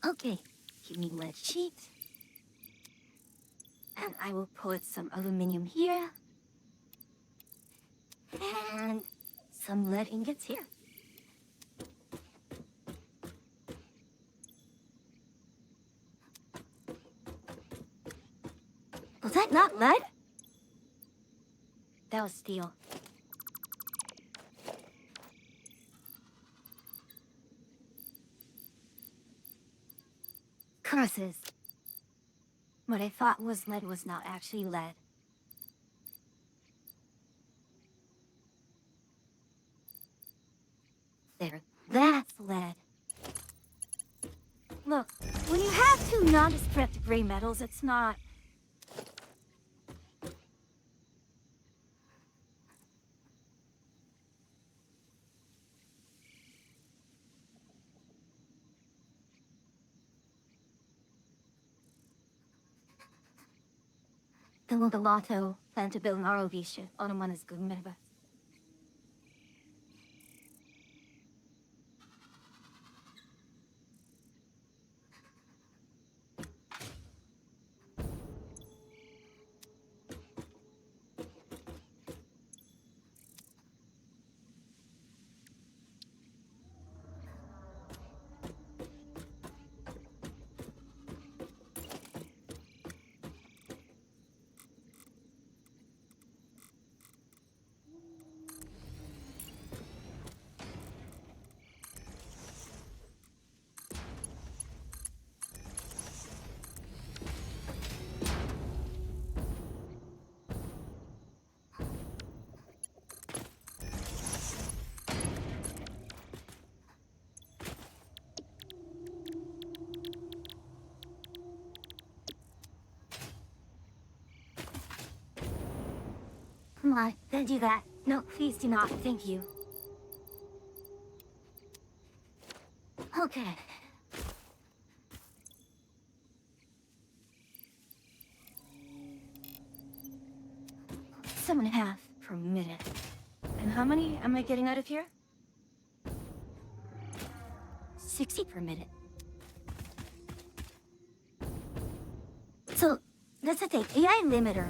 Okay, give me lead sheet. And I will put some aluminum here. And some lead ingots here. Was that not lead? That was steel. Curses. What I thought was lead was not actually lead. There, that's lead. Look, when you have two nondescript gray metals, it's not... The Lotto plan to build an ROV ship on a man's good member. My, don't do that. No, please do not. Thank you. Okay. 7.5 per minute. And how many am I getting out of here? 60 per minute. So, that's the thing. AI limiter.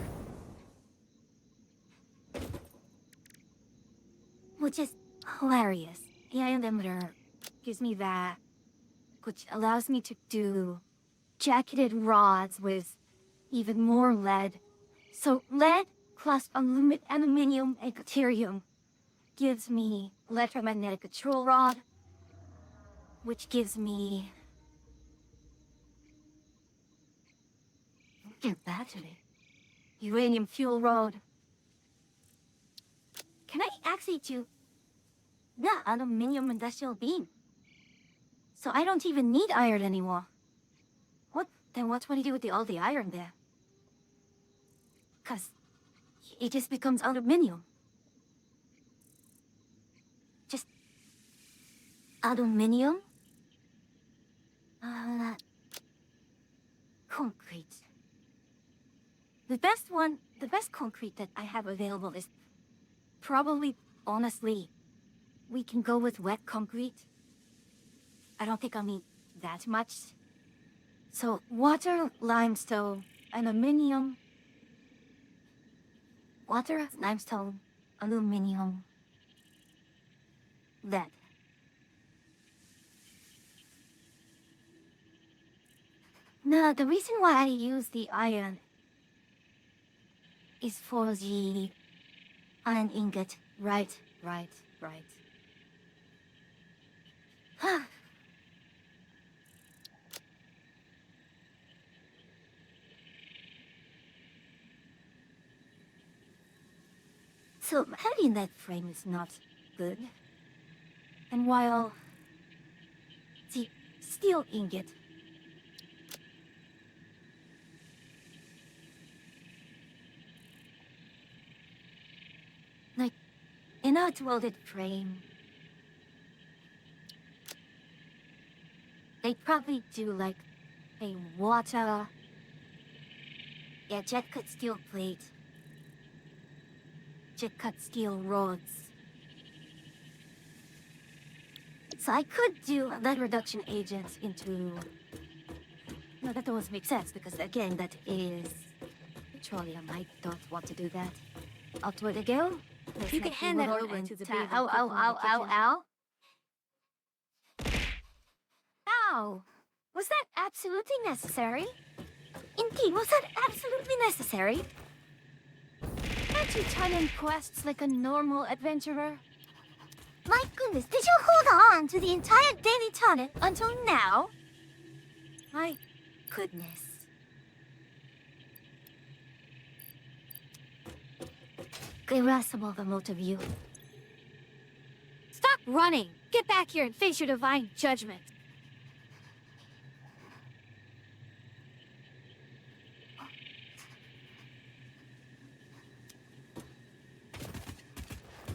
Which is hilarious. AI limiter gives me that, which allows me to do jacketed rods with even more lead. So lead plus aluminium and deuterium gives me electromagnetic control rod, which gives me... Get back to me. Uranium fuel rod. Can I actually do the aluminium industrial beam? So I don't even need iron anymore. Then what do I do with all the iron there? 'Cause it just becomes aluminium. Just aluminium? Concrete. The best concrete that I have available is probably, honestly, we can go with wet concrete. I don't think I'll need that much. So water, limestone, aluminium. Water, limestone, aluminium, lead. Now, the reason why I use the iron is for the iron ingot. Right. So, having that frame is not good. And while the steel ingot like an outwelded frame, they probably do like a water, jet cut steel plate, jet cut steel rods. So I could do lead reduction agents into... No, that doesn't make sense because again, that is petroleum. I don't want to do that. Out where they go. You can hand that over to the baby. Ow. Ow! Was that absolutely necessary? Indeed, was that absolutely necessary? Can't you turn in quests like a normal adventurer? My goodness, did you hold on to the entire daily tonic until now? My goodness. Irascible, the both of you. Stop running! Get back here and face your divine judgment.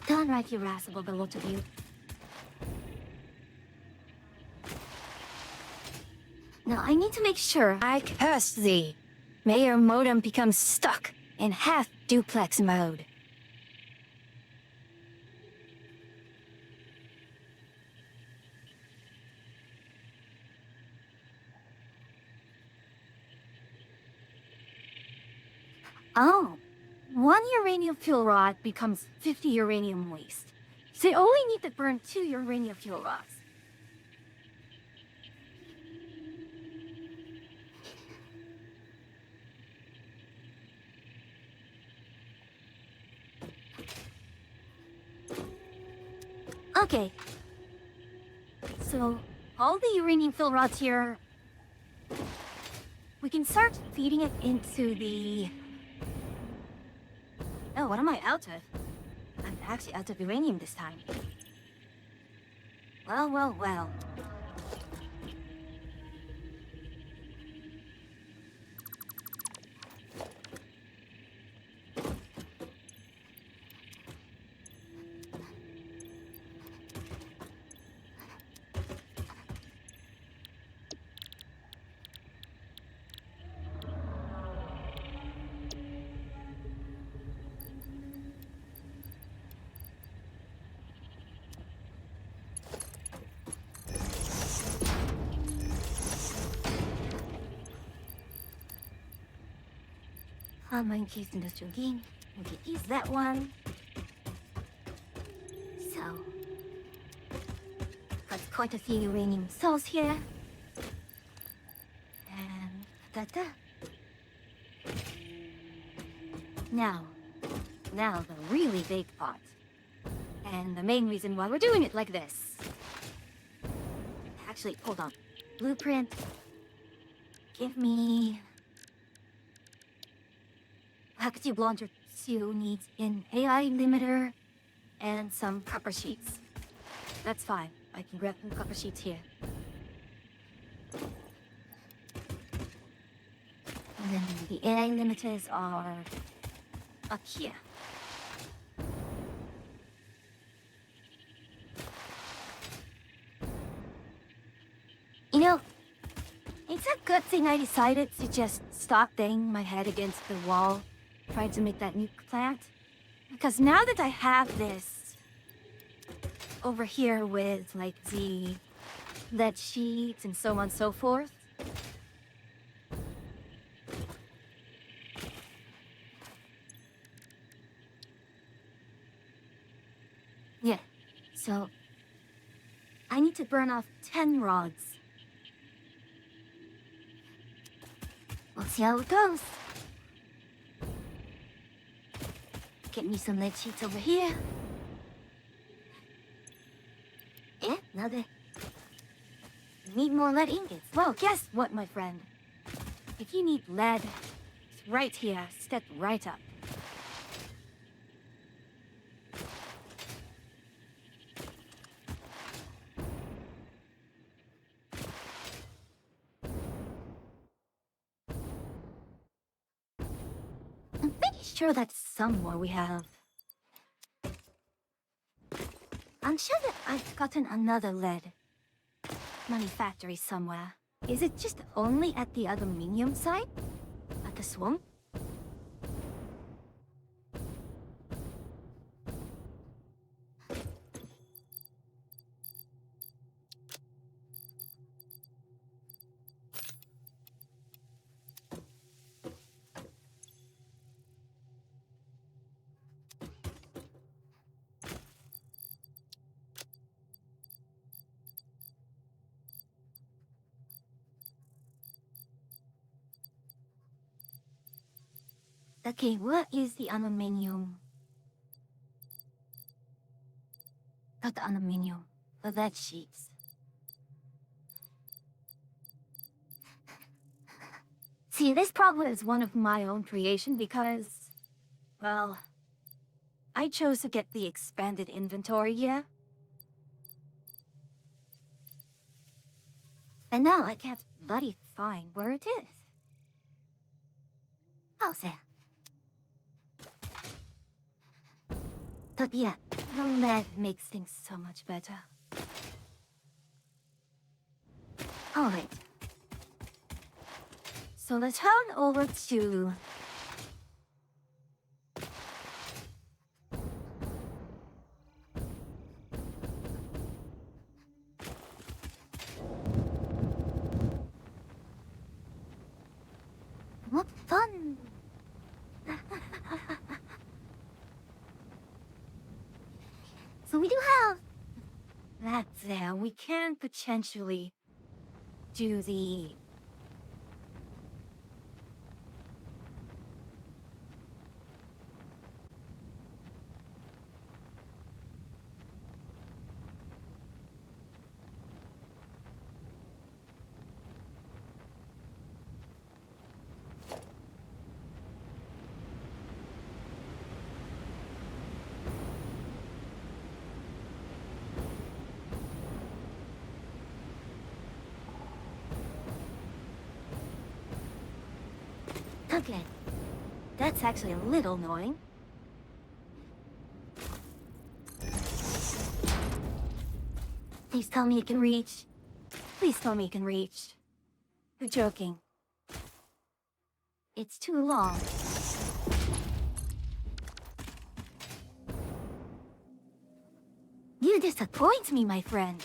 Downright irascible, the both of you. Now, I need to make sure I curse thee. May your modem become stuck in half-duplex mode. Oh, 1 uranium fuel rod becomes 50 uranium waste. So you only need to burn 2 uranium fuel rods. Okay. So, all the uranium fuel rods here... We can start feeding it into the... Oh, what am I out of? I'm actually out of uranium this time. Well. Monkey's in the jogging. We can use that one. So, got quite a few uranium cells here. And da-da. Now the really big part. And the main reason why we're doing it like this. Actually, hold on. Blueprint. Give me... Active launcher 2 needs an AI limiter and some copper sheets. That's fine. I can grab some copper sheets here. And then the AI limiters are up here. You know, it's a good thing I decided to just stop banging my head against the wall trying to make that nuke plant. Because now that I have this over here with like the lead sheets and so on and so forth, yeah, so I need to burn off 10 rods. We'll see how it goes. Get me some lead sheets over here. Eh, another. Need more lead ingots. Well, guess what, my friend? If you need lead, it's right here. Step right up. I'm pretty sure that's somewhere we have. I'm sure that I've gotten another lead manufactory somewhere. Is it just only at the aluminium site? At the swamp? Okay, what is the aluminium? Not the aluminium, the lead sheets. See, this problem is one of my own creation because, well, I chose to get the expanded inventory here. And now I can't bloody find where it is. How's that? But yeah, the lead makes things so much better. Alright. So let's head over to... What fun! So we do have that there. We can potentially do the... Okay. That's actually a little annoying. Please tell me it can reach. Please tell me it can reach. You're joking. It's too long. You disappoint me, my friend.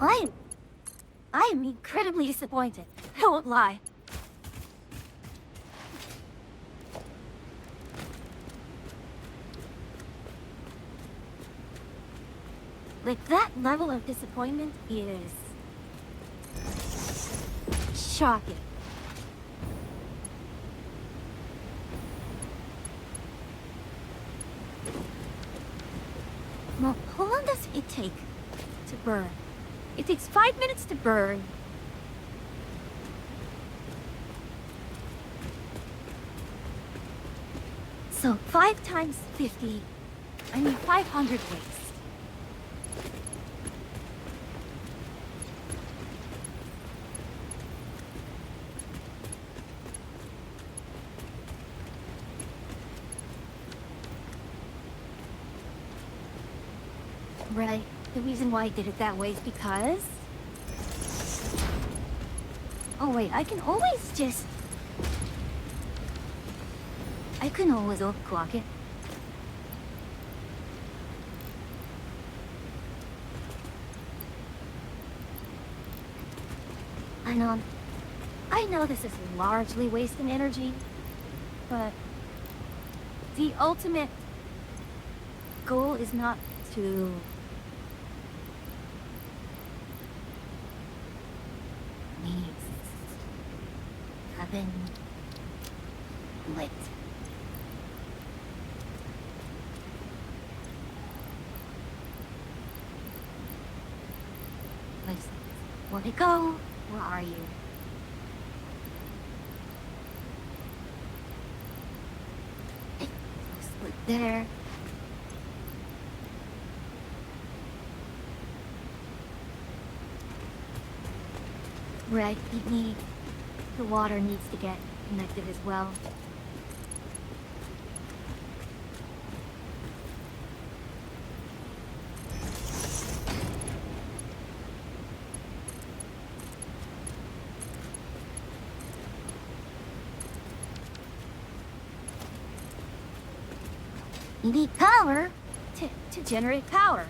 I am incredibly disappointed. I won't lie. Like, that level of disappointment is shocking. Well, how long does it take to burn? It takes 5 minutes to burn. So 5 times 50, I mean 500 waste. Right. The reason why I did it that way is because... Oh wait, I can always just... I can always overclock it. I know this is largely wasting energy, but the ultimate goal is not to been lit. Where'd it go? Where are you? Split there. Right, the water needs to get connected as well. You need power to generate power.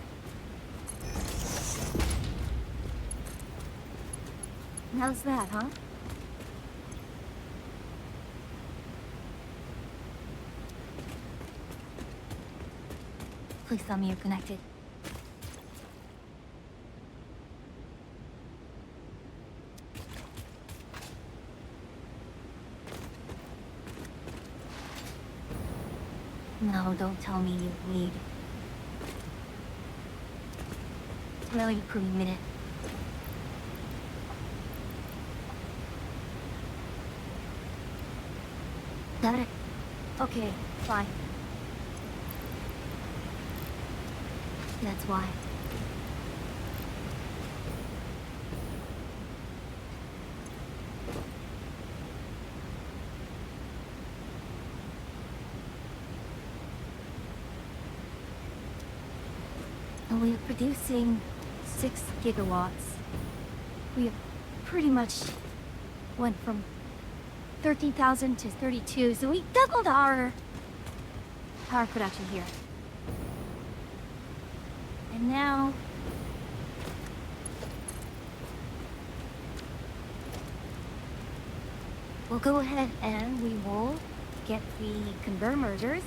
How's that, huh? Please tell me you're connected. No, don't tell me you bleed. It's really a pretty minute. Got it? Okay, fine. That's why. And we're producing 6 gigawatts. We pretty much went from 13,000 to 32, so we doubled our power production here. And now... we'll go ahead and we will get the converters.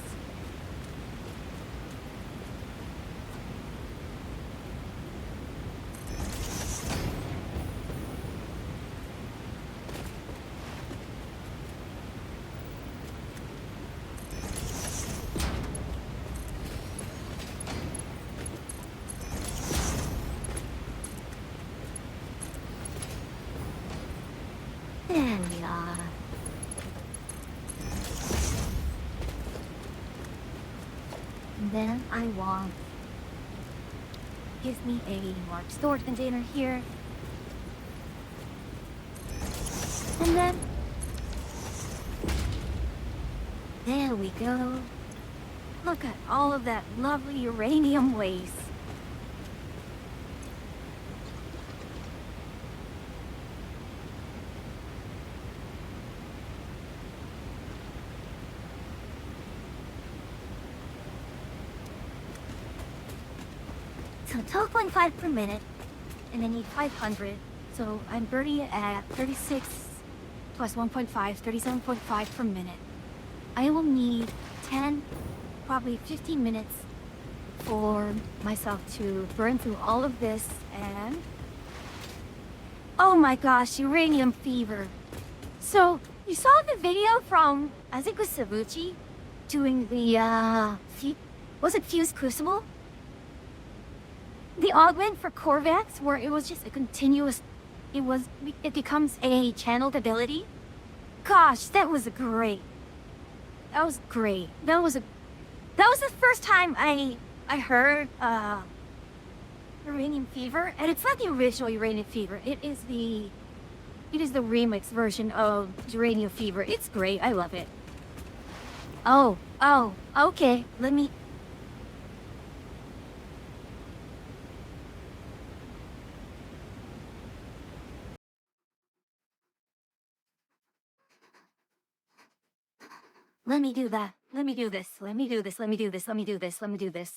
There we are. And then I want... gives me a large storage container here. And then... there we go. Look at all of that lovely uranium waste. So 12.5 per minute, and I need 500. So I'm burning it at 36 plus 1.5, 37.5 per minute. I will need 10, probably 15 minutes for myself to burn through all of this and... Oh my gosh, uranium fever. So, you saw the video from, I think it was Sabuchi, doing the, was it Fused Crucible? The augment for Corvettes, where it was just a continuous, it becomes a channeled ability. Gosh, that was great. That was great. That was the first time I heard, Uranium Fever, and it's not the original Uranium Fever. It is the remix version of Uranium Fever. It's great. I love it. Oh, okay. Let me... Let me do that. Let me do this. Let me do this. Let me do this. Let me do this. Let me do this.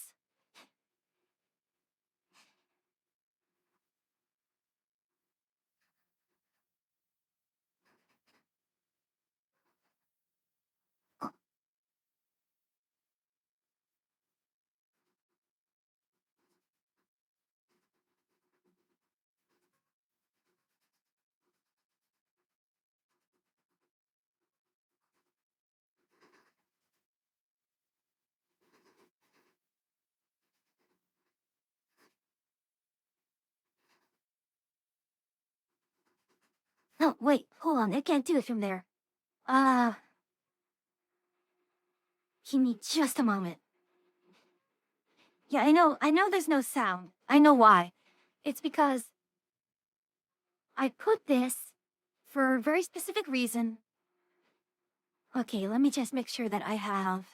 Oh, wait. Hold on. I can't do it from there. Give me just a moment. Yeah, I know there's no sound. I know why. It's because I put this for a very specific reason. Okay, let me just make sure that I have...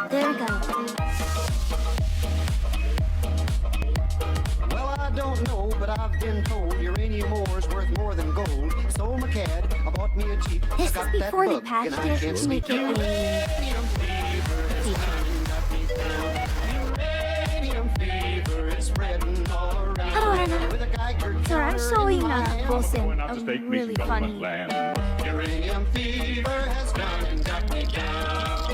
There we go. Well, I don't know, but I've been told uranium ore is worth more than gold. So McCad, I bought me a Jeep. I This is got that before they bug, patched and I it can't to make sleep. it a feature. Uranium fever is spreading all around. How do I know? With a Geiger Sir, I'm counter showing in my hand. Wilson Going a out to stake me really some funny... government land. Uranium fever has gone and got me down.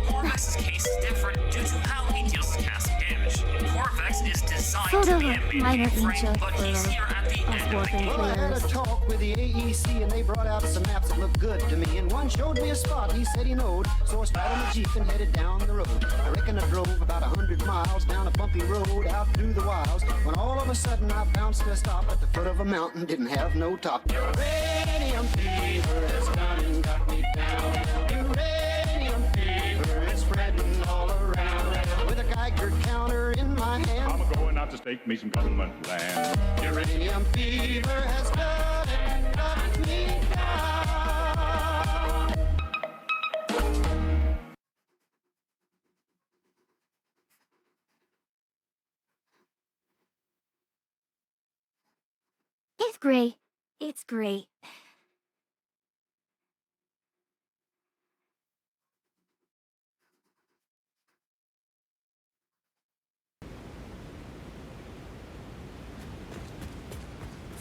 Corvex's case is different due to how he deals with casting damage. Corvex is designed Sort to of be a a minor mid-game frame, injured but for he's here at the us end of the warfare game. Well, I had a players. talk with the AEC and they brought out some maps that looked good to me. And one showed me a spot he said he knowed. So I straddled my Jeep and headed down the road. I reckon I drove about 100 miles down a bumpy road out through the wilds. When all of a sudden I bounced to a stop at the foot of a mountain, didn't have no top. Uranium fever has gone and got me down. Uranium fever is spreading all around. With a Geiger counter in my hand. I'm going out to stake me some government land. Uranium fever has gone and got me down. It's great. It's great.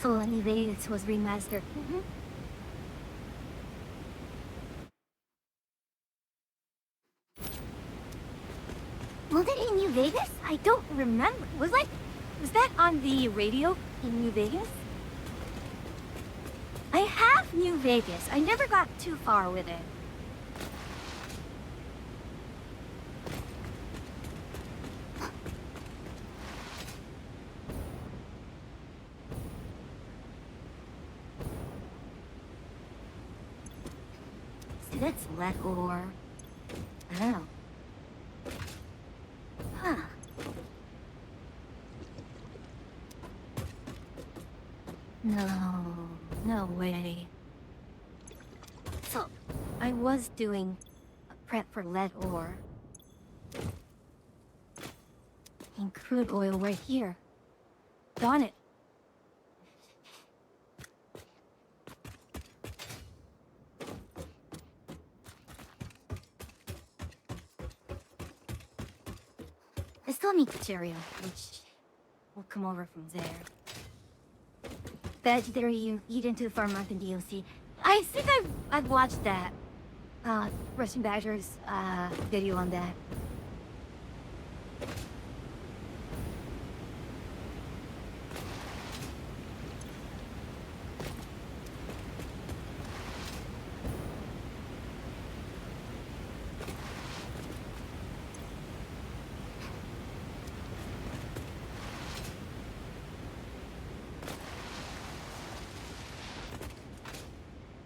So anyway, it was remastered. Was it in New Vegas? I don't remember. Was that on the radio in New Vegas? I have New Vegas. I never got too far with it. See, that's lead ore. I don't know. Huh. No way. So, I was doing a prep for lead ore. And crude oil right here. Darn it. Nuke area, which will come over from there. Vegetarian you eat into the farm market DLC. I think I've watched that. Russian Badger's video on that.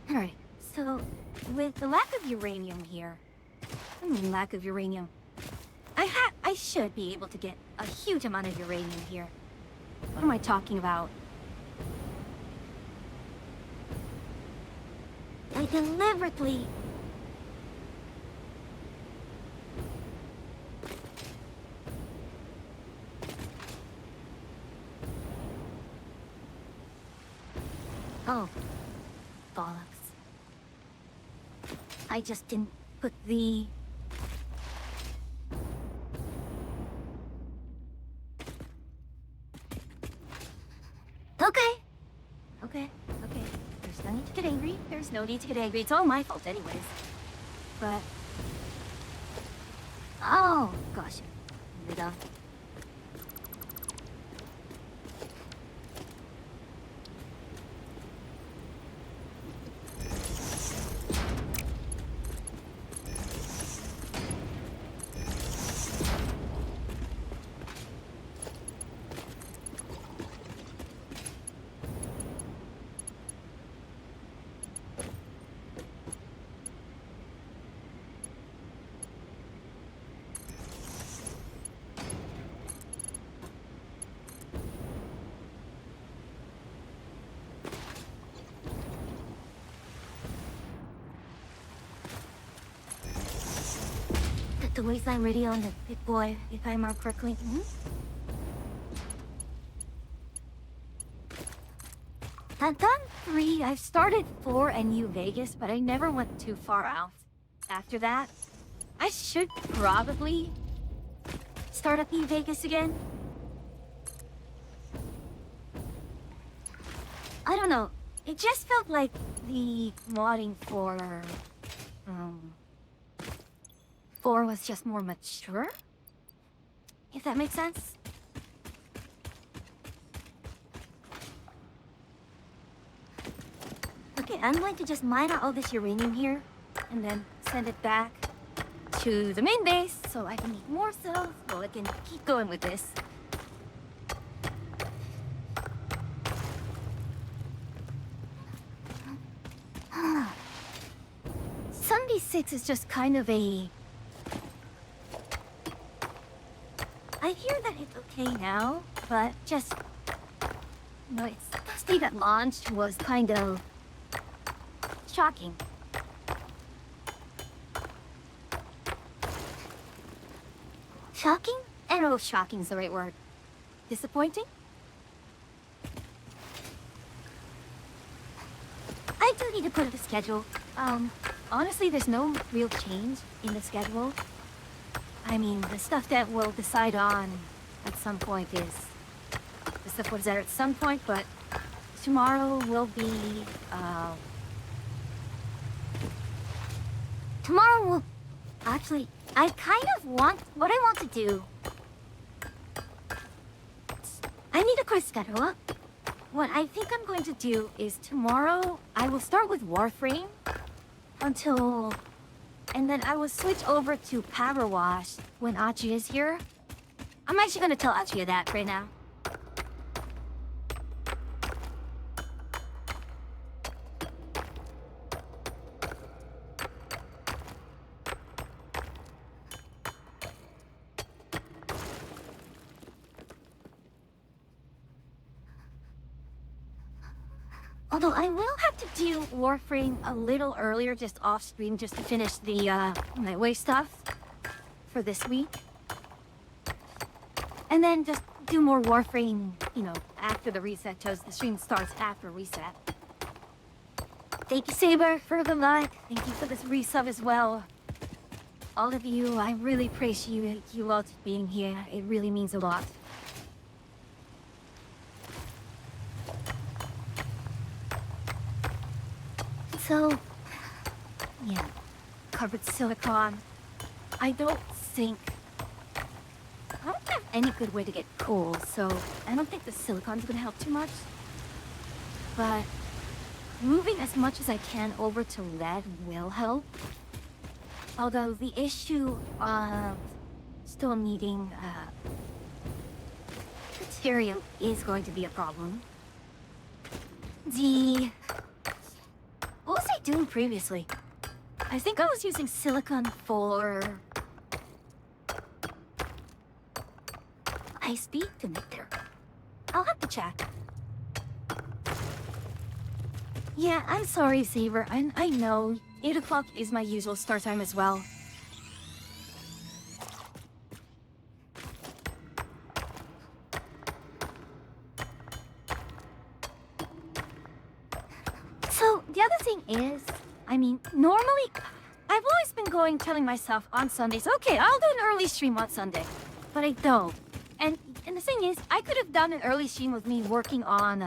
Alright, so with the lack of uranium here, lack of uranium, I should be able to get a huge amount of uranium here. What am I talking about? I deliberately... Oh. Bollocks. I just didn't put the... Okay. There's no need to get angry. There's no need to get angry. It's all my fault anyways. But... Oh, gosh. Ended up. The wasteland radio on the big boy, if I remember correctly. I've done 3. I've started 4 and New Vegas, but I never went too far out. After that, I should probably start up New Vegas again. I don't know. It just felt like the modding for 4 was just more mature? If that makes sense? Okay, I'm going to just mine out all this uranium here, and then send it back to the main base, so I can make more cells, so I can keep going with this. 76 is just kind of a... I hear that it's okay now, but just... No, it's... The state at launch was kind of... shocking. Shocking? I don't know if shocking is the right word. Disappointing? I do need to put up a schedule. Honestly, there's no real change in the schedule. I mean, the stuff that we'll decide on at some point is... the stuff was there at some point, but tomorrow will be, tomorrow will... Actually, I kind of want... What I want to do... I need to quit schedule. What I think I'm going to do is tomorrow, I will start with Warframe until... And then I will switch over to Power Wash when Achi is here. I'm actually going to tell Achi that right now. Although I will have to do Warframe a little earlier, just off screen, just to finish the Nightwave stuff for this week. And then just do more Warframe, you know, after the reset, because the stream starts after reset. Thank you, Saber, for the like. Thank you for this resub as well. all of you. I really appreciate you all being here. It really means a lot. So, yeah, covered silicon. I don't have any good way to get coal, so I don't think the silicon's gonna help too much. But moving as much as I can over to lead will help. Although the issue of still needing material is going to be a problem. What was I doing previously? I think I was using silicon for high-speed connector. I'll have to check. Yeah, I'm sorry, Saber. I know 8 o'clock is my usual start time as well. So, the other thing is, I mean, normally, I've always been telling myself on Sundays, okay, I'll do an early stream on Sunday. But I don't. And the thing is, I could have done an early stream with me working on,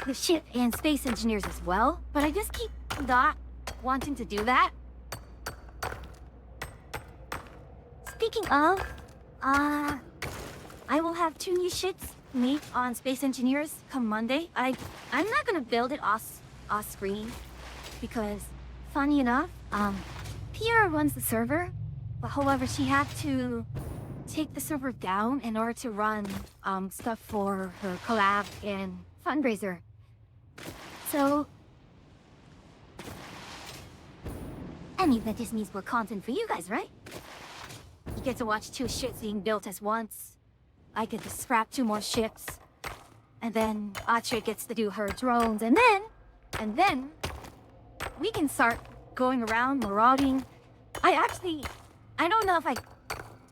the ship and space engineers as well, but I just keep not wanting to do that. Speaking of, I will have 2 new ships made on space engineers come Monday. I'm not gonna build it off screen because, funny enough, Pierre runs the server, but however, she had to take the server down in order to run stuff for her collab and fundraiser. So, I mean, that just means more content for you guys, right? You get to watch 2 ships being built as once. I get to scrap 2 more ships. And then Atre gets to do her drones, and then we can start going around marauding. I don't know if I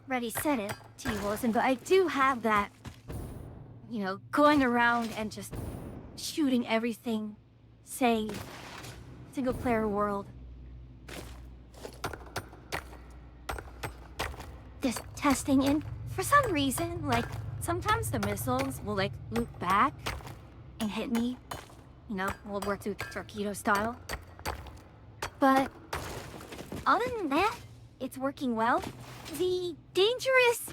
already said it to you, Wilson, but I do have that, you know, going around and just shooting everything, say, single-player world. Just testing, and for some reason, like, sometimes the missiles will, like, loop back and hit me. You know, World War II torpedo style. But other than that, it's working well. The dangerous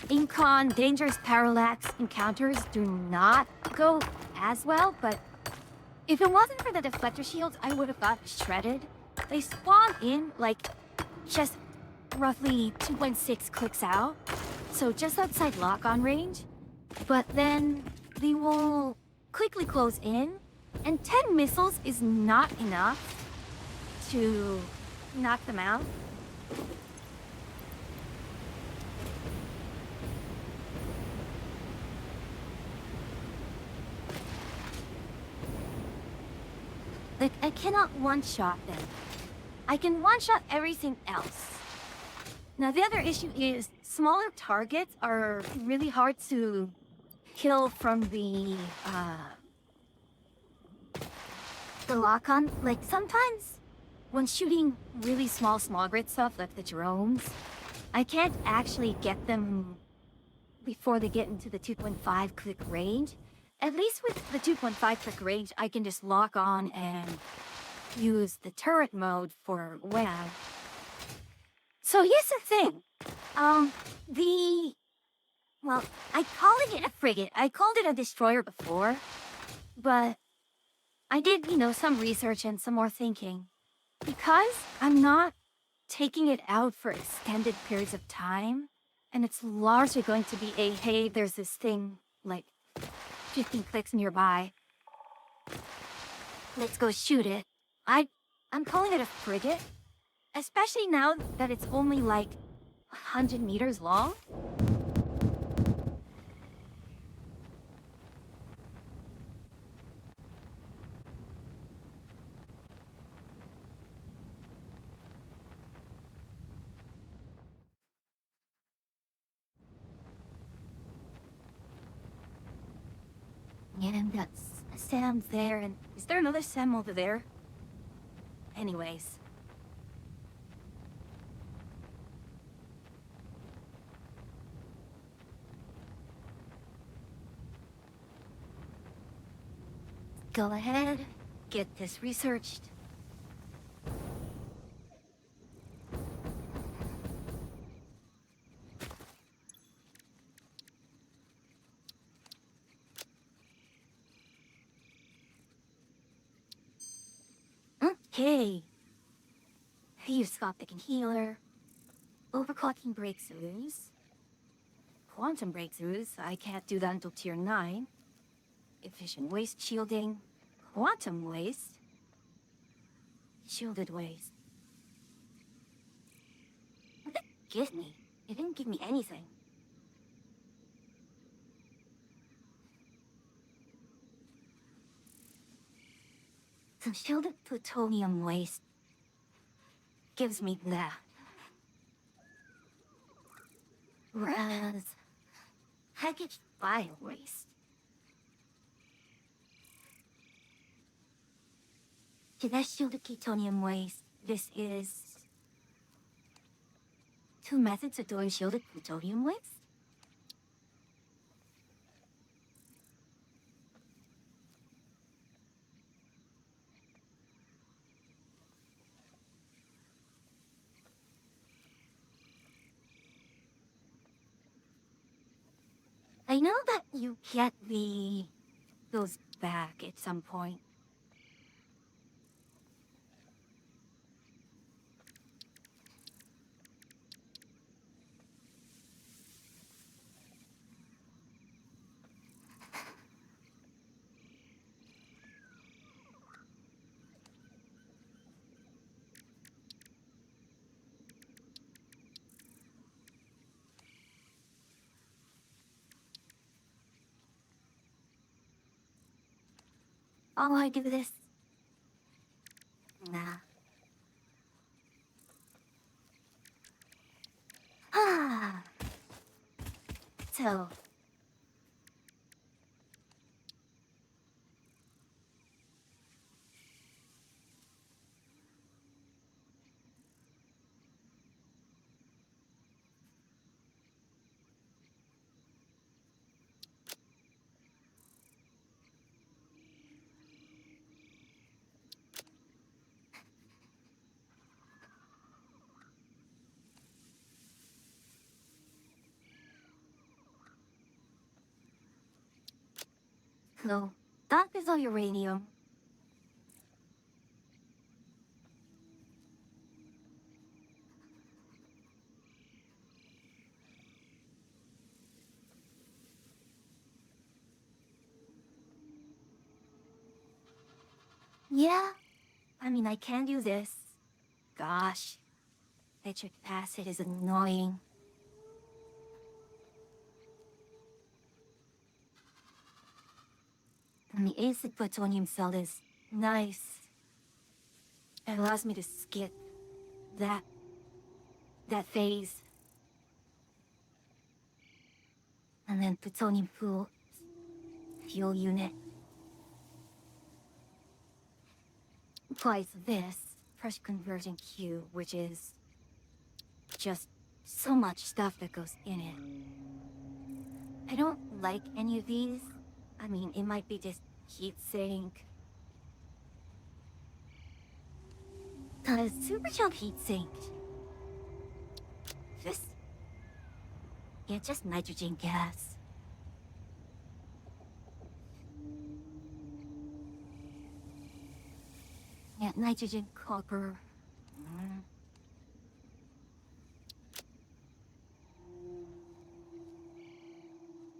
parallax encounters do not go as well, but if it wasn't for the deflector shields, I would have got shredded. They spawn in, like, just roughly 2.6 clicks out, so just outside lock-on range. But then they will quickly close in, and 10 missiles is not enough to knock them out. Like, I cannot one-shot them. I can one-shot everything else. Now, the other issue is smaller targets are really hard to kill from the lock-on. Like, sometimes when shooting really small grid stuff, like the drones, I can't actually get them before they get into the 2.5 click range. At least with the 2.5 click range, I can just lock on and use the turret mode for WAV. So here's the thing. Well, I calling it a frigate. I called it a destroyer before, but I did, you know, some research and some more thinking. Because I'm not taking it out for extended periods of time, and it's largely going to be a, hey, there's this thing, like, 15 clicks nearby. Let's go shoot it. I'm calling it a frigate, especially now that it's only like 100 meters long. And that's Sam's there, and is there another Sam over there? Anyways. Go ahead, get this researched. Okay. Use Gothic and Healer. Overclocking breakthroughs. Quantum breakthroughs, I can't do that until tier 9. Efficient waste shielding. Quantum waste. Shielded waste. What did it give me? It didn't give me anything. Some shielded plutonium waste gives me that. Whereas packaged bio waste. To that shielded plutonium waste, this is 2 methods of doing shielded plutonium waste? I know that you get those back at some point. Oh, I do this. Nah. Ah. So. No. That is all uranium. Yeah. I mean, I can do this. Gosh. Nitric acid is annoying. And the acid plutonium cell is nice. It allows me to skip that phase. And then plutonium fuel unit. Applies this pressure conversion cube, which is just so much stuff that goes in it. I don't like any of these. I mean, it might be just heat sink. Cause super chunk heat sinked. This. Yeah, just nitrogen gas. Yeah, nitrogen copper.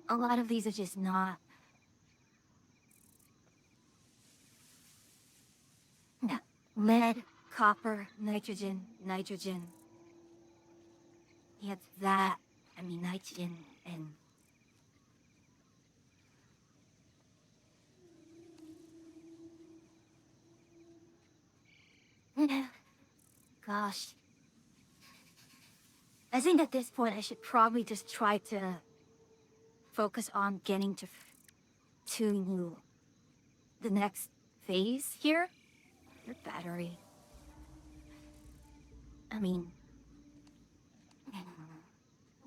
A lot of these are just not. Yeah, lead, copper, nitrogen. Yeah, that. I mean, nitrogen and. Gosh. I think at this point I should probably just try to focus on getting to the next phase here. Your battery. I mean,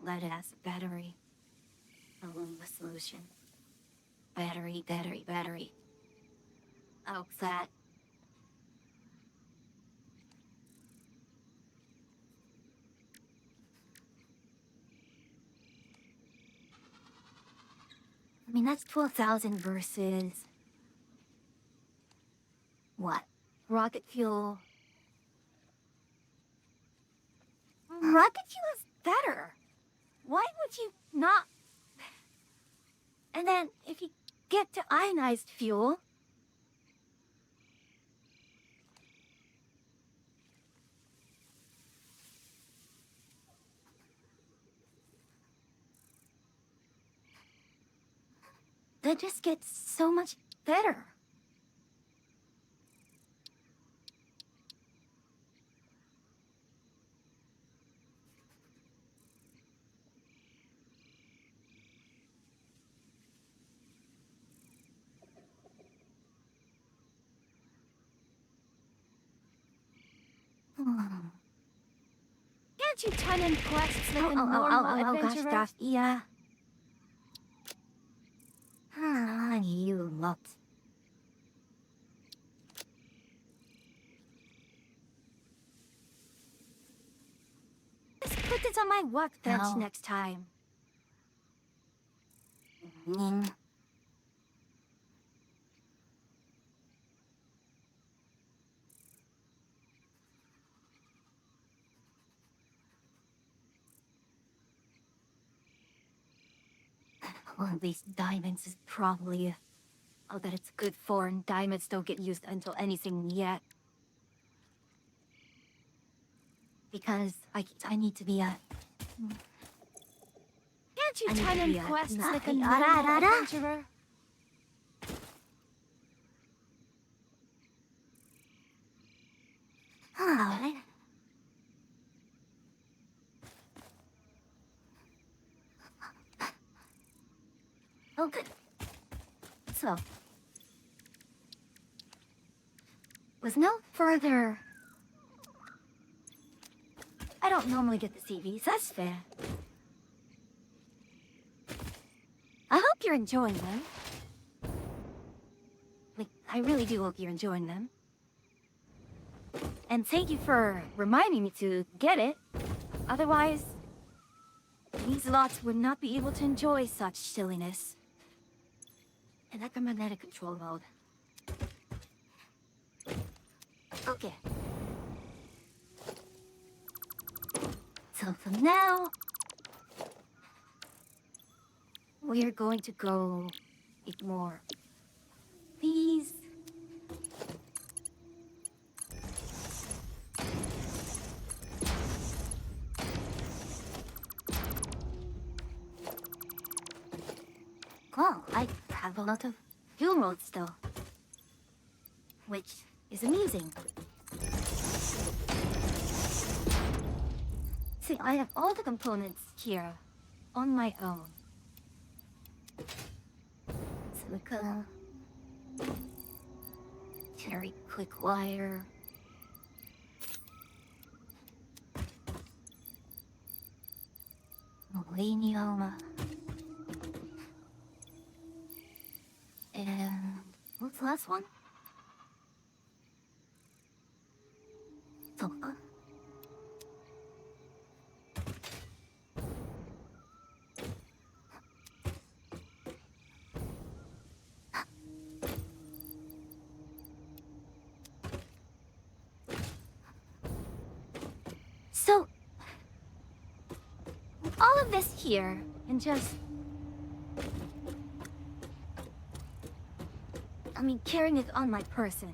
lead acid battery. Alone the solution. Battery. Oh, that. I mean, that's 12,000 versus... What? Rocket fuel. Rocket fuel is better. Why would you not? And then, if you get to ionized fuel... that just gets so much better. Can't you turn in quests like a normal adventurer? Gosh, yeah. You looked. Just put this on my workbench next time. One of these diamonds is probably all that it's good for, and diamonds don't get used until anything yet. Because I need to be a... Can't you turn in quests like a normal adventurer? Oh, good. So, was no further... I don't normally get the CVs, that's fair. I hope you're enjoying them. Like, I really do hope you're enjoying them. And thank you for reminding me to get it. Otherwise, these lots would not be able to enjoy such silliness. Electromagnetic control mode. Okay. So for now, we're going to go ignore these. Well, I have a lot of fuel rods still, which is amusing. See, I have all the components here on my own. Silica, very quick wire, millennium, and what's the last one? Silica. So, all of this here, and just... I mean, carrying it on my person.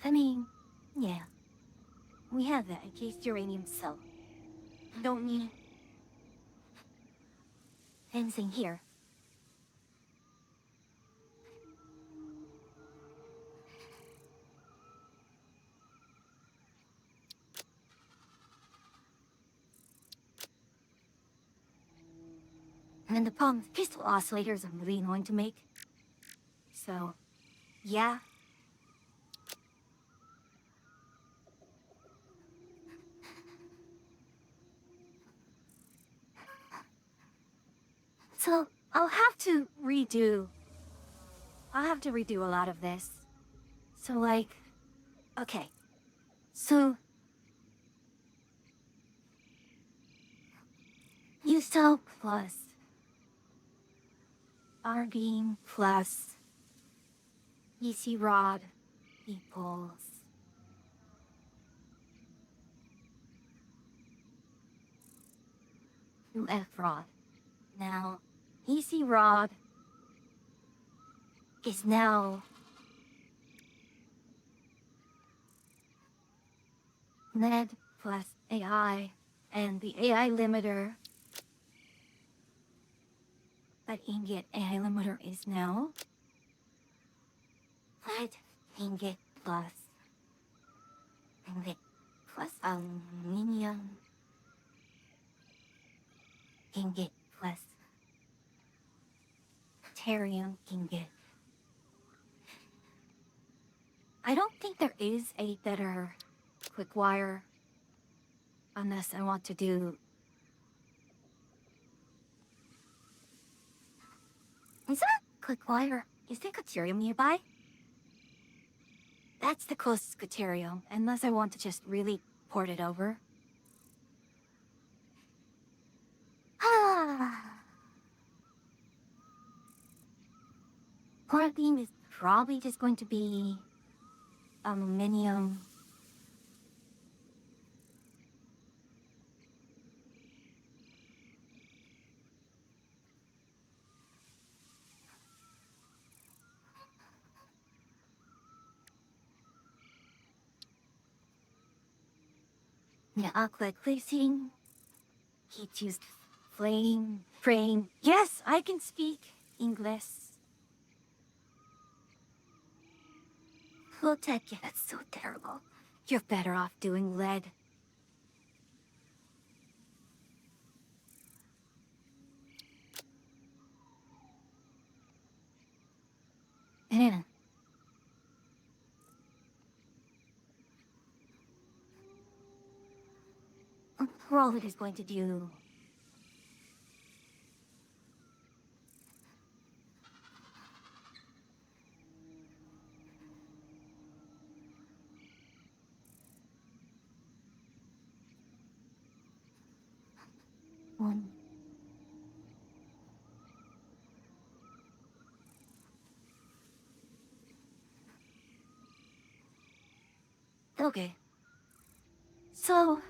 I mean, yeah. We have that encased uranium cell. Don't need anything here. And the problem, pistol oscillators are really annoying to make. So, yeah. So, I'll have to redo a lot of this. So, like, okay. So, USO plus R beam plus EC rod equals UF rod. Now, EC rod is now LED plus AI, and the AI limiter, that ingot AI limiter is now lead ingot plus ingot plus aluminum ingot plus deuterium ingot. I don't think there is a better quick wire unless I want to do... Is that quick wire? Is there deuterium nearby? That's the closest deuterium, unless I want to just really port it over. Port beam is probably just going to be aluminum. Yeah, aqua placing. Heat used flame, frame. Yes, I can speak English. Full tech, yeah, that's so terrible. You're better off doing lead. And we're all it is going to do. One. Okay. So...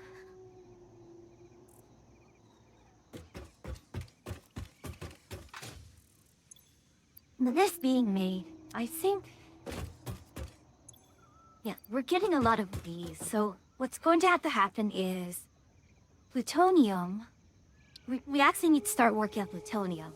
this being made, I think... Yeah, we're getting a lot of these, so what's going to have to happen is... plutonium... We actually need to start working on plutonium.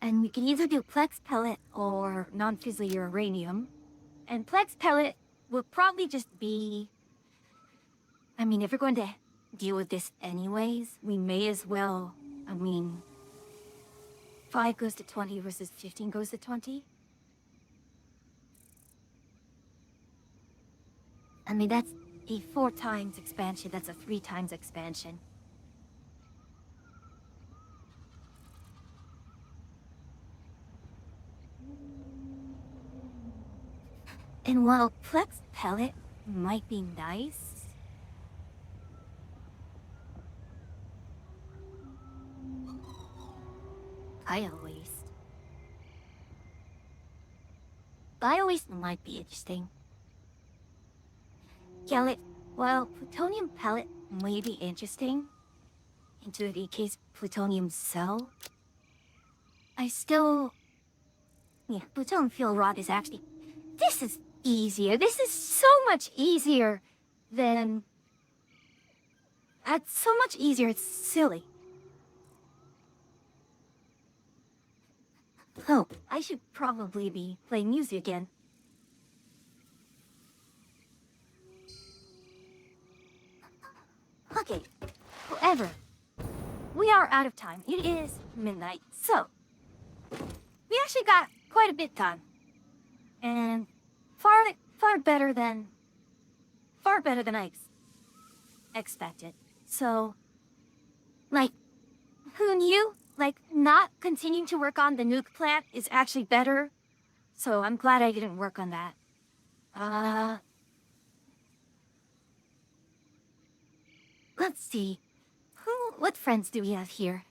And we can either do Plex pellet or non-fissile uranium. And Plex pellet will probably just be... I mean, if we're going to deal with this anyways, we may as well... I mean... 5 goes to 20 versus 15 goes to 20. I mean, that's a 4 times expansion, that's a 3 times expansion. And while Plex pellet might be nice... Bio-waste might be interesting. Yeah, while plutonium pellet may be interesting, into the case plutonium cell, I still... Yeah, plutonium fuel rod is actually... This is easier. This is so much easier than... It's so much easier, it's silly. Oh, I should probably be playing music again. Okay, however, we are out of time. It is midnight, so we actually got quite a bit done. And far better than I expected. So, like, who knew? Like, not continuing to work on the nuke plant is actually better. So I'm glad I didn't work on that. Let's see. What friends do we have here?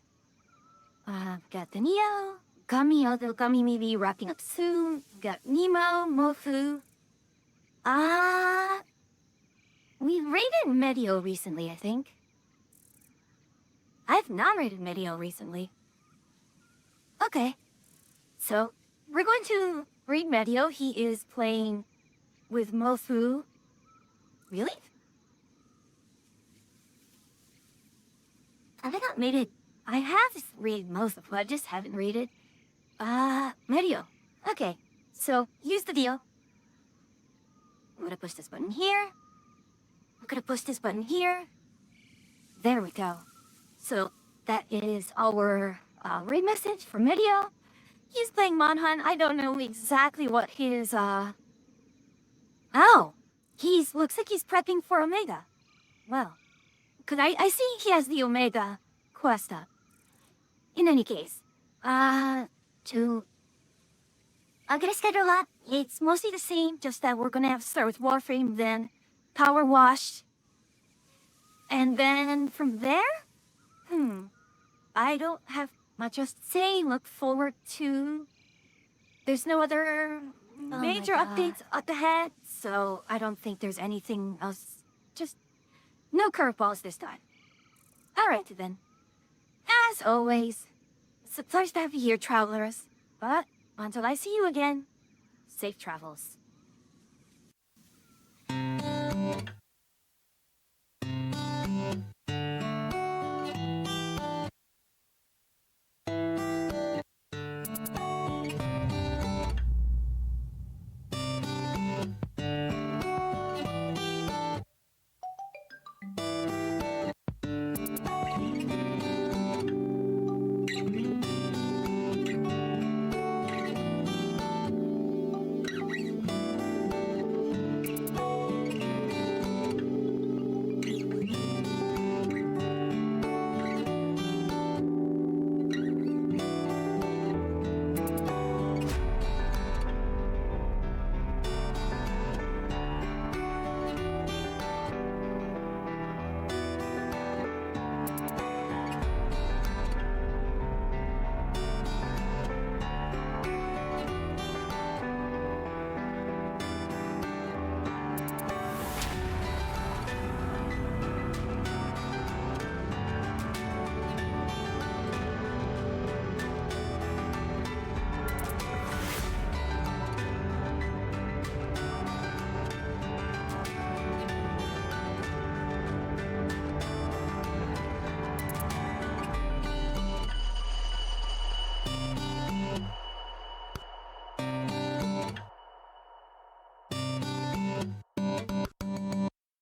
Got the Neo, Gummy, although Gummy may be wrapping up soon. Got Nemo, Mofu. We raided Medio recently, I think. I've not raided Medio recently. Okay. So, we're going to raid Medio. He is playing with Mofu. Really? Have I not made it? I have raided Mofu, I just haven't raided. Medio. Okay. So, here's the deal. I'm gonna push this button here. I'm gonna push this button here. There we go. So that is our raid message for Medio. He's playing Monhan. I don't know exactly what his Oh, looks like he's prepping for Omega. Well, cause I see he has the Omega quest up. In any case, I'm gonna schedule that. It's mostly the same, just that we're gonna have to start with Warframe, then Power Wash. And then from there? I don't have much else to say. Look forward to... There's no other major updates up ahead, so I don't think there's anything else. Just no curveballs this time. Alright then. As always, it's a pleasure to have you here, travelers. But until I see you again, safe travels.